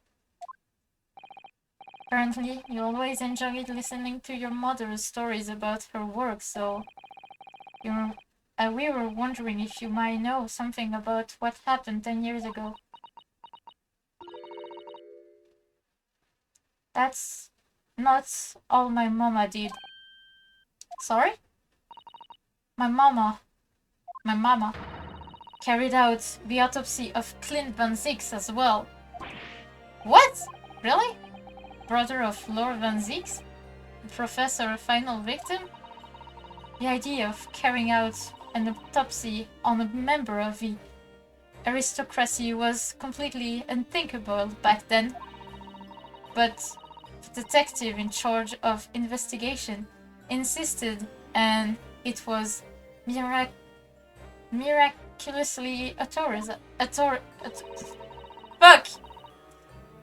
Apparently, you always enjoyed listening to your mother's stories about her work, so we were wondering if you might know something about what happened 10 years ago. That's not all my mama did. Sorry? My mama carried out the autopsy of Clint van Zieks as well. What? Really? Brother of Lord van Zieks? The professor final victim? The idea of carrying out an autopsy on a member of the aristocracy was completely unthinkable back then. But the detective in charge of investigation insisted, and it was miraculously fuck!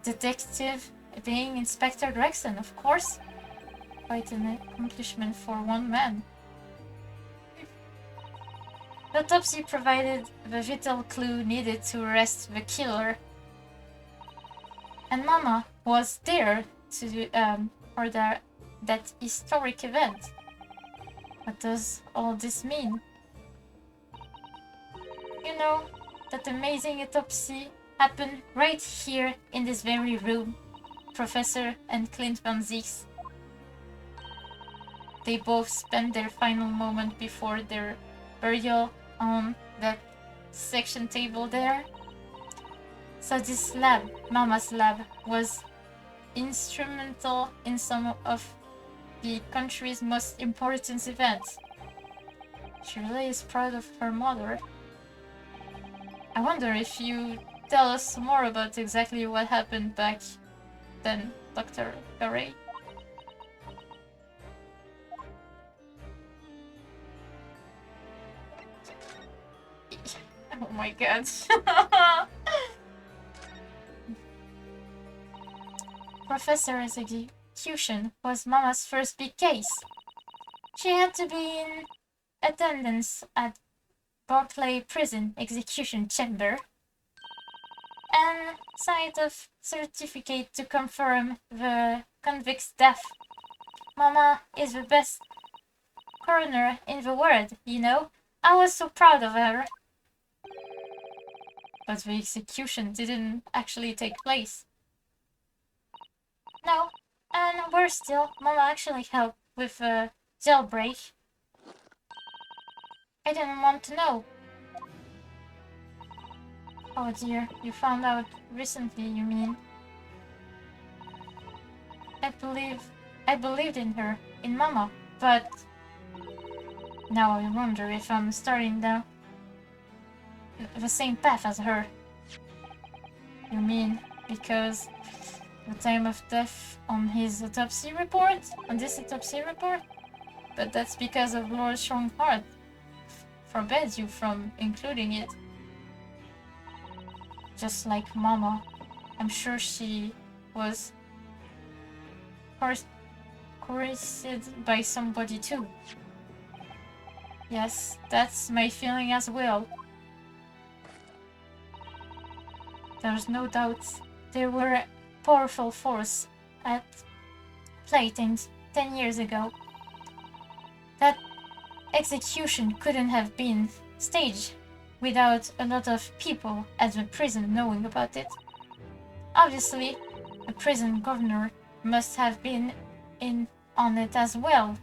Detective being Inspector Gregson, of course. Quite an accomplishment for one man. The autopsy provided the vital clue needed to arrest the killer. And Mama was there for that historic event. What does all this mean? You know, that amazing autopsy happened right here in this very room. Professor and Clint van Zieks. They both spent their final moment before their burial on that section table there. So this lab, Mama's lab, was instrumental in some of the country's most important events. She really is proud of her mother. I wonder if you tell us more about exactly what happened back then, Dr. Garay. Oh my god. Professor's execution was Mama's first big case. She had to be in attendance at Barclay Prison execution chamber and signed a certificate to confirm the convict's death. Mama is the best coroner in the world, you know. I was so proud of her. But the execution didn't actually take place. No, and worse still, Mama actually helped with the jailbreak. I didn't want to know. Oh dear, you found out recently, you mean? I believed in her, in Mama, but now I wonder if I'm starting down the same path as her. You mean because the time of death on his autopsy report? On this autopsy report? But that's because of Lord Strongheart forbids you from including it. Just like Mama, I'm sure she was coerced by somebody too. Yes, that's my feeling as well. There's no doubt there were a powerful force at play 10 years ago. That execution couldn't have been staged without a lot of people at the prison knowing about it. Obviously, the prison governor must have been in on it as well.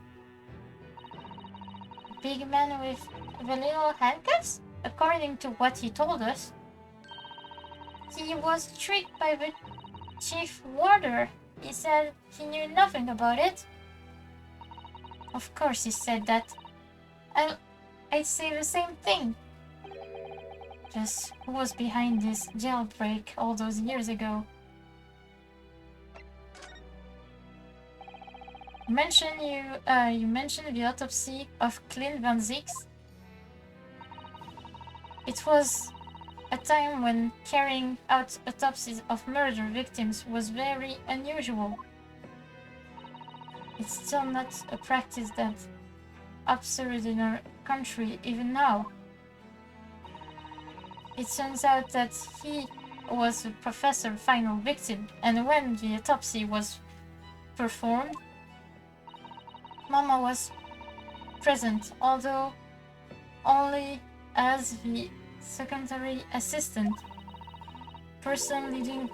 Big man with the little handcuffs? According to what he told us, he was tricked by the chief warder. He said he knew nothing about it. Of course he said that. I'd say the same thing. Just who was behind this jailbreak all those years ago? You mentioned the autopsy of Clint van Zieks. It was a time when carrying out autopsies of murder victims was very unusual. It's still not a practice that's absurd in our country even now. It turns out that he was the professor's final victim, and when the autopsy was performed, Mama was present, although only as the secondary assistant, person leading.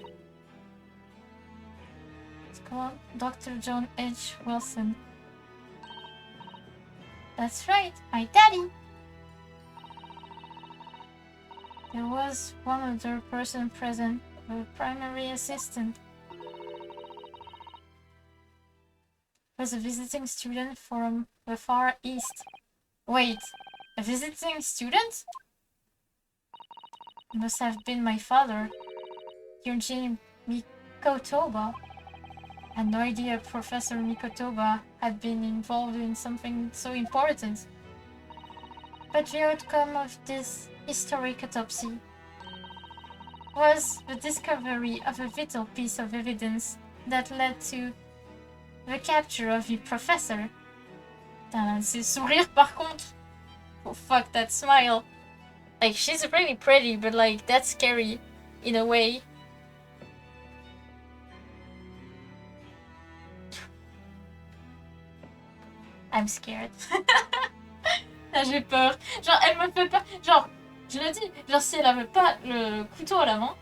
It's called Dr. John H. Wilson. That's right, my daddy. There was one other person present, the primary assistant. Was a visiting student from the Far East. Wait, a visiting student? Must have been my father, Eugene Mikotoba. I had no idea Professor Mikotoba had been involved in something so important. But the outcome of this historic autopsy was the discovery of a vital piece of evidence that led to the capture of the professor. Putain, c'est sourire par contre. Oh fuck, that smile. Like, she's really pretty, but like, that's scary in a way. I'm scared. Là, j'ai peur. Genre, elle me fait peur. Genre, je le dis, genre, si elle avait pas le couteau à la main,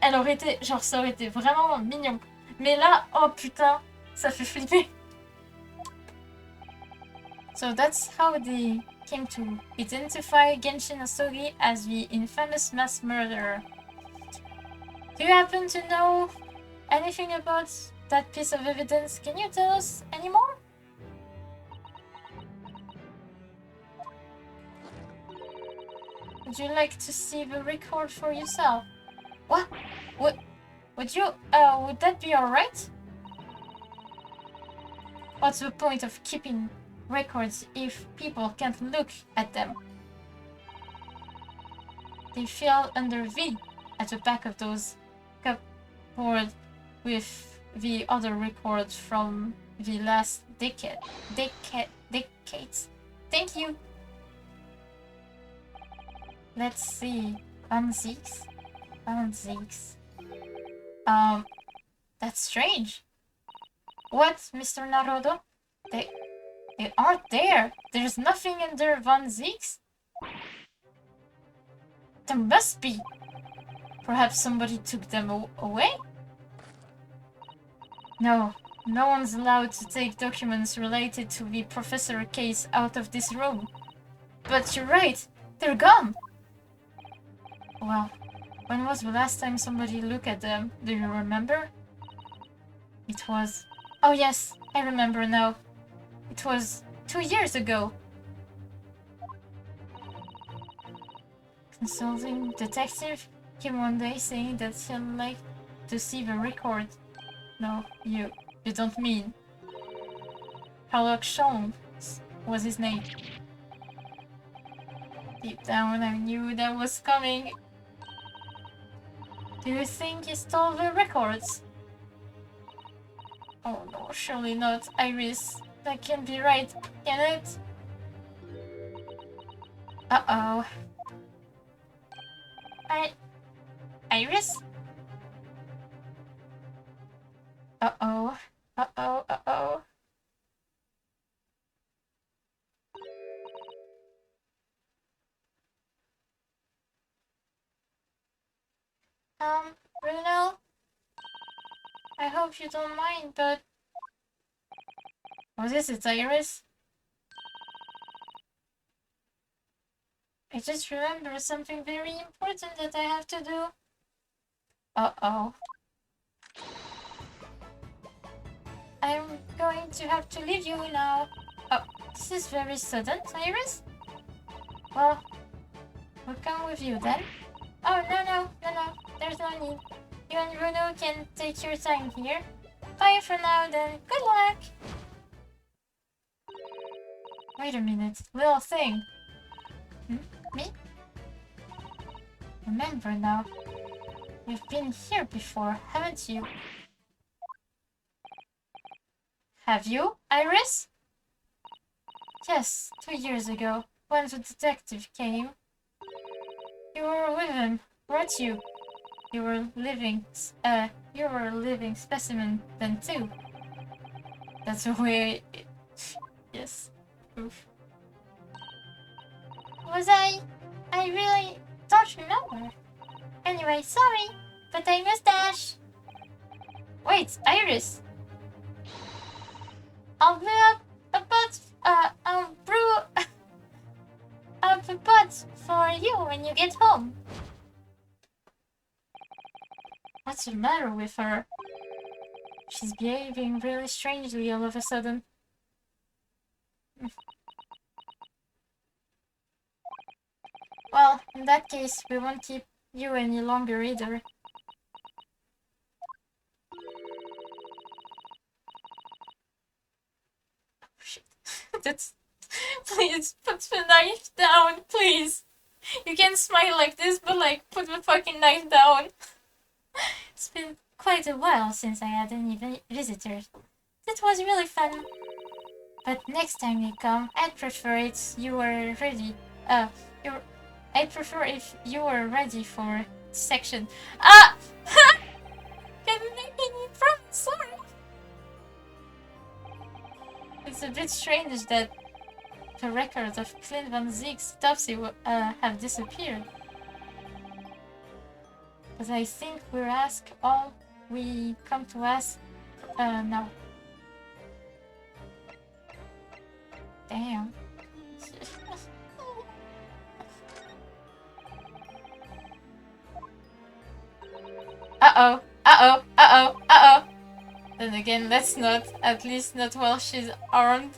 elle aurait été. Genre, ça aurait été vraiment mignon. Mais là, oh putain, ça fait flipper. So that's how they came to identify Genshin Asogi as the infamous mass murderer. Do you happen to know anything about that piece of evidence? Can you tell us any more? Would you like to see the record for yourself? What? Would you, would that be alright? What's the point of keeping records if people can't look at them? They fell under V at the back of those cupboard with the other records from the last decades. Thank you. Let's see. Van Zieks. That's strange. What, Mr. Narodo? They aren't there. There's nothing under Van Zieks. There must be. Perhaps somebody took them away? No one's allowed to take documents related to the professor case out of this room. But you're right, they're gone. Well, when was the last time somebody looked at them? Do you remember? It was... Oh yes, I remember now. It was 2 years ago. Consulting detective came one day saying that he'd like to see the record. No, you don't mean. Barok Van Zieks was his name. Deep down I knew that was coming. Do you think he stole the records? Oh no, surely not, Iris. That can't be right, can it? Uh-oh. Iris? Uh-oh. Bruno? I hope you don't mind, but... What is it, Iris? I just remembered something very important that I have to do. Uh-oh. I'm going to have to leave you now. Oh, this is very sudden, Iris? Well, we'll come with you then. Oh, no, there's no need. You and Bruno can take your time here. Bye for now then, good luck! Wait a minute, little thing. Me? Remember now, you've been here before, haven't you? Have you, Iris? Yes, 2 years ago, when the detective came. You were with him, weren't you? You were a living specimen then too. That's the way it... Yes. Oof. Was I? I really don't remember. Anyway, sorry, but I must dash. Wait, Iris. I'll brew up a pot, I'll brew up a pot for you when you get home. What's the matter with her? She's behaving really strangely all of a sudden. In that case, we won't keep you any longer either. Shit. That's... Please, put the knife down, please. You can smile like this, but like, put the fucking knife down. It's been quite a while since I had any visitors. That was really fun. But next time you come, I'd prefer you were ready. I'd prefer if you were ready for section. Ah! Can you make me promise? Sorry. It's a bit strange that the records of Clint van Zieks' autopsy have disappeared. But I think we're asked all we come to ask now. Damn. Uh-oh. Uh-oh. Uh-oh. Uh-oh. Then again, let's not. At least not while she's armed.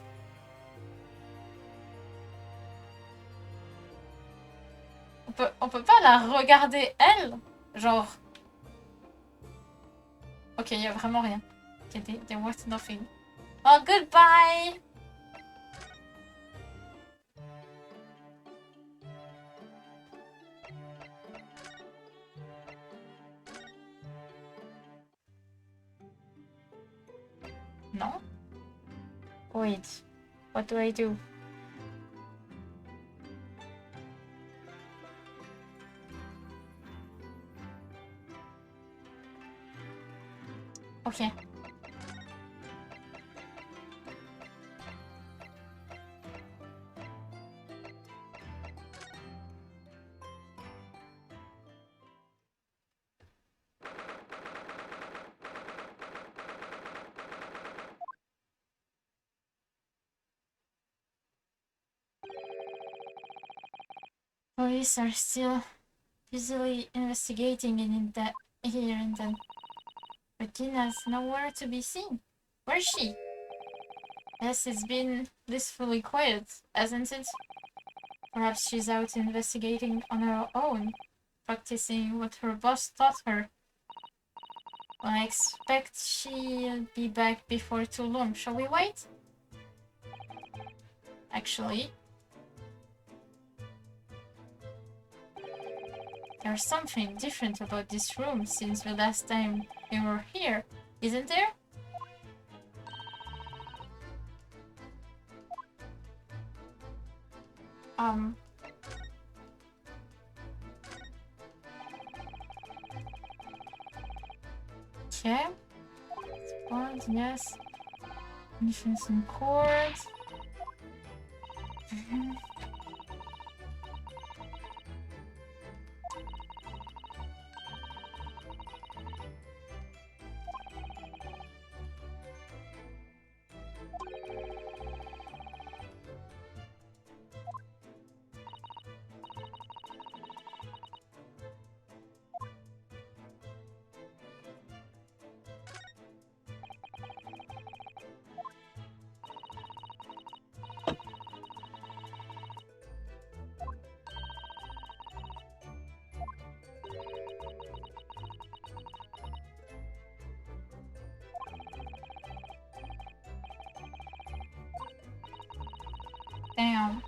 On peut pas la regarder, elle? Genre... Ok, y a vraiment rien. Ok, there was nothing. Well, goodbye! No? Wait. What do I do? Okay. Police are still busily investigating here and then. But Gina's nowhere to be seen. Where's she? Yes, it's been blissfully quiet, hasn't it? Perhaps she's out investigating on her own, practicing what her boss taught her. Well, I expect she'll be back before too long. Shall we wait? Actually, there's something different about this room since the last time we were here, isn't there? Okay. Spawns, yes. Missions and chords. Damn.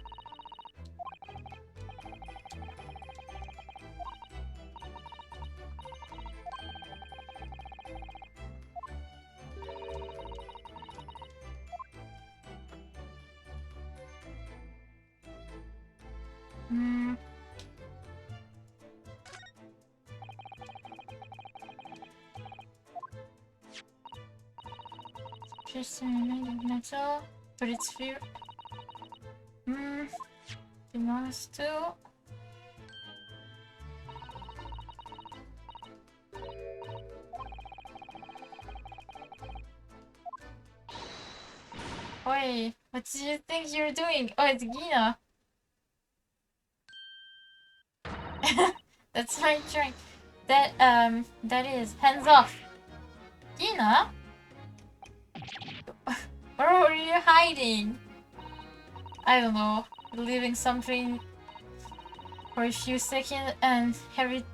Just made of metal, but it's fear. Belongs to. Oi, what do you think you're doing? Oh, it's Gina. That's my drink. That is hands off. Gina? Where are you hiding? I don't know. Leaving something for a few seconds and every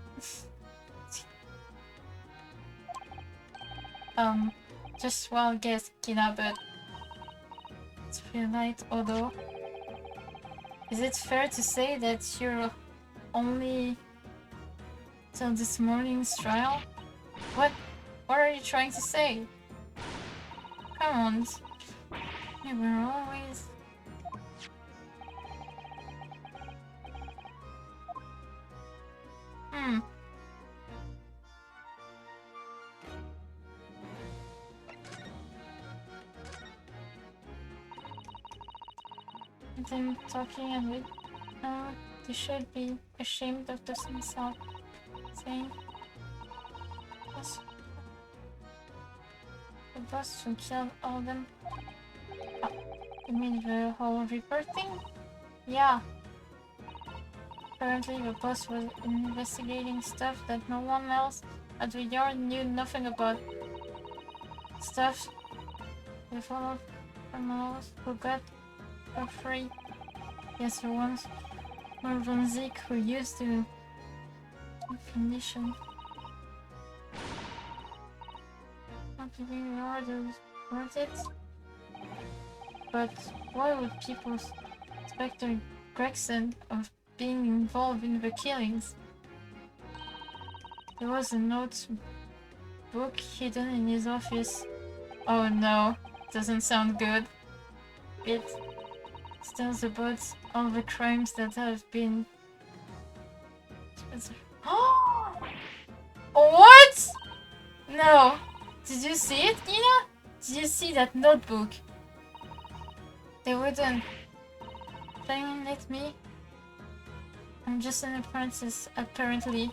just wild guess, Kina, but it's real light. Although, is it fair to say that you're only till this morning's trial? What are you trying to say? Come on. We were always... Them talking and with... they should be ashamed of themselves. Saying... The boss who killed all them. Oh, you mean the whole Reaper thing? Yeah. Apparently the boss was investigating stuff that no one else at the yard knew nothing about. Stuff they followed criminals who got for free. Yes, the ones Barok van Zieks who used to condition. Not giving the orders, weren't it? But why would people suspect Gregson of being involved in the killings? There was a notebook hidden in his office. Oh no, doesn't sound good. It tells about all the crimes that have been... What? No. Did you see it, Gina? Did you see that notebook? They wouldn't let me. I'm just an apprentice, apparently.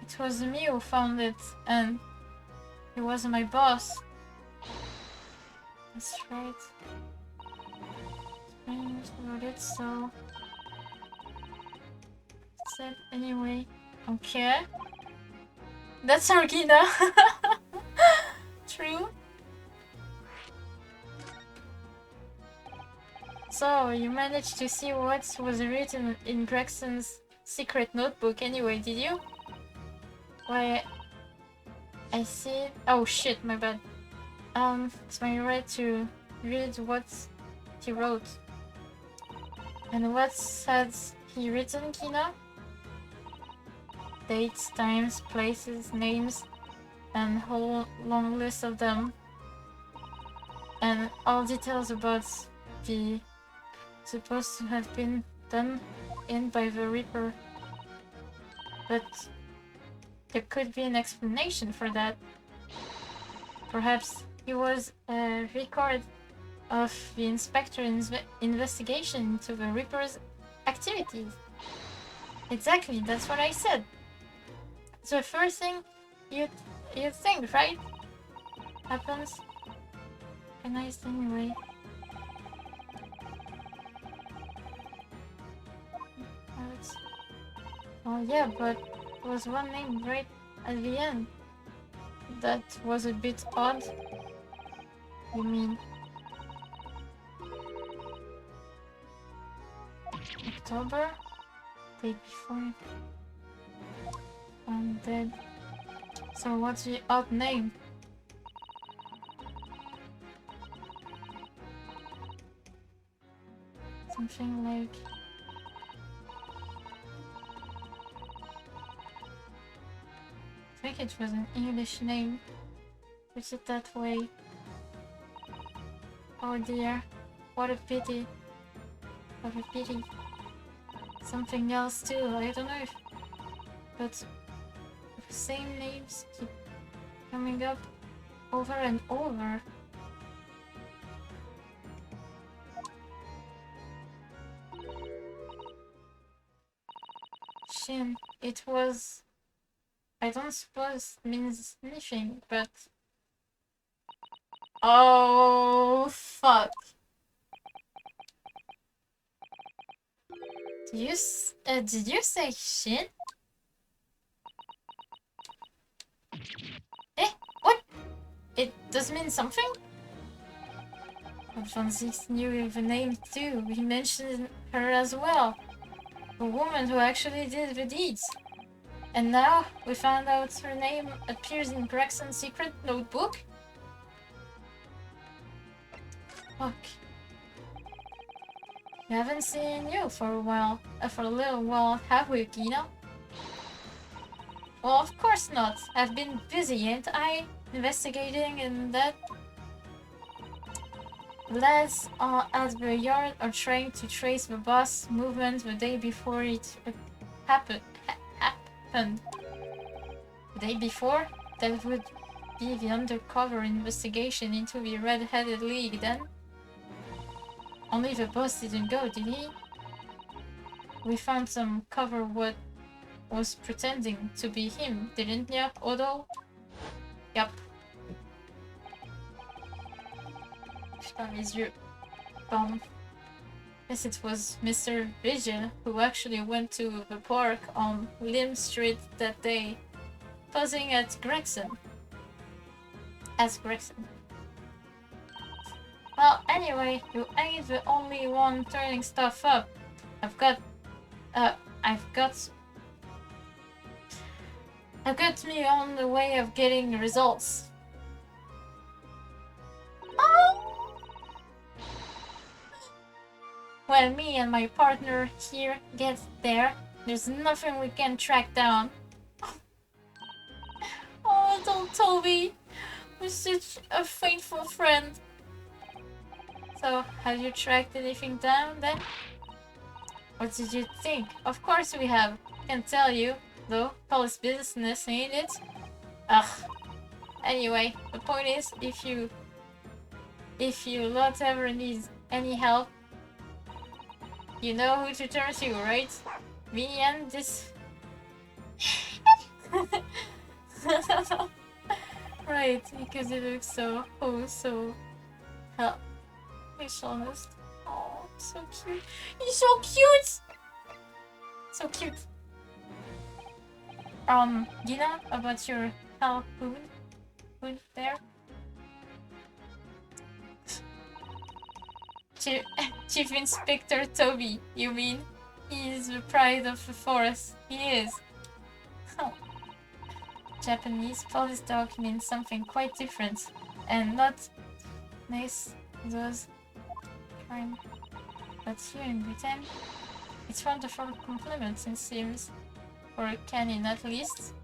It was me who found it, and he was my boss. That's right. Strange about it, so... Said anyway. Okay. That's Argina. True. So, you managed to see what was written in Gregson's secret notebook anyway, did you? Why, I see it. Oh shit, my bad. It's my right to read what he wrote. And what has he written, Kina? Dates, times, places, names, and whole long list of them. And all details about the supposed to have been done in by the Reaper. But there could be an explanation for that. Perhaps it was a record of the inspector's investigation into the Reaper's activities. Exactly, that's what I said. So the first thing you think, right? Happens. Organized anyway. Oh yeah, but there was one name right at the end. That was a bit odd. You mean October? Day before. I'm dead. So what's the odd name? Something like... I think it was an English name. Put it that way. Oh dear. What a pity. What a pity. Something else too, I don't know if... But... the same names keep coming up over and over. Shin. It was... I don't suppose it means anything, but... Oh, fuck. Did you say shit? Eh? What? It does mean something? Van Zieks knew the name too. He mentioned her as well. The woman who actually did the deeds. And now we found out her name appears in Gregson's secret notebook? Fuck. We haven't seen you for a while, for a little while, have we, Gina? Well, of course not. I've been busy, ain't I? Investigating and that. Lads at the yard are trying to trace the boss movement the day before it happened. The day before? That would be the undercover investigation into the Red-Headed League then? Only the boss didn't go, did he? We found some cover what was pretending to be him, didn't ya, Odo? Yup. Putain, mes yeux. Pardon. Yes, it was Mr. Vigil who actually went to the park on Lim Street that day, posing at Gregson. As Gregson. Well, anyway, you ain't the only one turning stuff up. I've got me on the way of getting results. When me and my partner here get there, there's nothing we can track down. Oh, don't Toby. We're such a faithful friend. So, have you tracked anything down then? What did you think? Of course we have. Can't tell you, though. Police business, ain't it? Ugh. Anyway, the point is, if you lot ever needs any help, you know who to turn to, right? Me and this... Right, because it looks so, so... Hell. He's honest. Oh, so cute. He's so cute! So cute. Gina, about your harpoon? Food there? Chief Inspector Toby, you mean? He is the pride of the forest. He is. Oh. Japanese police dog means something quite different. And not nice those kind. But here in Britain, it's wonderful compliments, it seems. For a canine at least.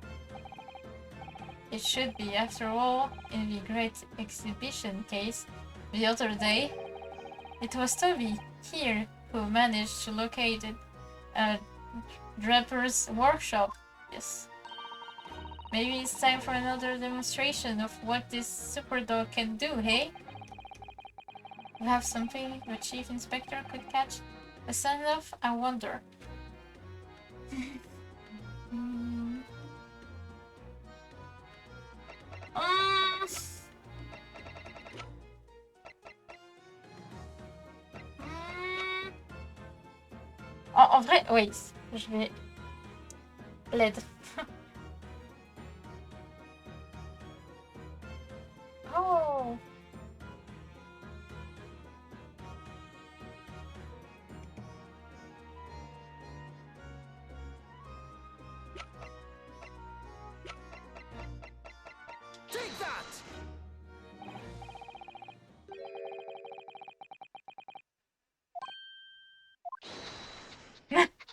It should be, after all, in the Great Exhibition case the other day. It was Toby, here, who managed to locate it, a draper's workshop. Yes. Maybe it's time for another demonstration of what this super dog can do, hey? You have something the Chief Inspector could catch a scent of? I wonder. En vrai, wait, je vais l'aide. Oh. Take that!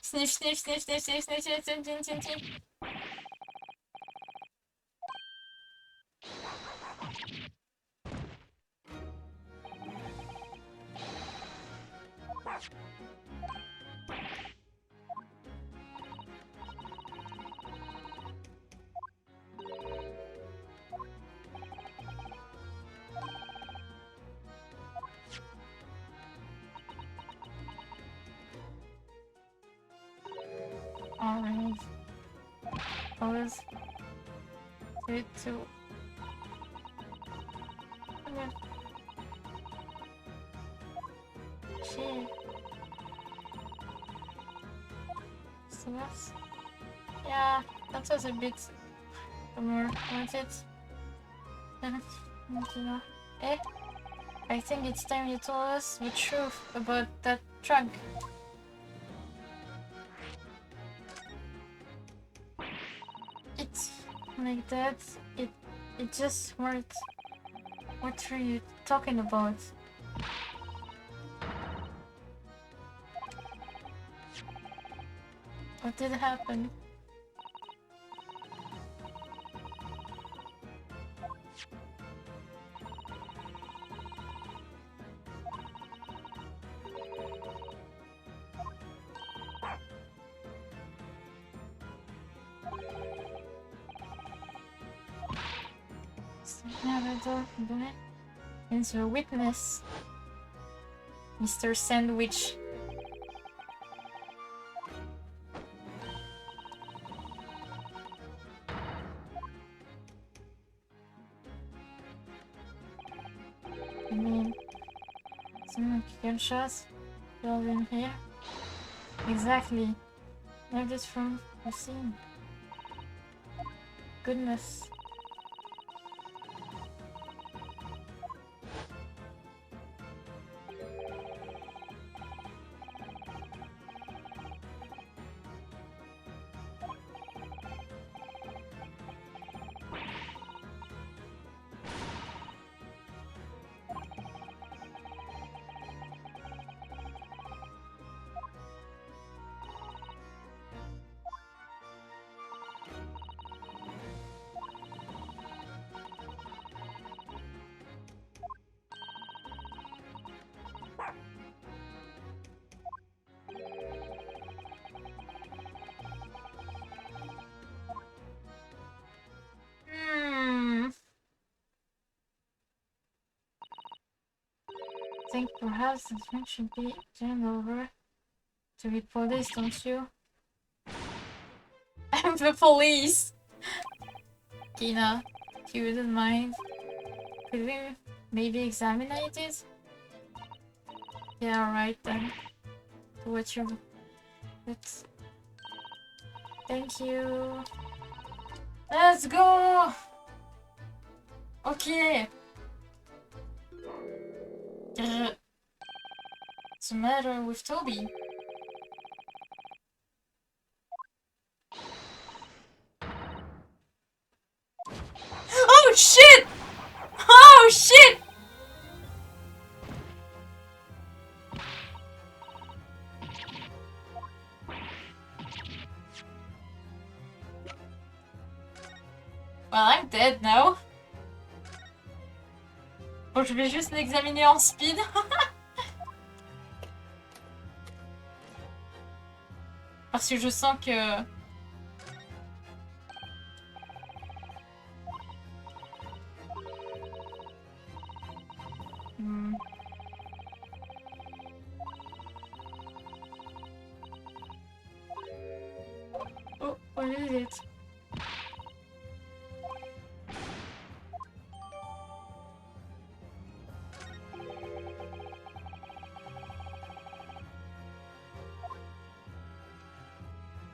Sniff, sniff, sniff, sniff, sniff, sniff, sniff, sniff, sniff, sniff, sniff. Alright. Always good to... Shit. So that's... Yeah, that was a bit more worth it. Eh? I think it's time you told us the truth about that trunk. like that, it just worked. What are you talking about? What did happen? It's your witness, Mr. Sandwich. I mean, some gunshots killed in here. Exactly. Not just from the scene. Goodness. I think perhaps the thing should be turned over to the police, don't you? I'm the police! Kina, if you wouldn't mind, could we maybe examine it? Yeah, alright then. Do what you... Let's... Thank you. Let's go! Okay. What's the matter with Toby? Oh shit! Oh shit! Well, I'm dead now. Bon, je vais juste l'examiner en speed. Parce que je sens que... Oh, what is it?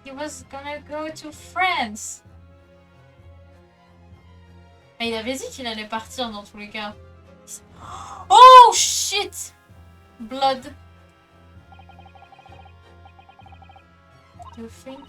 He was gonna go to France. Mais il avait dit qu'il allait partir dans tous les cas. Oh shit! Blood. Do you think?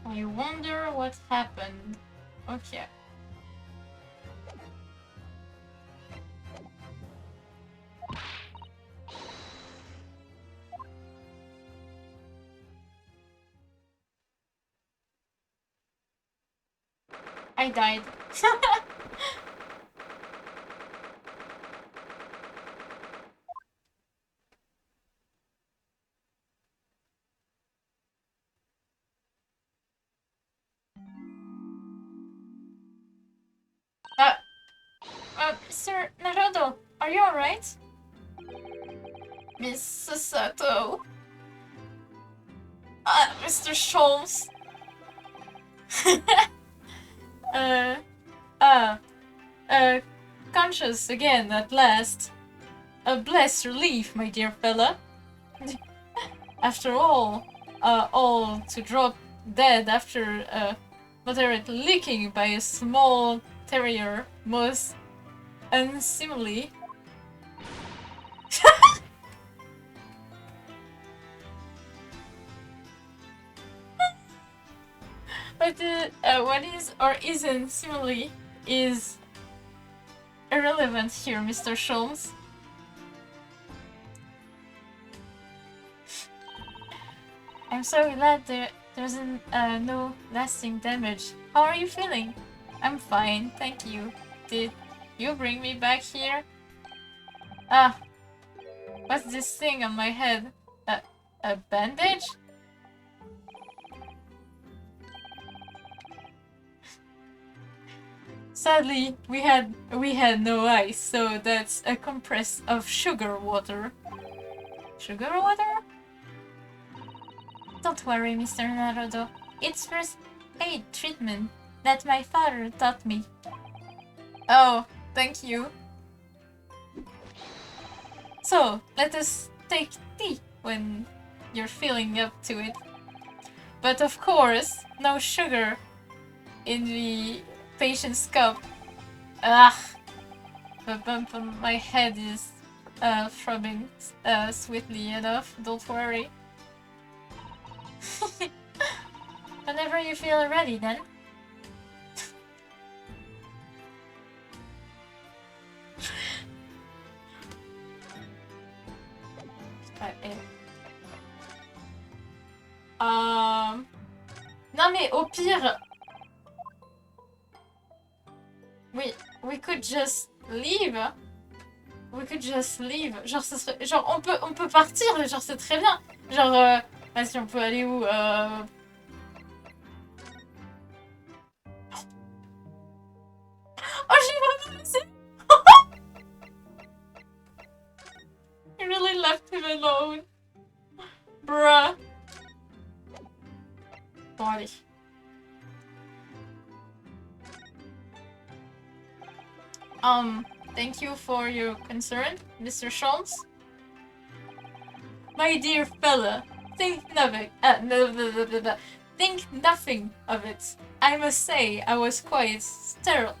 I wonder what happened. Okay. I died. Sir Naruto, are you alright? Miss Sato. Mr. Sholmes. uh, uh, conscious again at last. A blessed relief, my dear fella. After all to drop dead after moderate licking by a small terrier most unseemly. But what is or isn't seemly is irrelevant here, Mr. Sholmes. I'm so glad there's no lasting damage. How are you feeling? I'm fine, thank you. Did you bring me back here? Ah, what's this thing on my head? A bandage? Sadly, we had no ice, so that's a compress of sugar water. Sugar water? Don't worry, Mr. Naruto. It's first aid treatment that my father taught me. Oh, thank you. So, let us take tea when you're feeling up to it. But of course, no sugar in the patient's cup. Ugh! The bump on my head is throbbing sweetly enough, don't worry. Whenever you feel ready, then. Non mais au pire, we could just leave. We could just leave. Genre, ça serait, genre on peut partir. Genre, c'est très bien. Genre, vas-y, on peut aller où Oh, j'ai vraiment laissé. You really left him alone. Bruh. Bon, allez. Thank you for your concern, Mr. Sholmes. My dear fella, think nothing. Think nothing of it. I must say, I was quite startled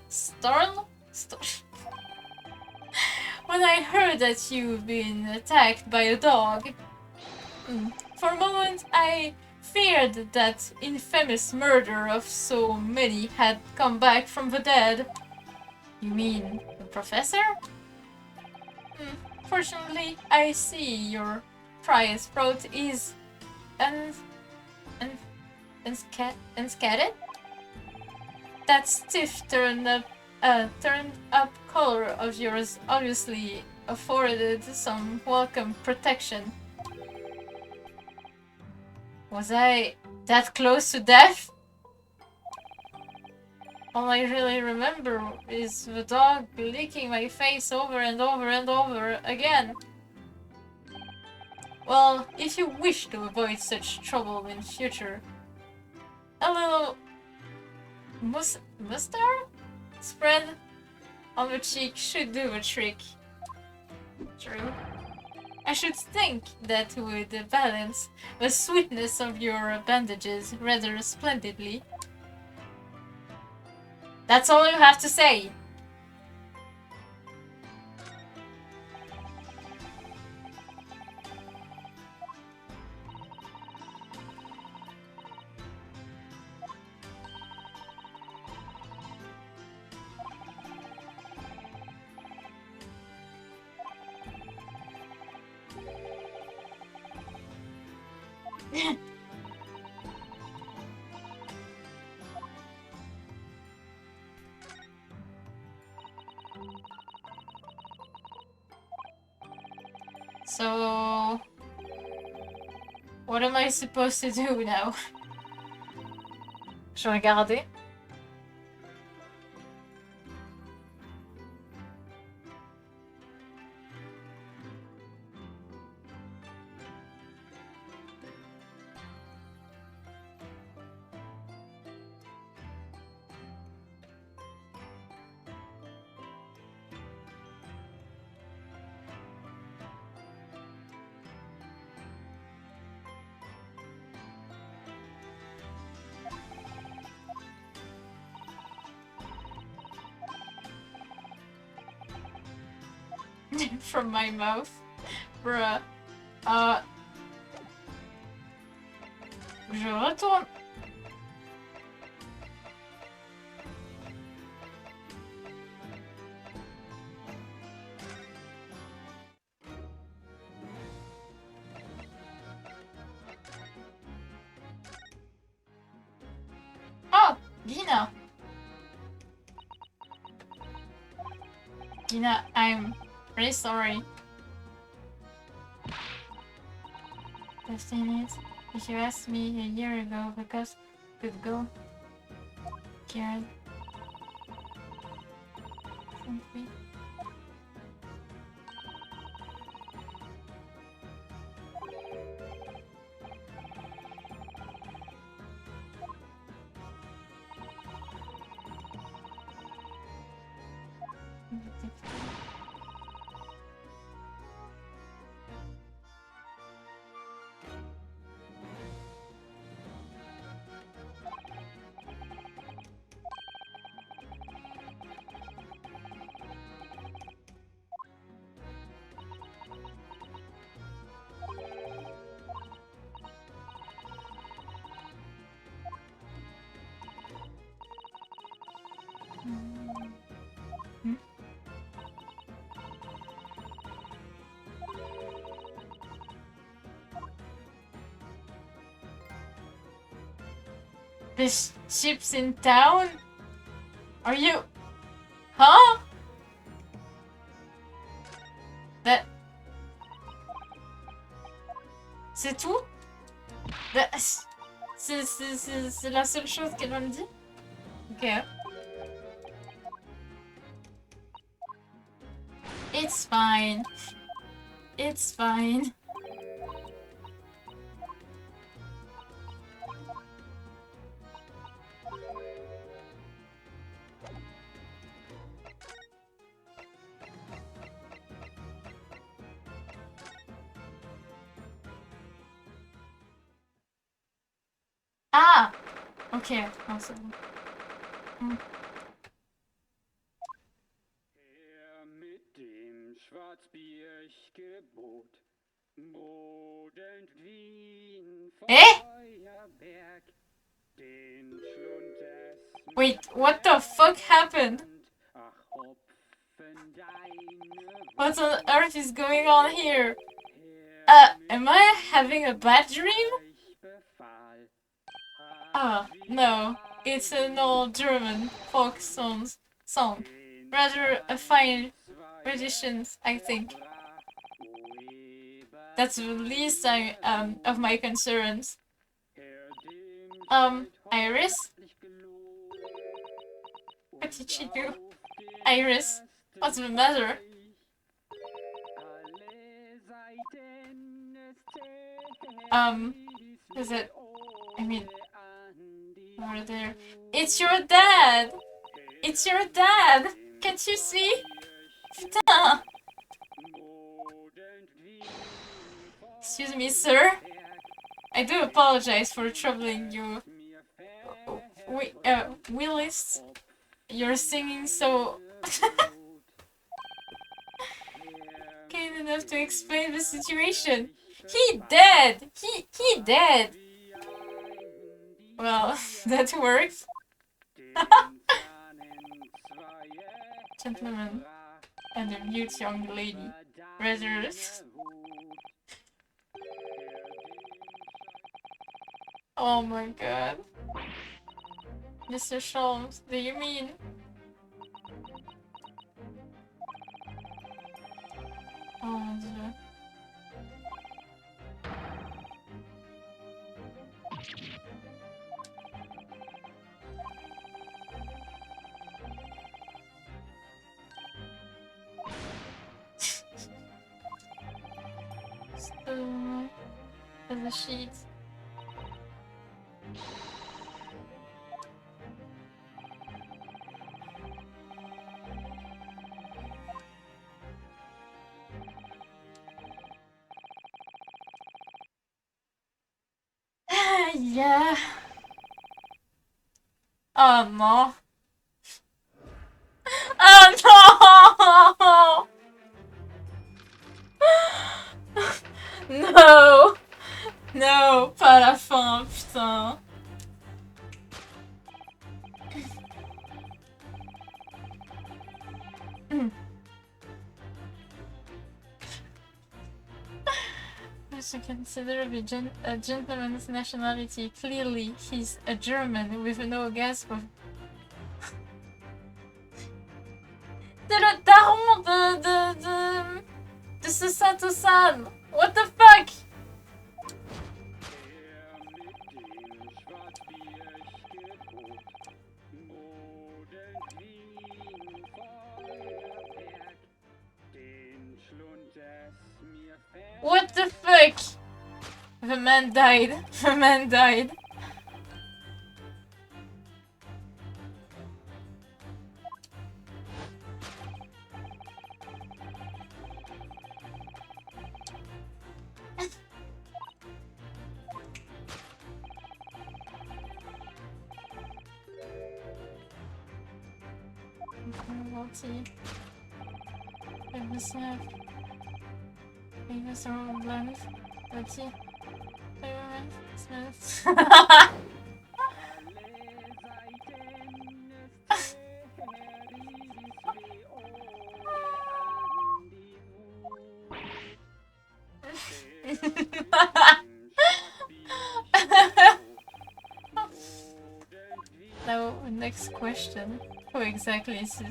when I heard that you've been attacked by a dog. For a moment, I feared that infamous murder of so many had come back from the dead. You mean the professor? Fortunately, I see your prize throat is unscathed. That stiff turned up color of yours obviously afforded some welcome protection. Was I that close to death? All I really remember is the dog licking my face over and over and over again. Well, if you wish to avoid such trouble in future, a little mustard spread on the cheek should do the trick. True. I should think that would balance the sweetness of your bandages rather splendidly. That's all you have to say. So, what am I supposed to do now? Je vais regarder. from my mouth. Bruh. Je retourne. Oh, Gina. Gina, I'm really sorry. 15 minutes. If you asked me a year ago, because could go. Cared. Simply. The ship's in town? Are you... Huh? That... C'est tout? C'est la seule chose qu'elle va me dire? Ok. It's fine. It's fine. Ah! Ok, non, c'est bon. Er mit dem Schwarzbiergebot brodelt wie ein Feuerwerk den Schlund des Wait, what the fuck happened? Ach, Hopfen, deine What on earth is going on here? Am I having a bad dream? Reich befahl. Ah, no. It's an old German folk song. Rather a fine rendition, I think. That's the least of my concerns. Iris? What did she do? Iris, what's the matter? Is it... I mean... Over there. It's your dad! It's your dad! Can't you see? Putain! Excuse me, sir. I do apologize for troubling you. Willis, you're singing so... kind enough to explain the situation. He dead! He dead! Well, that works. Gentleman and a mute young lady. Rather... Oh my god. Mr. Sholmes, do you mean? Oh mon dieu. So, there's a sheet. Yeah. Oh no. Oh no! No! No, pas la fin, putain. I should consider a gentleman's nationality. Clearly, he's a German with no gasp of... C'est le daron de ce Sato-san! What the fuck? What the fuck? The man died. The man died. Merci. Famous are blends. Merci. Now, next question. Who exactly is it?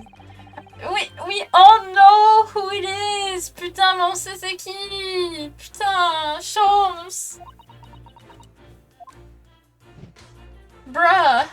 We all know who it is! Putain, mais on sait c'est qui! Putain, Sholmes! Bruh!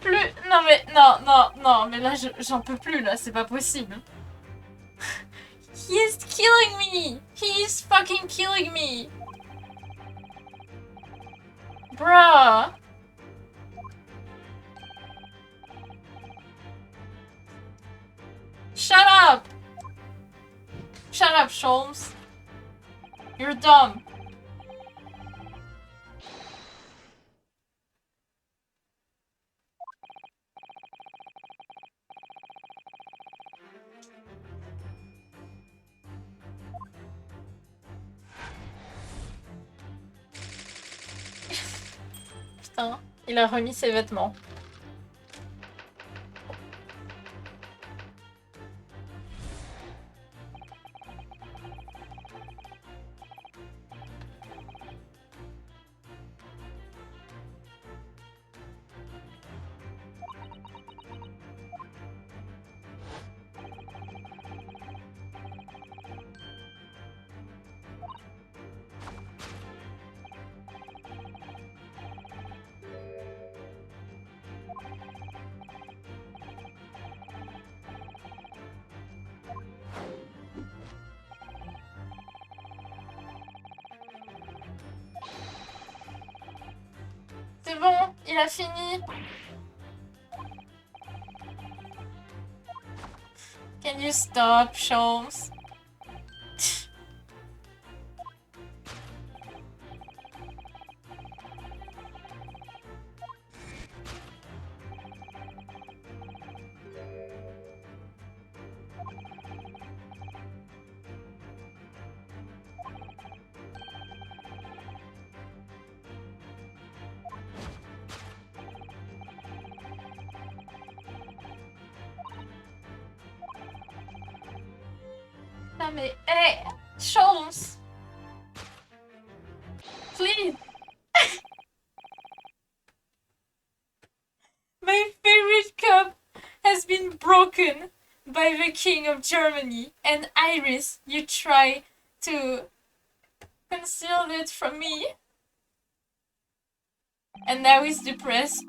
Plus... Non mais... Non, mais là j'en peux plus là, c'est pas possible. He is killing me! He is fucking killing me! Bruh! Shut up! Shut up, Sholmes. You're dumb. Putain, il a remis ses vêtements. C'est bon, il a fini. Can you stop, Sholmes? Non mais, hey, Sholmes! Please! My favorite cup has been broken by the King of Germany, and Iris, you try to conceal it from me. and now he's depressed.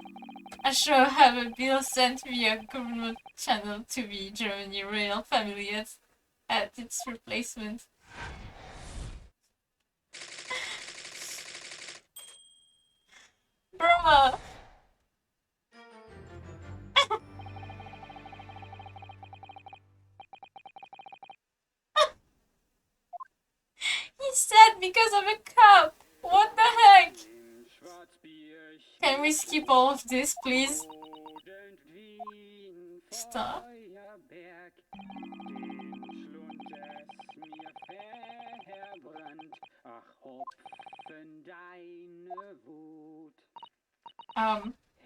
I shall have a bill sent via government channel to the Germany royal family at its replacement. Bruh! He's sad because of a cup! What the heck? Can we skip all of this, please? Stop.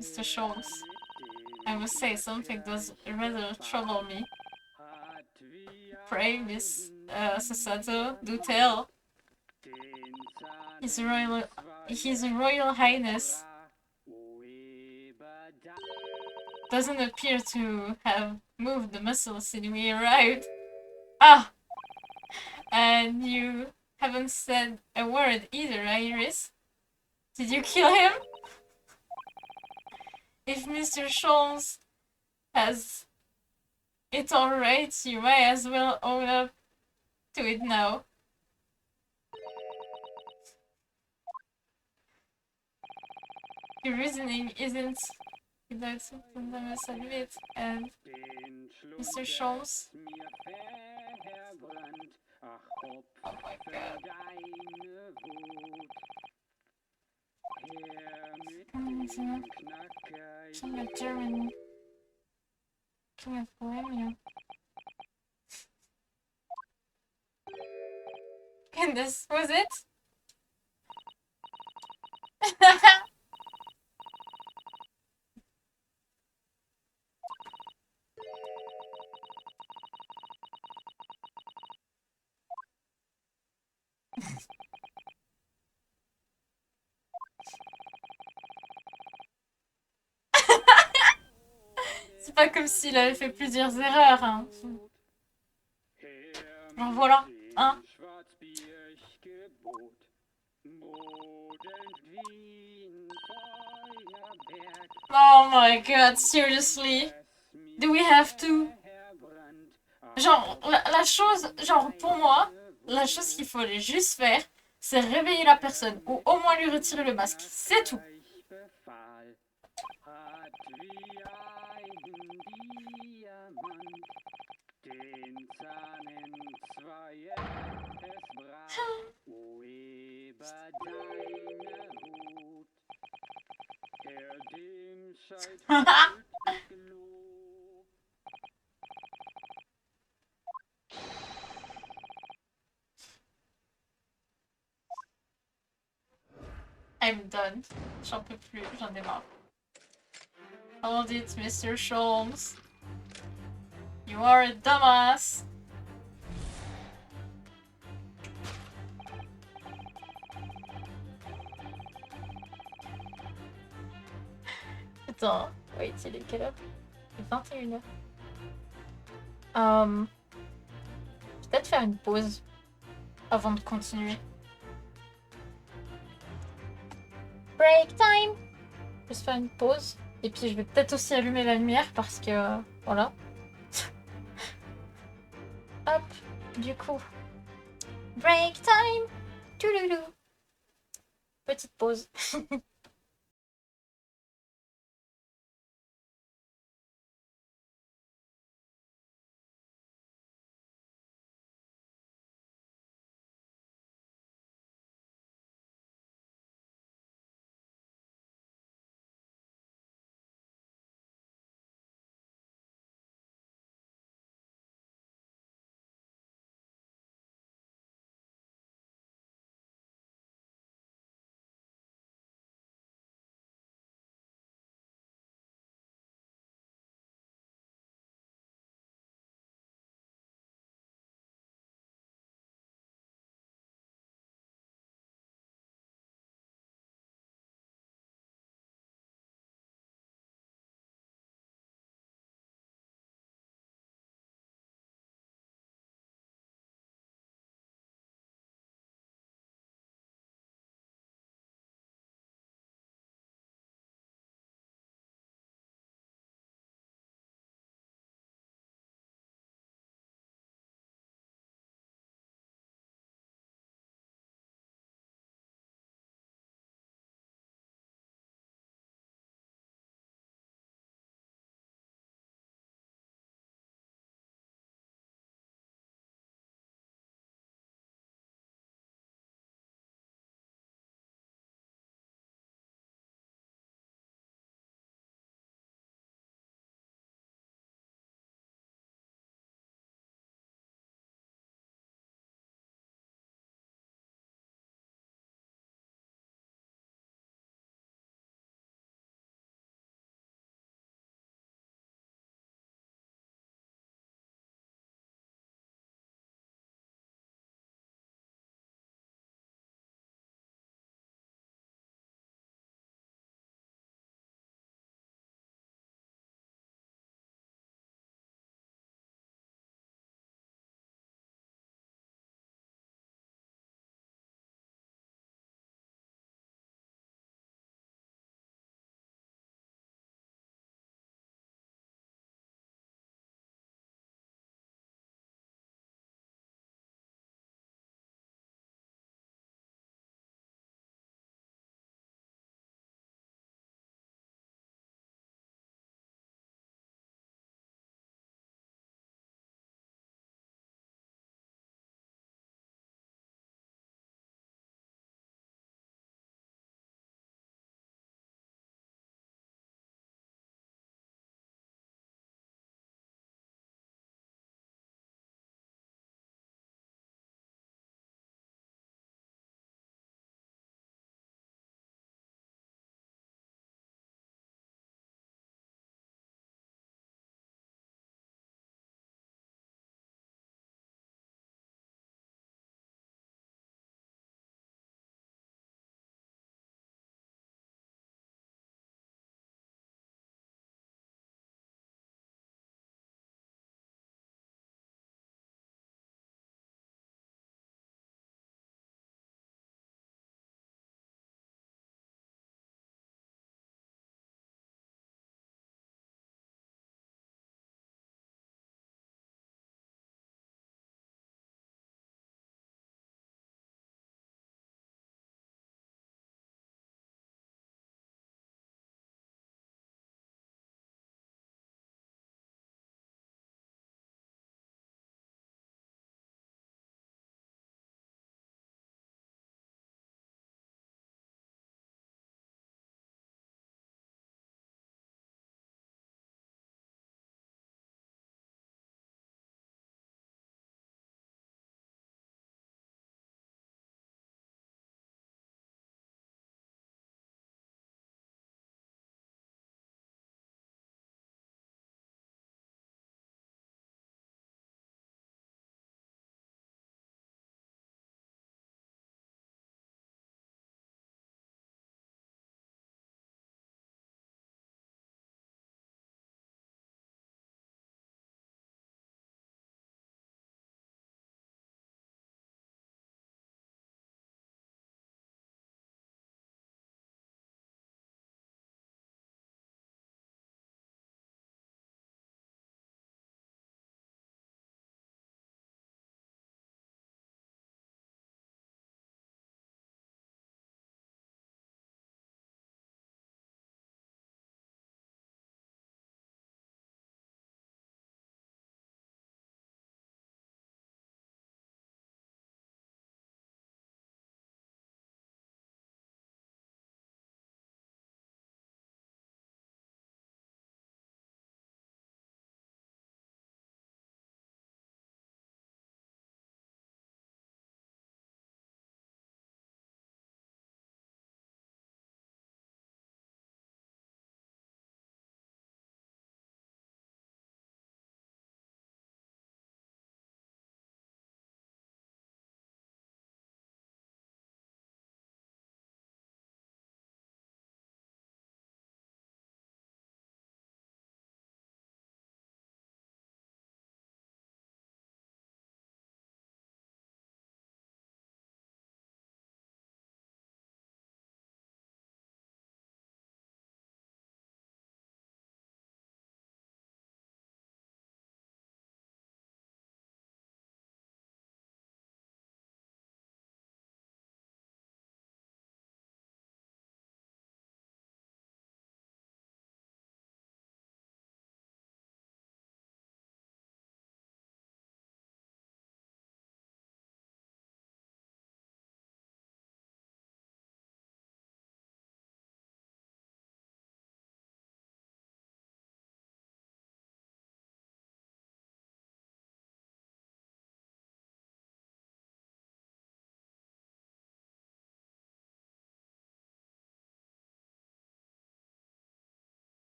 Mr. Schultz, I must say something does rather trouble me. Pray, Miss Sasato, do tell. His Royal Highness doesn't appear to have moved the muscle since we arrived. Ah! And you haven't said a word either, Iris. Did you kill him? If Mr. Scholz has it alright, you might as well own up to it now. Your reasoning isn't without something, I must admit, and Mr. Scholz. Oh my god. King of Germany. King of Bohemia. Goodness, was it? C'est pas comme s'il avait fait plusieurs erreurs, hein. Alors voilà, hein. Oh my god, seriously? Do we have to? Genre, la chose, genre pour moi, la chose qu'il faut juste faire, c'est réveiller la personne, ou au moins lui retirer le masque. C'est tout. I'm done. J'en peux plus, j'en ai marre. Hold it, Mr. Sholmes. You are a dumbass. Attends, wait, il est quelle heure? Il est 21h. Peut-être faire une pause avant de continuer. Break time! Juste faire une pause. Et puis je vais peut-être aussi allumer la lumière parce que... voilà. Hop, du coup. Break time! Touloulou! Petite pause.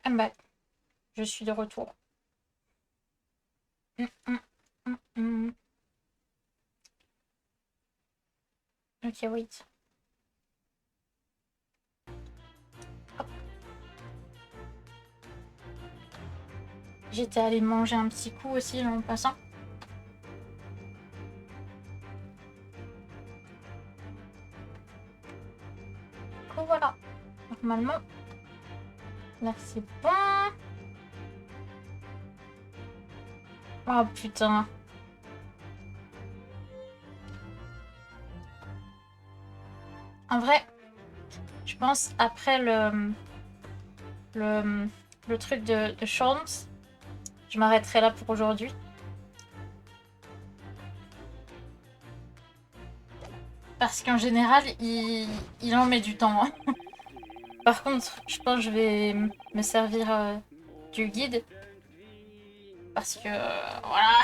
I'm back. Je suis de retour. Ok, wait. Hop. J'étais allée manger un petit coup aussi en passant. Donc voilà. Normalement, là c'est bon. Oh putain. En vrai, je pense après le truc de Chance, je m'arrêterai là pour aujourd'hui. Parce qu'en général, il en met du temps. Hein. Par contre, je pense que je vais me servir du guide. Parce que, voilà.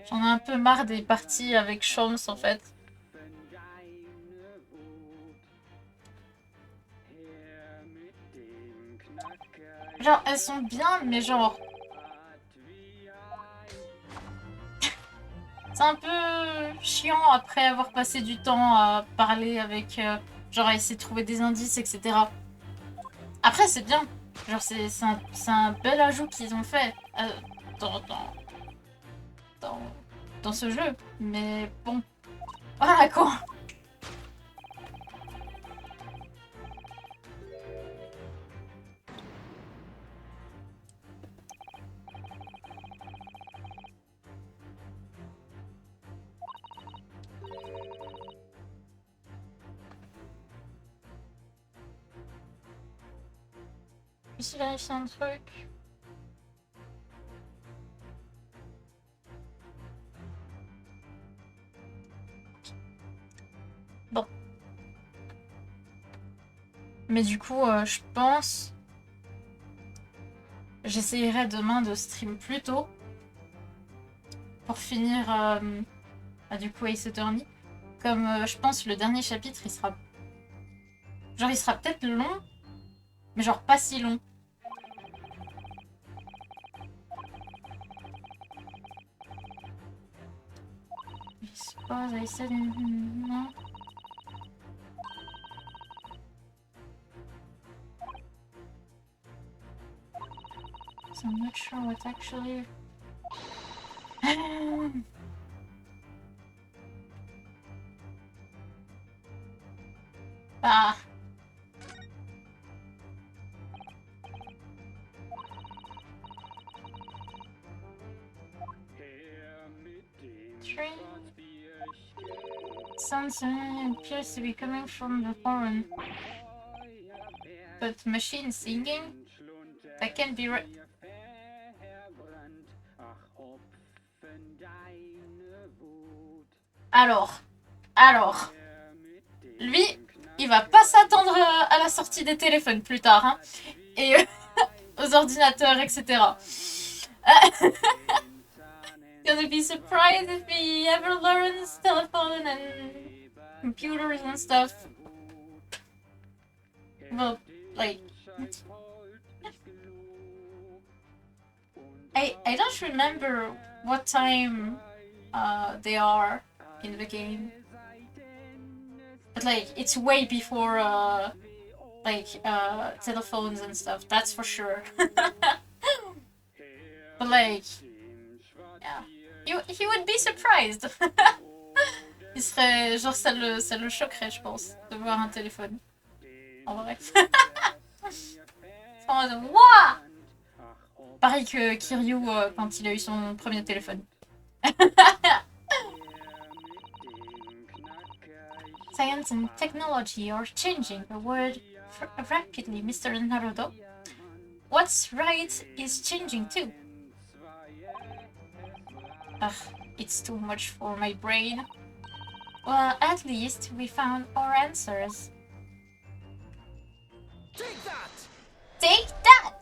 J'en ai un peu marre des parties avec Chance, en fait. Genre, elles sont bien, mais genre... C'est un peu chiant après avoir passé du temps à parler avec... genre, à essayer de trouver des indices, etc. Après, c'est bien. Genre, c'est un bel ajout qu'ils ont fait dans, dans ce jeu. Mais bon... Voilà, quoi. Je vais vérifier un truc. Bon. Mais du coup, je pense... J'essayerai demain de stream plus tôt. Pour finir, du coup, Ace Attorney. Comme je pense le dernier chapitre, il sera... Genre, il sera peut-être long. Mais genre, pas si long. I suppose I said... No. So I'm not sure what actually... Ah. Three. Something appears to be coming from the horn. But machine singing? That can be right. Alors, lui, il va pas s'attendre à la sortie des téléphones plus tard, hein, et aux ordinateurs, etc. Gonna be surprised if he ever learns telephone and computers and stuff. Well, like... I don't remember what time they are in the game. But like, it's way before telephones and stuff, that's for sure. But like, yeah, he would be surprised. Il serait, genre, ça le choquerait, je pense, de voir un téléphone. En vrai. Wouah! Pareil que Kiryu quand il a eu son premier téléphone. Science and technology are changing the world rapidly, Mr. Naruto. What's right is changing too. Ugh, it's too much for my brain. Well, at least we found our answers. Take that! Take that!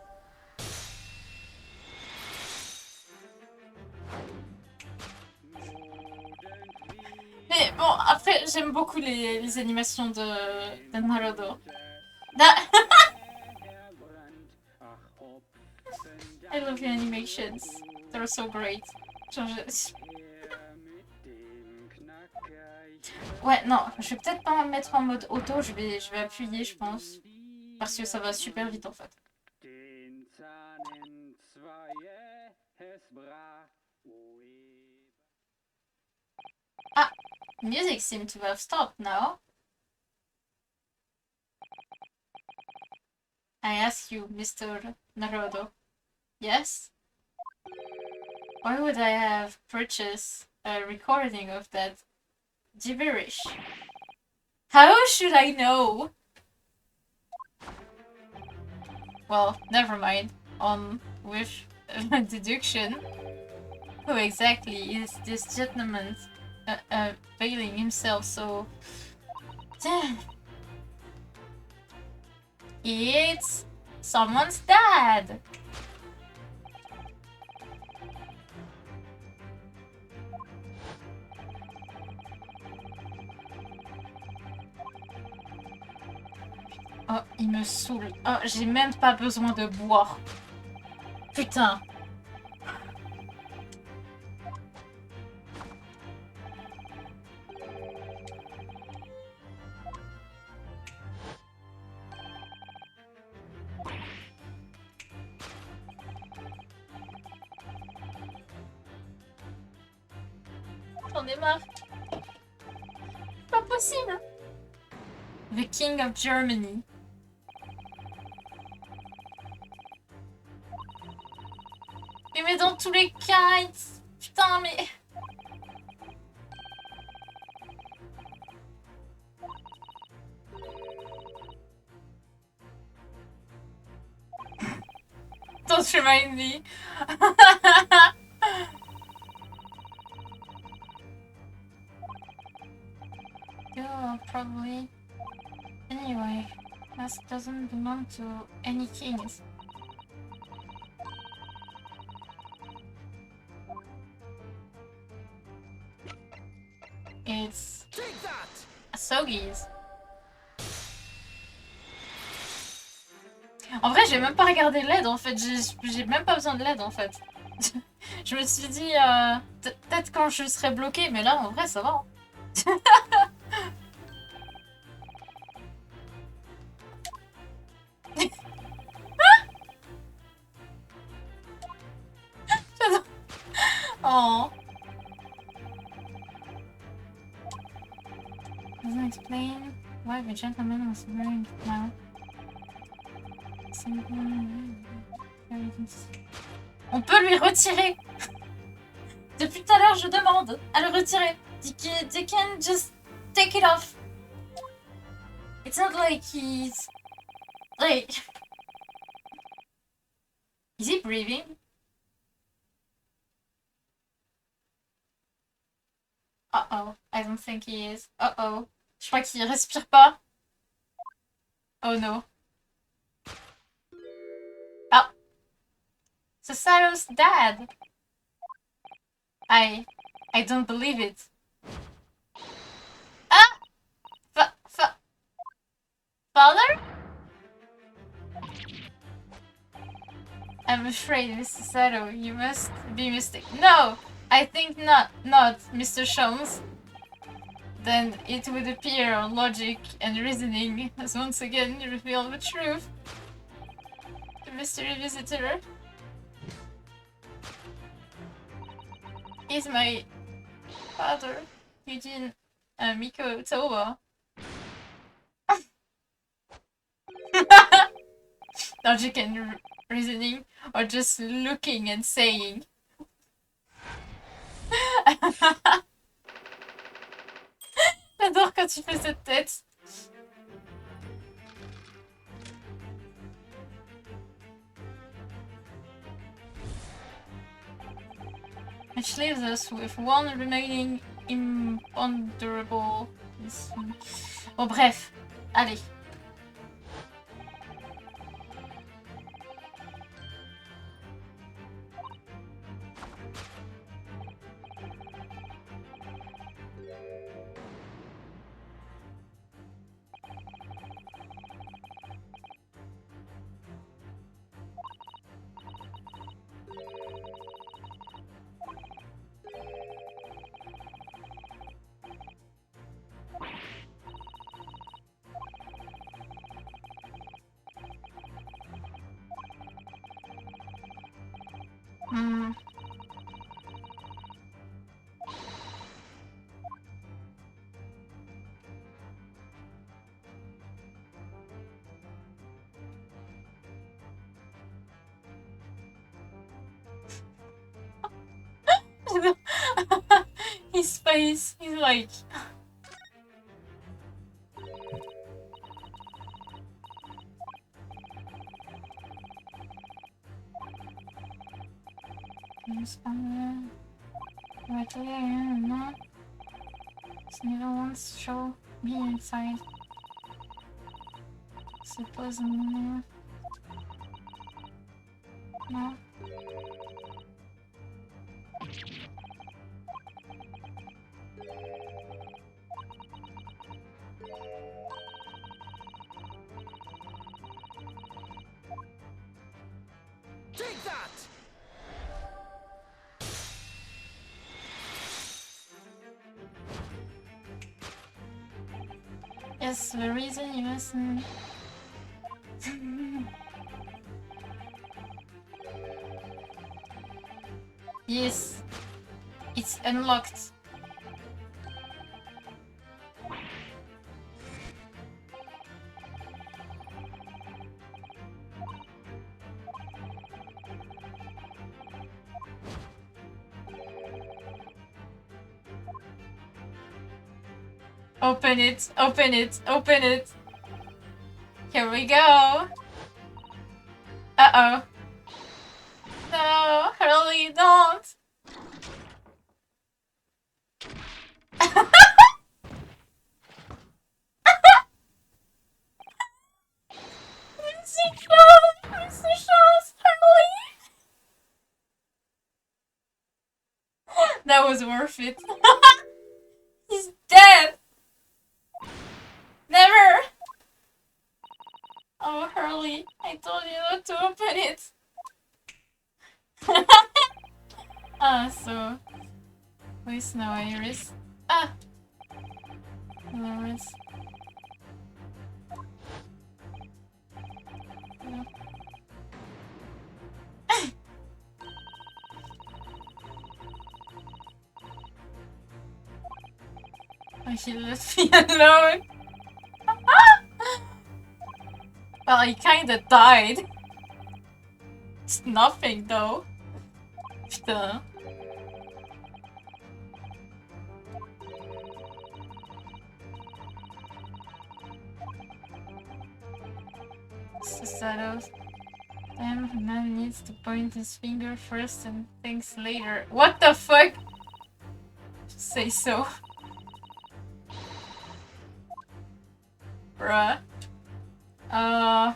J'aime beaucoup les animations de Naruto. Da- I love the animations. They're so great. Genre, ouais, non, je vais peut-être pas me mettre en mode auto, je vais appuyer, je pense. Parce que ça va super vite en fait. Ah, music seemed to have stopped now. I ask you, Mr. Naruto. Yes? Why would I have purchased a recording of that gibberish? How should I know? Well, never mind. On with deduction. Who exactly is this gentleman veiling himself so... It's someone's dad! Oh, il me saoule. Oh, j'ai même pas besoin de boire. Putain. J'en ai marre. Pas possible. The King of Germany. Mais dans tous les cas, putain, mais... Don't remind me. Yeah, probably. Anyway, mask doesn't belong to any kings. It's Asogi's. En vrai, j'ai même pas regardé l'aide en fait. J'ai même pas besoin de l'aide en fait. Je me suis dit, peut-être quand je serai bloquée, mais là en vrai, ça va. Oh. Doesn't explain why the gentleman was wearing it now. On peut lui retirer. Depuis tout à l'heure, je demande à le retirer. They can just take it off. It's not like he's... Like... Is he breathing? Uh-oh, I don't think he is. Uh-oh. Je crois qu'il respire pas. Oh no. Ah. Sasaro's dad. I don't believe it. Ah! Father? I'm afraid, Mr. Sato, you must be mistaken. No! I think not, Mr. Sholmes. Then it would appear on logic and reasoning has once again revealed the truth. The mystery visitor is my father, Eugene Miko Towa. Logic and reasoning, or just looking and saying. J'adore quand tu fais cette tête. Which leaves us with one remaining imponderable. Bon, bref. Allez. His face is like... No. Never once show me inside. Supposedly. No. Take that! Yes, the reason you mustn't. Yes, it's unlocked. Open it, open it, open it. Here we go. Uh-oh. No, Hurley, don't. Mr. Shaw's Hurley. That was worth it. He's dead. Never. Oh, Hurley, I told you not to open it. So... Where's no Iris? Ah! Iris. No. Oh, he left me alone. Well, he kinda died. It's nothing though. Putain. It's the shadows. Damn, man needs to point his finger first and thinks later. What the fuck? Just say so. Bruh. Oh.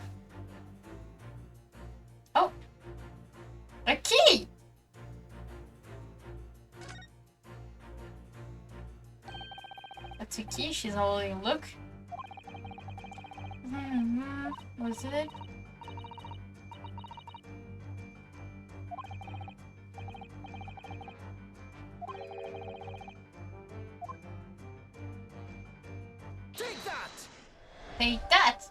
A key! That's a key she's holding, look. Was it? Take that! Take that!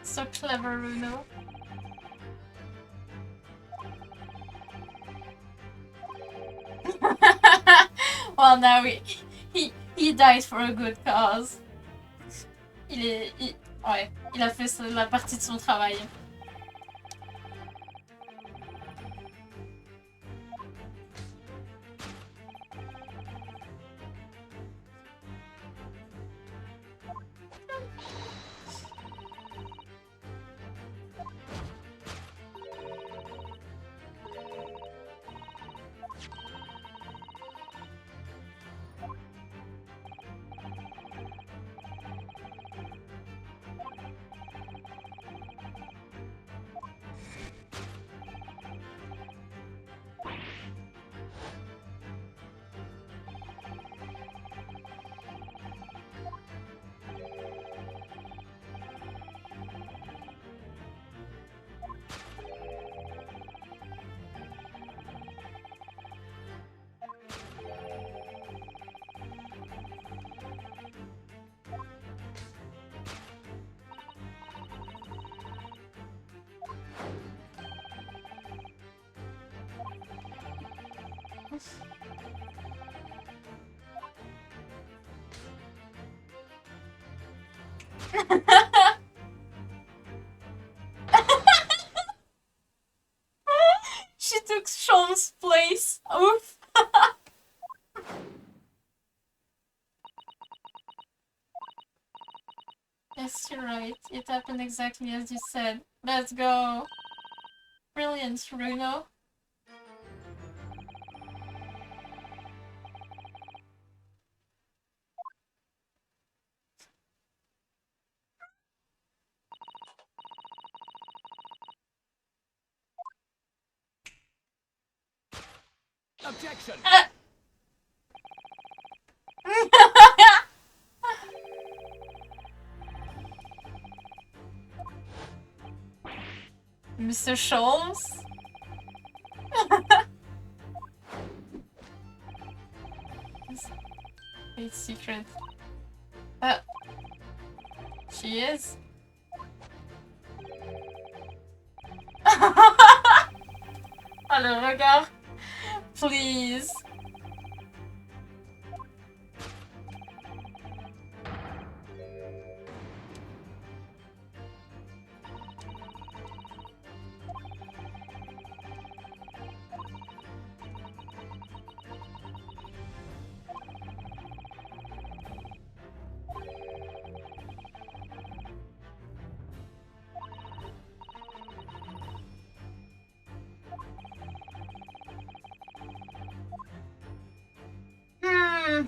So clever, Runo. Well, now he died for a good cause. Ouais, il a fait la partie de son travail. She took Sean's place. Oof. Yes, you're right. It happened exactly as you said. Let's go. Brilliant, Bruno. Objection! Mr. Sholmes? It's secret. She is? Oh, le regard. Please. Hmm.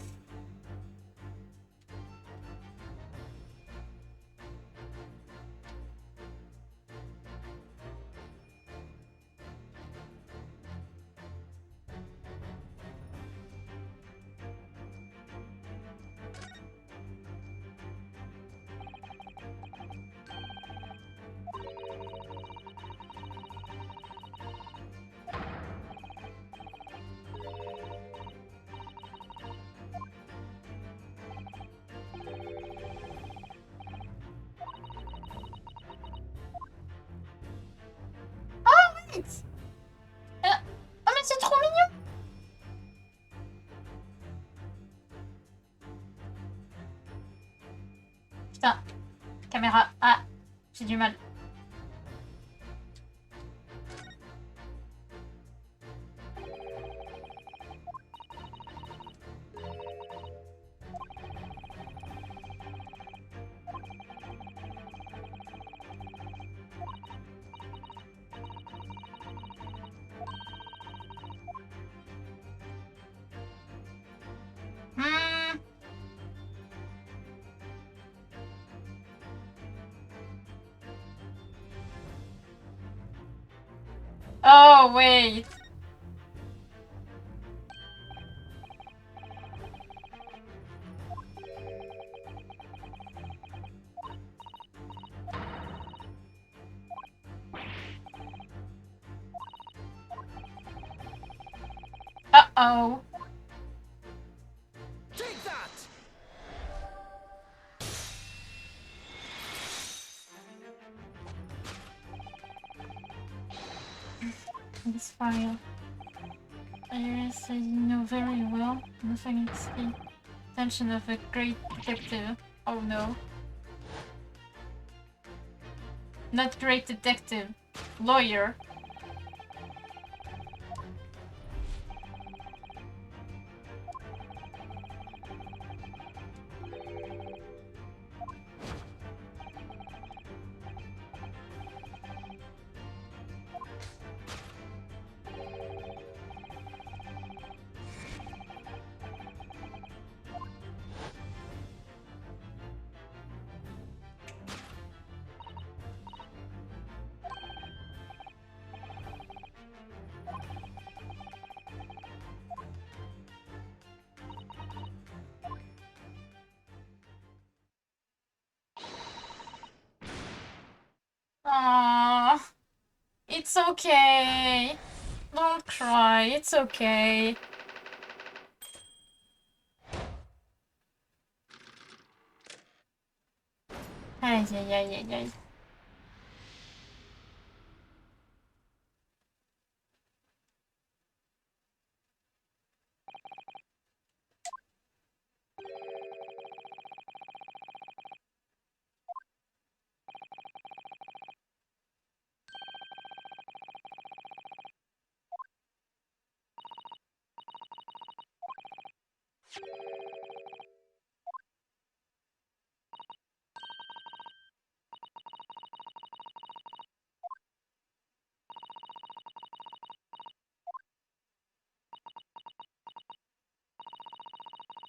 Oh, wait! Oh, mais c'est trop mignon! Putain, caméra. Ah, j'ai du mal. Hmm. Oh, wait. Uh-oh. Take that! This file. I said you know very well. Nothing is the intention of a great detective. Oh no. Not great detective. Lawyer. Aww. It's okay. Don't cry. It's okay. Aïe aïe aïe aïe aïe.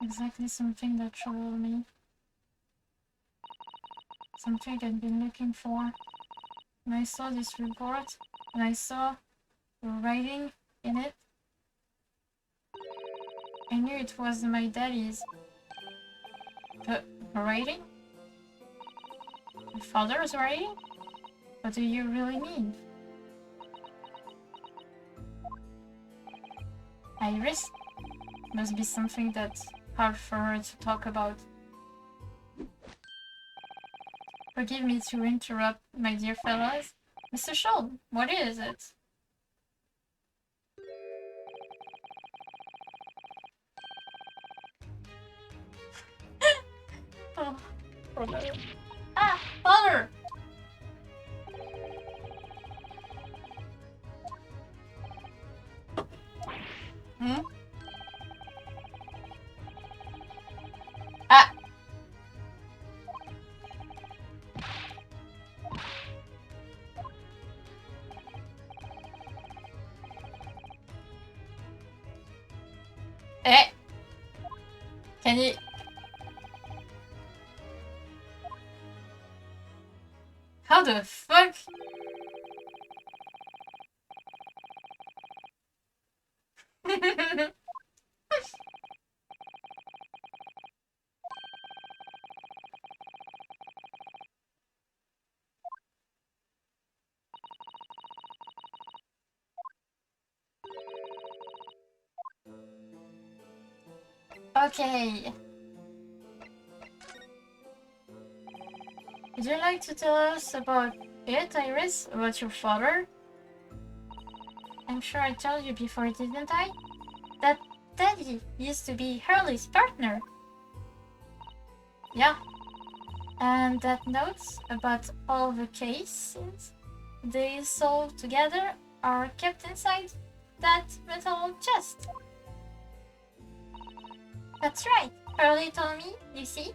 Exactly something that troubled me. Something I'd been looking for. When I saw this report, and I saw the writing in it, I knew it was my daddy's. The writing? My father's writing? What do you really mean? Iris? Must be something that's hard for her to talk about. Forgive me to interrupt, my dear fellows. Mr. Schultz, what is it? Oh, brother. Ah, father! Hmm? Ah! Eh! Can you... How the fuck? Okay. Would you like to tell us about it, Iris? About your father? I'm sure I told you before, didn't I? That Daddy used to be Hurley's partner. Yeah. And that notes about all the cases they solved together are kept inside that metal chest. That's right. Hurley told me, you see?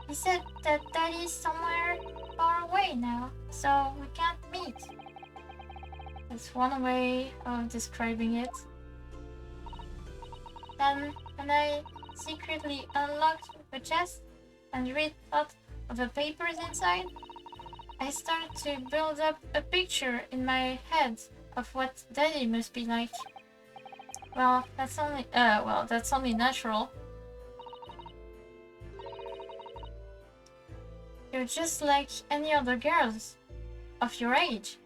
He said that Daddy's somewhere far away now, so we can't meet. That's one way of describing it. Then, when I secretly unlocked the chest and read out of the papers inside, I started to build up a picture in my head of what Daddy must be like. Well, that's only natural. You're just like any other girls of your age.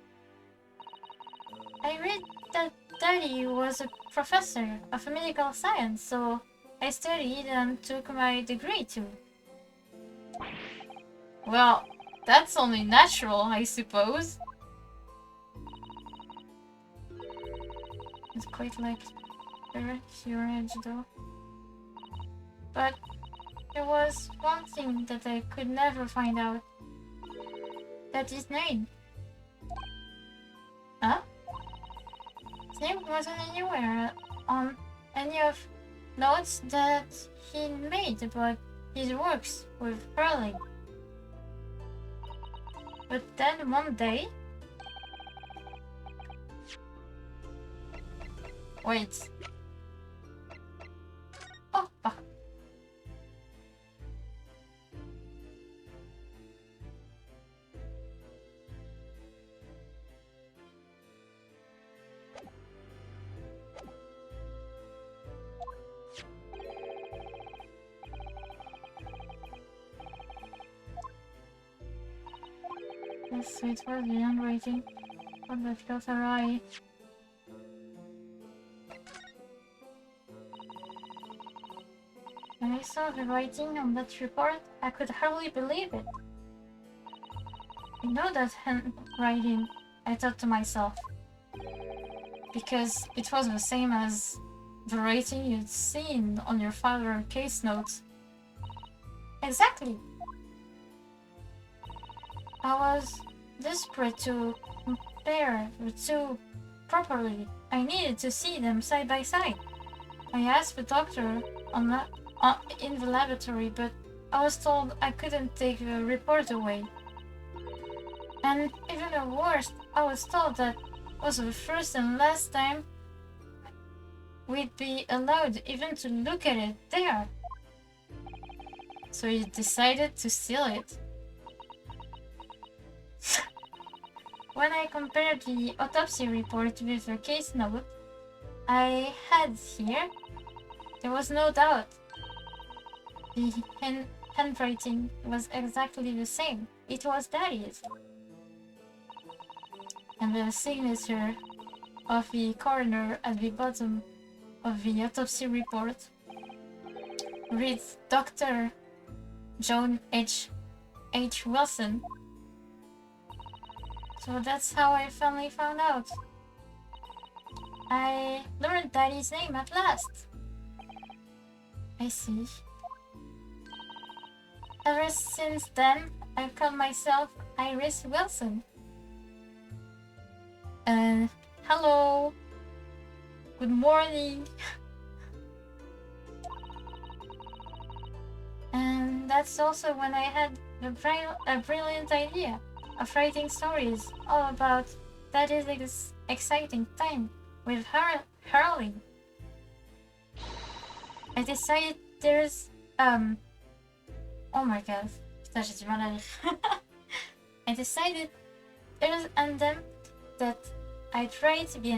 I read that Daddy was a professor of medical science, so I studied and took my degree too. Well, that's only natural, I suppose. It's quite like your age though. But there was one thing that I could never find out. Daddy's name. Huh? His name wasn't anywhere on any of notes that he made about his works with Hurley. But then one day... Wait. Oh, ah. Yes, so it was the handwriting. What that got awry. When I saw the writing on that report, I could hardly believe it. I know that handwriting, I thought to myself. Because it was the same as the writing you'd seen on your father's case notes. Exactly. I was desperate to compare the two properly. I needed to see them side by side. I asked the doctor in the laboratory, but I was told I couldn't take the report away. And even worse, I was told that was the first and last time we'd be allowed even to look at it there. So you decided to steal it. When I compared the autopsy report with the case note I had here, there was no doubt. The handwriting was exactly the same. It was Daddy's. And the signature of the coroner at the bottom of the autopsy report reads Dr. John H. Wilson. So that's how I finally found out. I learned Daddy's name at last. I see. Ever since then, I've called myself Iris Wilson. Hello. Good morning. And that's also when I had a brilliant idea of writing stories all about that is exciting time with hurling. I decided there's oh my god, putain j'ai du mal à lire. I decided there's and then that I'd write the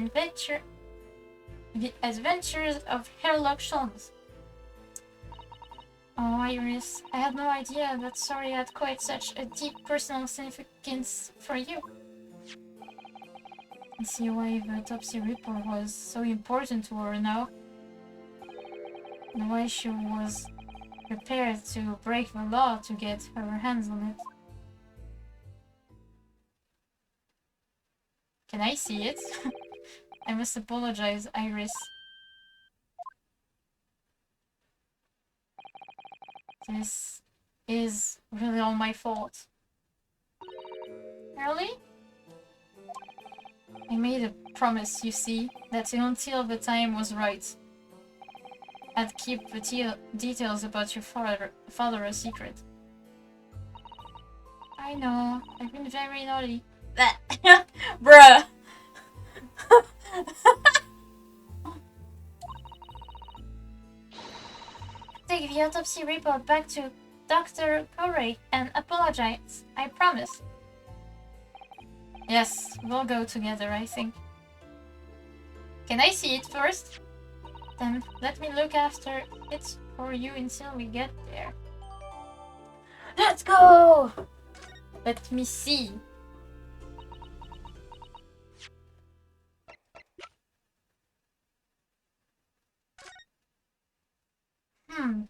adventures of Sherlock Holmes. Oh, Iris, I had no idea that story had quite such a deep personal significance for you. I see why the autopsy report was so important to her now. And why she was prepared to break the law to get her hands on it. Can I see it? I must apologize, Iris. This is really all my fault. Really? I made a promise, you see, that until the time was right, I'd keep the details about your father a secret. I know, I've been very naughty. Bruh! Take the autopsy report back to Dr. Corey and apologize. I promise. Yes, we'll go together, I think. Can I see it first? Then let me look after it for you until we get there. Let's go! Let me see. Hmm.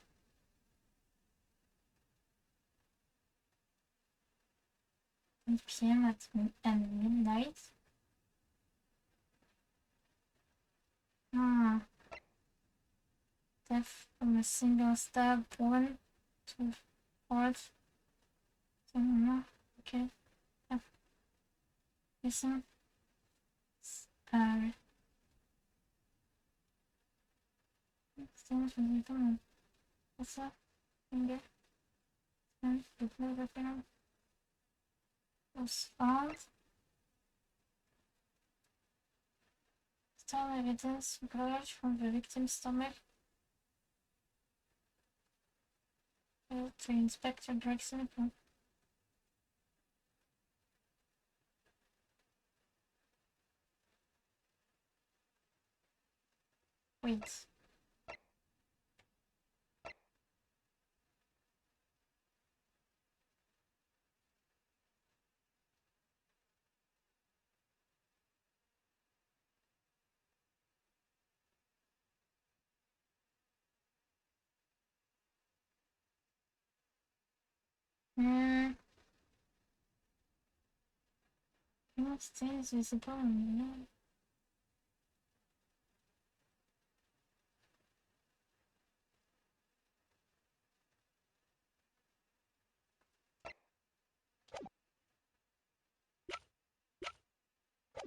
PM and midnight. Death from a single stab. 1, 2, 4. Okay. Listen. What's up? Finger. Was found. Still evidence recovered from the victim's stomach. To Inspector drug sample. Wait. What stays visible on the note?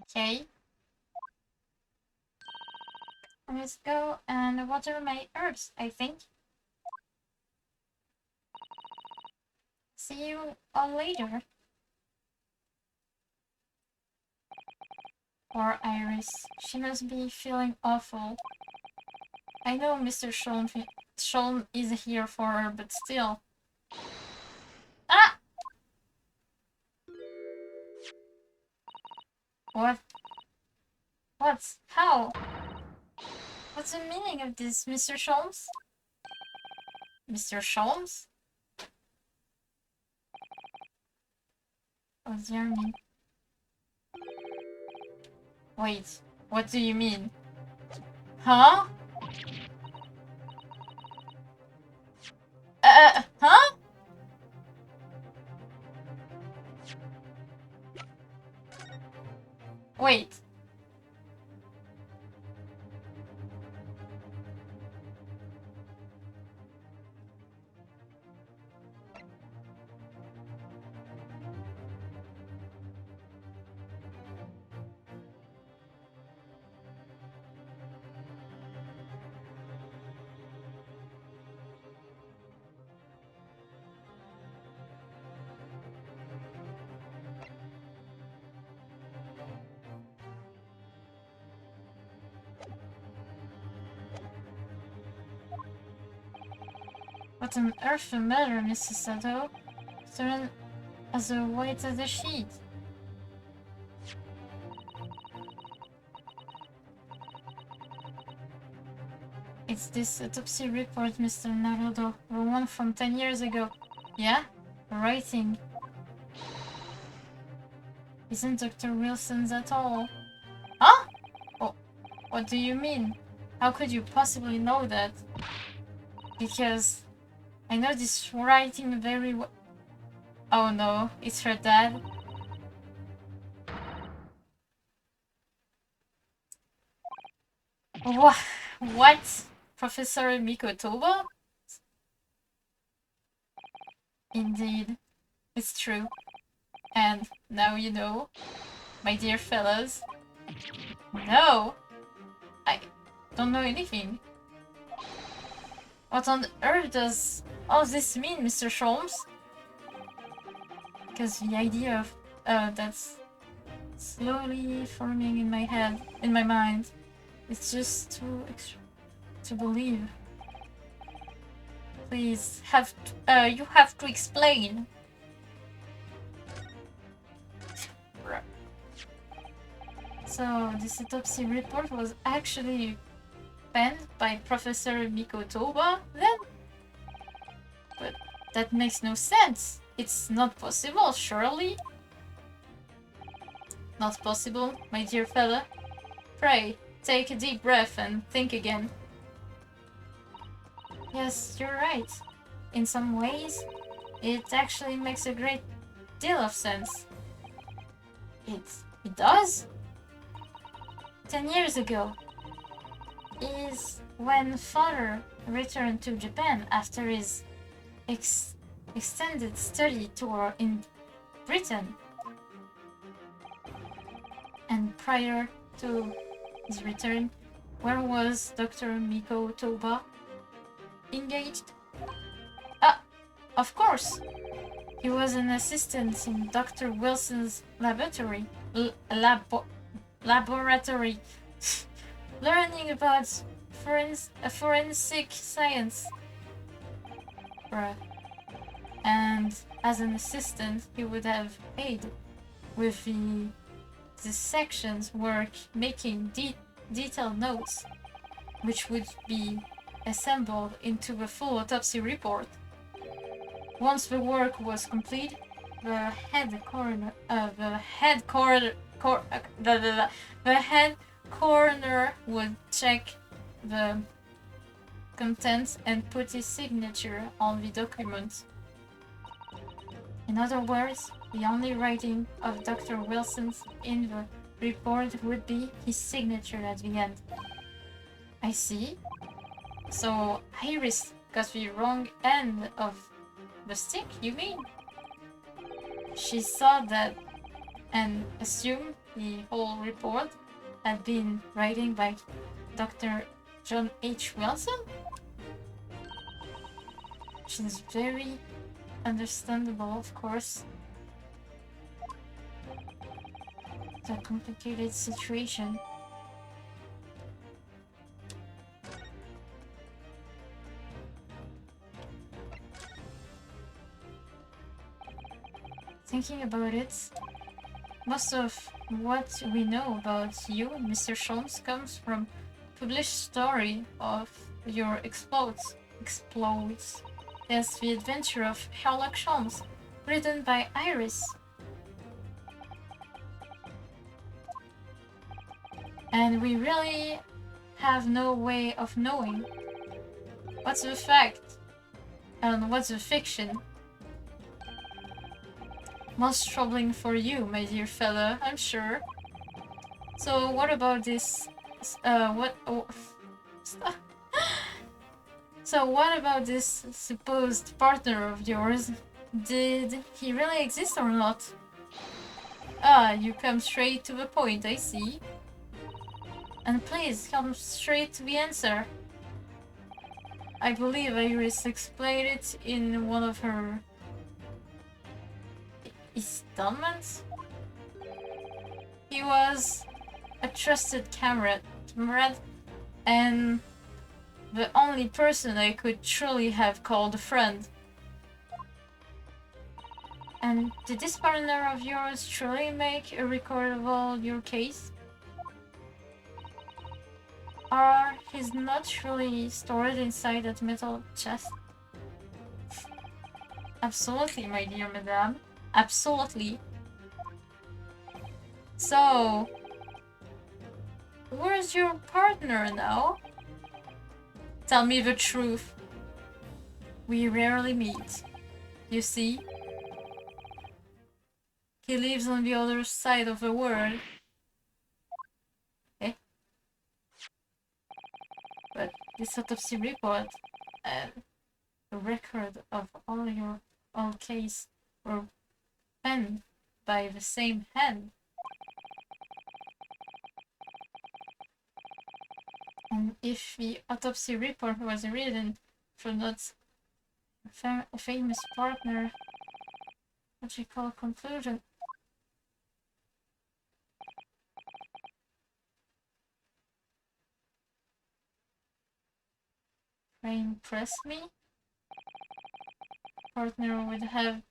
Okay. Let's go and water my herbs, I think. See you all later. Poor Iris. She must be feeling awful. I know Mr. Sean is here for her, but still. Ah! What? What? How? What's the meaning of this, Mr. Sholmes? Mr. Sholmes? What's your mean? Wait, what do you mean? Huh? Huh? Wait. What on earth the matter, Mrs. Sato? Turn as white as a sheet. It's this autopsy report, Mr. Naruto. The one from 10 years ago. Yeah? The writing isn't Dr. Wilson's at all. Huh? Oh, what do you mean? How could you possibly know that? Because I know this writing very well. Oh no, it's her dad. What? Professor Mikotoba? Indeed, it's true. And now you know, my dear fellas. No! I don't know anything. What on earth does all this mean, Mr. Sholmes? Because the idea of that's slowly forming in my head, in my mind, it's just to believe. Please, you have to explain. So this autopsy report was actually penned by Professor Mikotoba then? But that makes no sense. It's not possible, surely? Not possible, my dear fella. Pray, take a deep breath and think again. Yes, you're right. In some ways, it actually makes a great deal of sense. It does? 10 years ago is when father returned to Japan after his extended study tour in Britain. And prior to his return, where was Dr. Mikotoba engaged? Of course! He was an assistant in Dr. Wilson's laboratory, learning about forensic science. Bruh. And as an assistant, he would have aided with the section's work, making detailed notes, which would be assembled into a full autopsy report. Once the work was complete, the head coroner would check the contents and put his signature on the document. In other words, the only writing of Dr. Wilson's in the report would be his signature at the end. I see. So Iris got the wrong end of the stick, you mean? She saw that and assumed the whole report had been written by Dr. John H. Wilson? She's very understandable, of course. It's a complicated situation. thinking about it, most of what we know about you, Mr. Sholmes, comes from published story of your exploits. Yes, the adventure of Sherlock Holmes, written by Iris. And we really have no way of knowing what's the fact and what's the fiction. Most troubling for you, my dear fellow, I'm sure. So what about this? So what about this supposed partner of yours? Did he really exist or not? Ah, you come straight to the point, I see. And please, come straight to the answer. I believe Iris explained it in one of her installments. He was a trusted comrade, and the only person I could truly have called a friend. And did this partner of yours truly make a record of all your case? Are his notes really stored inside that metal chest? Absolutely, my dear madame. Absolutely. So, where's your partner now? Tell me the truth. We rarely meet. You see? He lives on the other side of the world. Eh? But this autopsy report and the record of all case were penned by the same hand. And if the autopsy report was written from that famous partner, what you call conclusion? Impress me? Partner would have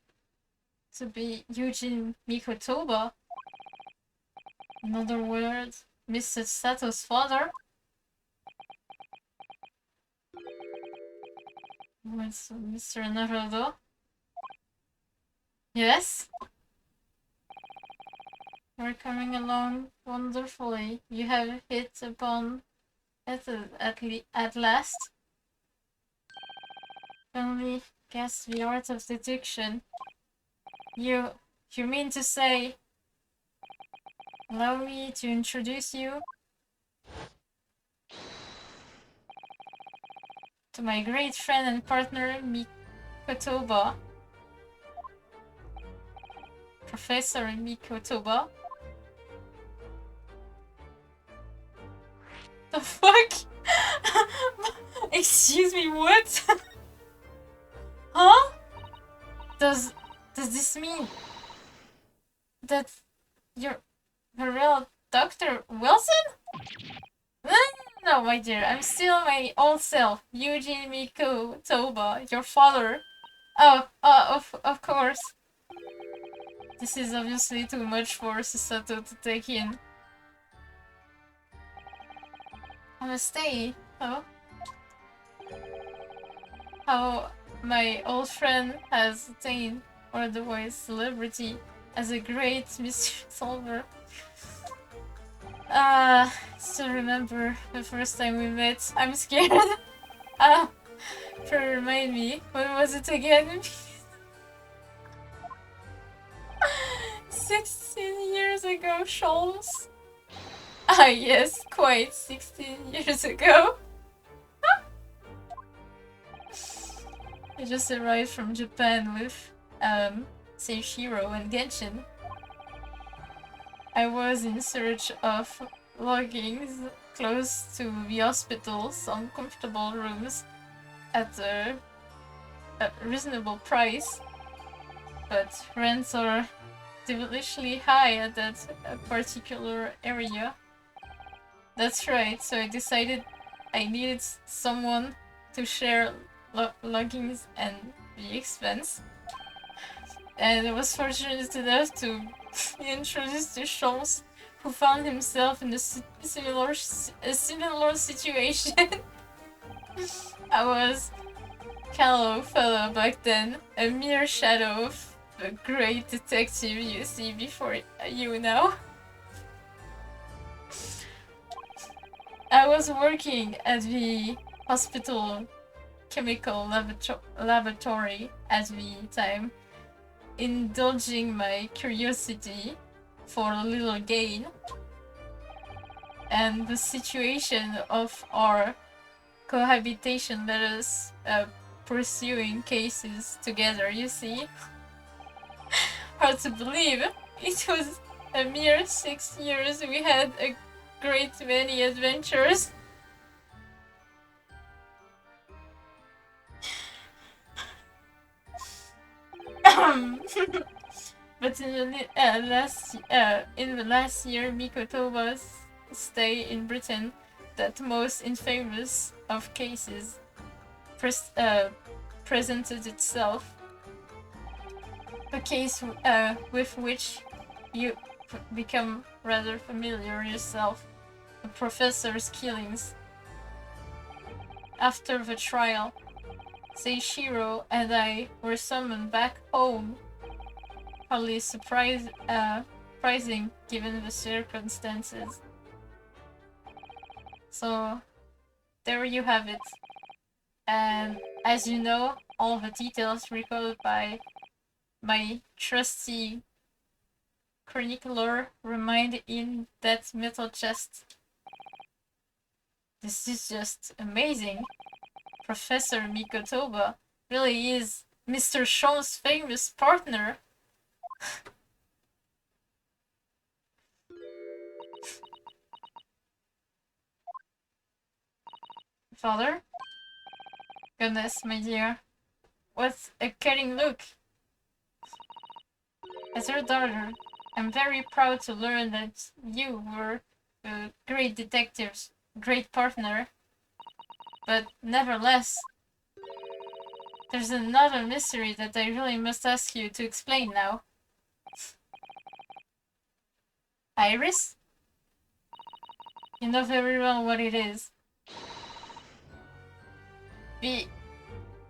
to be Eugene Mikotoba. In other words, Mr. Sato's father. What's Mr. Naruto? Yes? We're coming along wonderfully. You have hit upon it at last. Only guess the art of deduction. You mean to say? Allow me to introduce you to my great friend and partner, Mikotoba. Professor Mikotoba. The fuck? Excuse me, what? Huh? Does this mean that you're the real Dr. Wilson? No, my dear, I'm still my old self, Eugene Mikotoba, your father. Oh, of course. This is obviously too much for Susato to take in. I must stay, oh? How my old friend has attained otherwise celebrity as a great mystery solver. Still remember the first time we met. I'm scared. Remind me, when was it again? 16 years ago, Sholmes. Ah, yes, quite 16 years ago. I just arrived from Japan with Seishiro and Genshin. I was in search of lodgings close to the hospital, some comfortable rooms at a reasonable price, but rents are devilishly high at that particular area. That's right, so I decided I needed someone to share lodgings and the expense. and I was fortunate enough to be introduced to Chance, who found himself in a similar situation. I was callow fellow back then, a mere shadow of a great detective you see before you now. I was working at the hospital chemical laboratory at the time, indulging my curiosity for a little gain, and the situation of our cohabitation let us pursuing cases together, you see. Hard to believe, it was a mere 6 years we had a great many adventures. But in the last year, Mikotoba's stay in Britain, that most infamous of cases, presented itself. A case with which you become rather familiar yourself, the professor's killings. After the trial, Seishiro and I were summoned back home, hardly surprising given the circumstances. So, there you have it. And as you know, all the details recorded by my trusty chronicler remained in that metal chest. This is just amazing. Professor Mikotoba really is Mr. Sean's famous partner. Father? Goodness, my dear. What a cutting look. As your daughter, I'm very proud to learn that you were a great detective, great partner. But nevertheless, there's another mystery that I really must ask you to explain now. Iris? You know very well what it is. The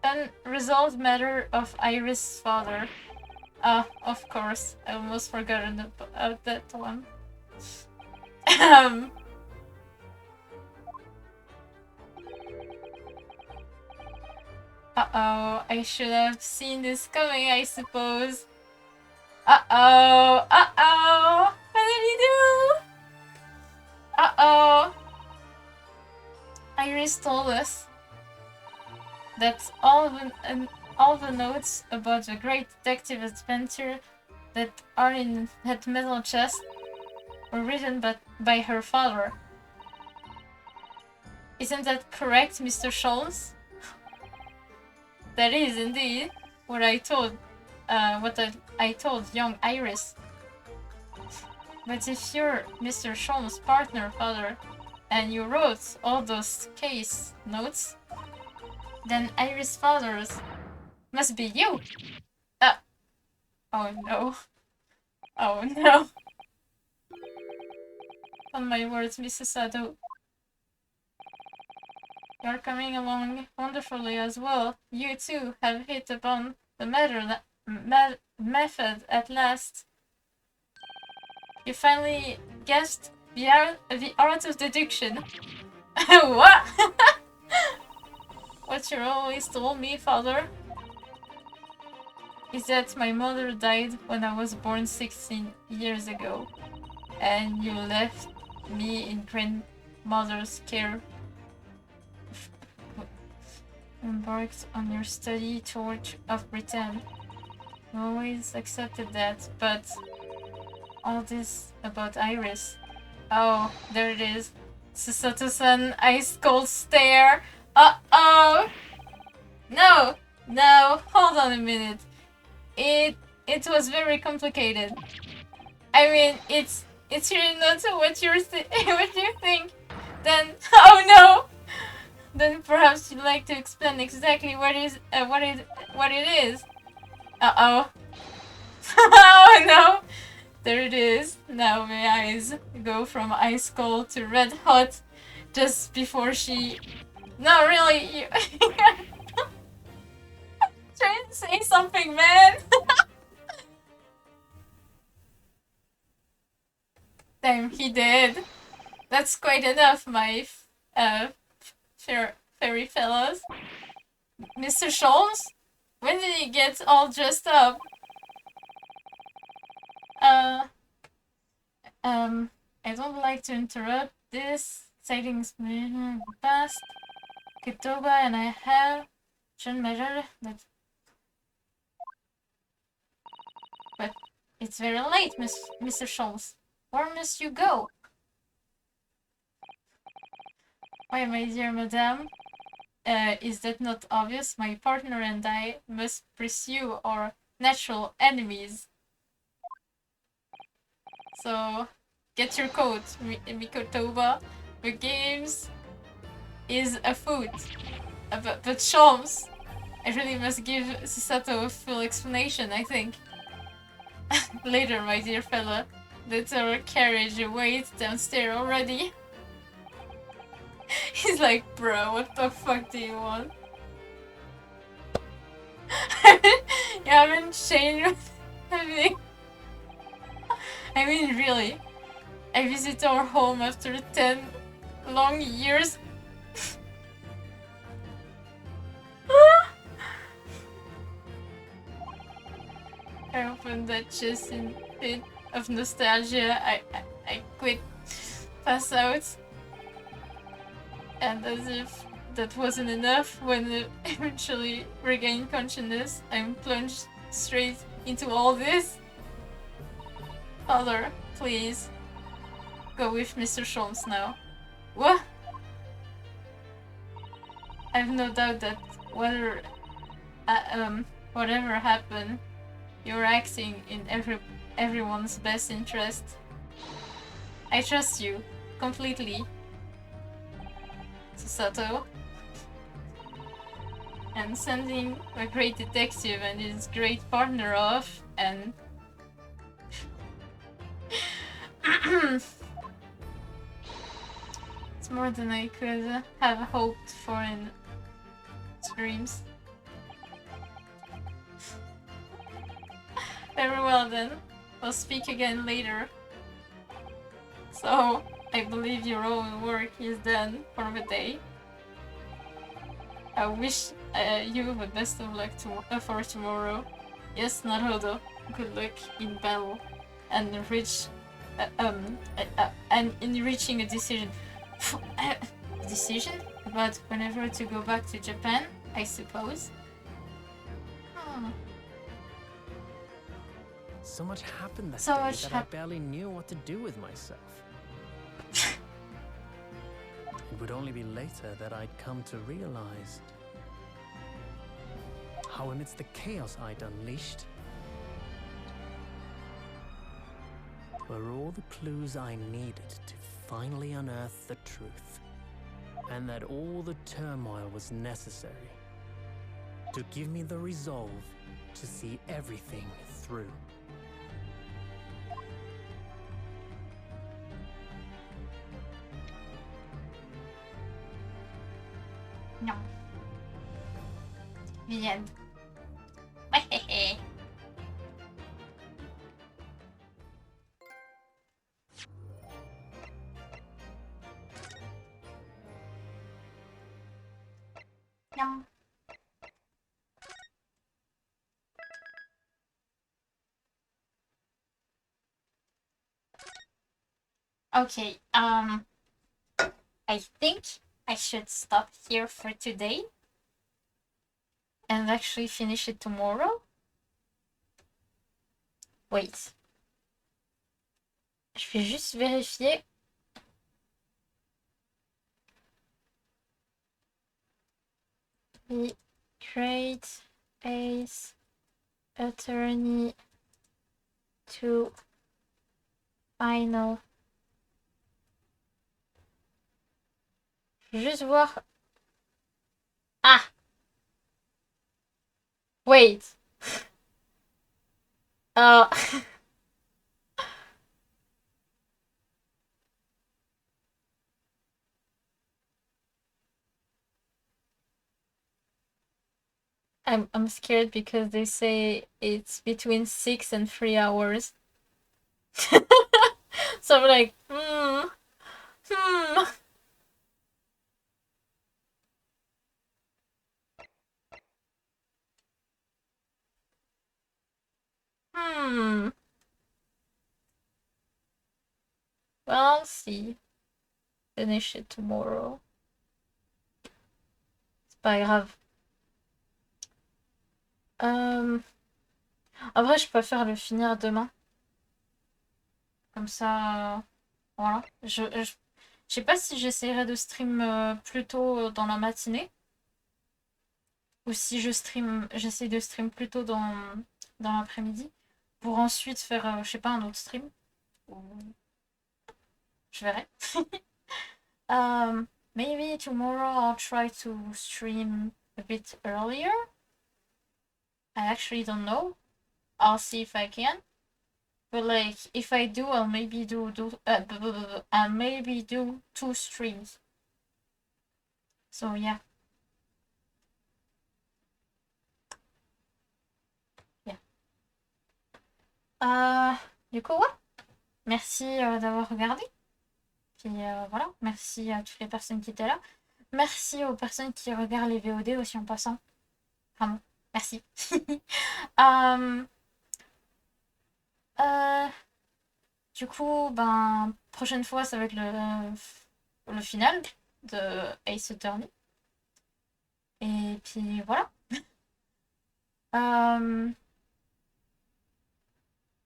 unresolved matter of Iris' father. Ah, of course, I almost forgotten about that one. Uh-oh, I should have seen this coming, I suppose. Uh-oh, uh-oh, what did he do? Uh-oh. Iris told us that all the notes about the great detective adventure that are in that metal chest were written by her father. Isn't that correct, Mr. Scholz? That is indeed what I told young Iris. But if you're Mr. Scholz's partner, father, and you wrote all those case notes, then Iris' father's must be you. Oh no. Oh no. On my words, Mrs. Sado. You're coming along wonderfully as well. You too have hit upon the method at last. You finally guessed the art of deduction. What? What you always told me, father, is that my mother died when I was born 16 years ago, and you left me in grandmother's care. Embarked on your study tour of Britain. I always accepted that, but all this about Iris. Oh, there it is. Susato-san, ice cold stare. Uh-oh! No, hold on a minute. It was very complicated. I mean, it's really not what you think. Then, oh no! Then perhaps you'd like to explain exactly what it is. Uh-oh. Oh no! There it is. Now my eyes go from ice cold to red hot just before she... No, really, you... Trying to say something, man! Damn, he did. That's quite enough, my fairy fellows. Mr. Sholmes? When did he get all dressed up? I don't like to interrupt this exciting past. Kitoba and I have shown measure that... But it's very late, Mr. Sholmes. Where must you go? Why, my dear madame, is that not obvious? My partner and I must pursue our natural enemies. So, get your coat, Mikotoba. The games is afoot. But Sholmes, I really must give Susato a full explanation, I think. Later, my dear fella. That's our carriage awaits downstairs already. He's like, bro, what the fuck do you want? You haven't changed anything. I mean, really. I visit our home after 10 long years. I opened that chest in fit of nostalgia. I quit, pass out. And as if that wasn't enough, when I eventually regained consciousness, I'm plunged straight into all this. Father, please, go with Mr. Sholmes now. What? I've no doubt that whatever happened, you're acting in everyone's best interest. I trust you completely, Susato. And sending a great detective and his great partner off, and it's more than I could have hoped for in dreams. Very well then, we'll speak again later. So, I believe your own work is done for the day. I wish you the best of luck for tomorrow. Yes, Naruto, good luck in battle and in reaching a decision. Decision about whenever to go back to Japan, I suppose. So much happened that So day much that I barely knew what to do with myself. It would only be later that I'd come to realize how amidst the chaos I'd unleashed were all the clues I needed to finally unearth the truth, and that all the turmoil was necessary to give me the resolve to see everything through. No. The end. Yum. Okay, I think I should stop here for today and actually finish it tomorrow. Wait. Je vais juste vérifier. The Great Ace Attorney to Final. Je vais juste voir. Ah! Wait! Uh, I'm scared because they say it's between 6 and 3 hours. So I'm like, hmm. Hmm. Well, I'll see. Finish it tomorrow. C'est pas grave. Après, je préfère le finir demain. Comme ça, voilà. Je sais pas si j'essaierai de stream plus tôt dans la matinée. Ou si j'essaie de stream plus tôt dans l'après-midi. Pour ensuite faire, je sais pas, un autre stream. Ou je verrai. Maybe tomorrow I'll try to stream a bit earlier. I actually don't know. I'll see if I can. But like, if I do, I'll maybe I'll maybe do 2 streams. So yeah. Yeah. Du coup, ouais. Merci d'avoir regardé. Puis voilà. Merci à toutes les personnes qui étaient là. Merci aux personnes qui regardent les VOD aussi en passant. Vraiment. Merci. Euh, euh, du coup, ben, prochaine fois, ça va être le final de Ace Attorney. Et puis voilà.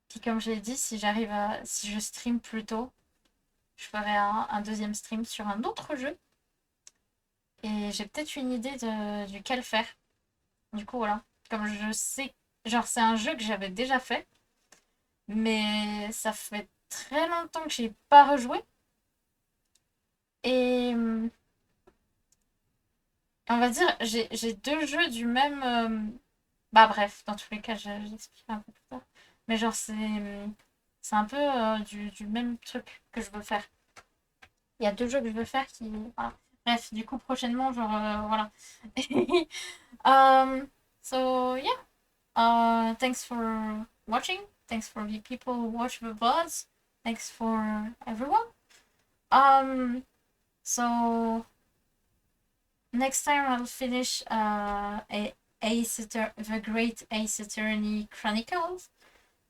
Puis comme je l'ai dit, si je stream plus tôt, je ferai un deuxième stream sur un autre jeu. Et j'ai peut-être une idée duquel faire. Du coup, voilà. Comme je sais, genre c'est un jeu que j'avais déjà fait, mais ça fait très longtemps que j'ai pas rejoué. Et on va dire, j'ai 2 jeux du même. Bah bref, dans tous les cas, j'expliquerai un peu plus tard. Mais genre, c'est un peu du même truc que je veux faire. Il y a 2 jeux que je veux faire qui. Voilà. Bref, du coup, prochainement, genre, voilà. So, yeah. Thanks for watching. Thanks for the people who watch the VODs. Thanks for everyone. So next time I'll finish the Great Ace Attorney Chronicles.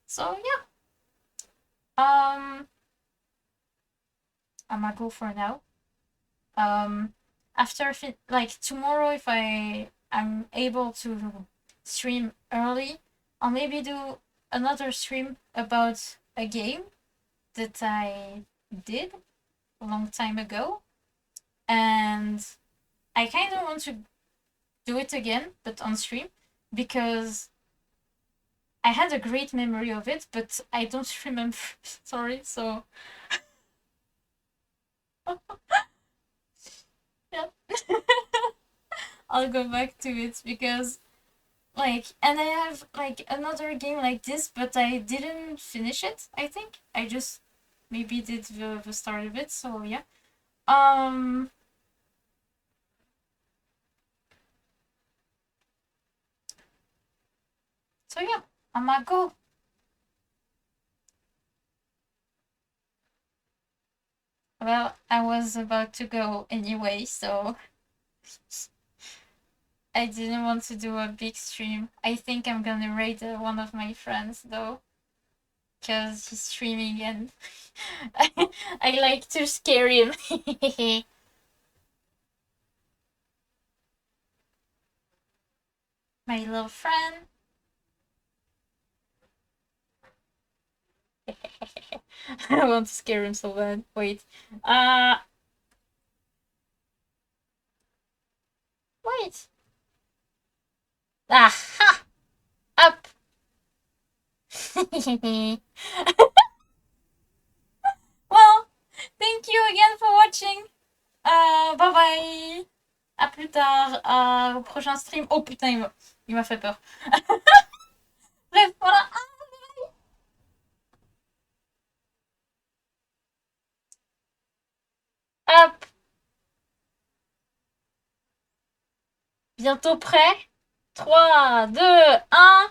So yeah. I'm gonna go for now. After like tomorrow, if I'm able to stream early, I'll maybe do another stream about a game that I did a long time ago, and I kind of want to do it again, but on stream, because I had a great memory of it, but I don't remember. Sorry, so yeah. I'll go back to it because like, and I have like another game like this, but I didn't finish it. I think I just maybe did the start of it. So yeah. So yeah, I'm gonna go. Well, I was about to go anyway, so I didn't want to do a big stream. I think I'm gonna raid one of my friends though, because he's streaming and I like to scare him. My little friend. I want to scare him so bad. Wait. Wait. Aha! Up! Well, thank you again for watching. Bye bye. À plus tard. Au prochain stream. Oh putain, il m'a fait peur. Bref, voilà. Bientôt prêt? 3, 2, 1.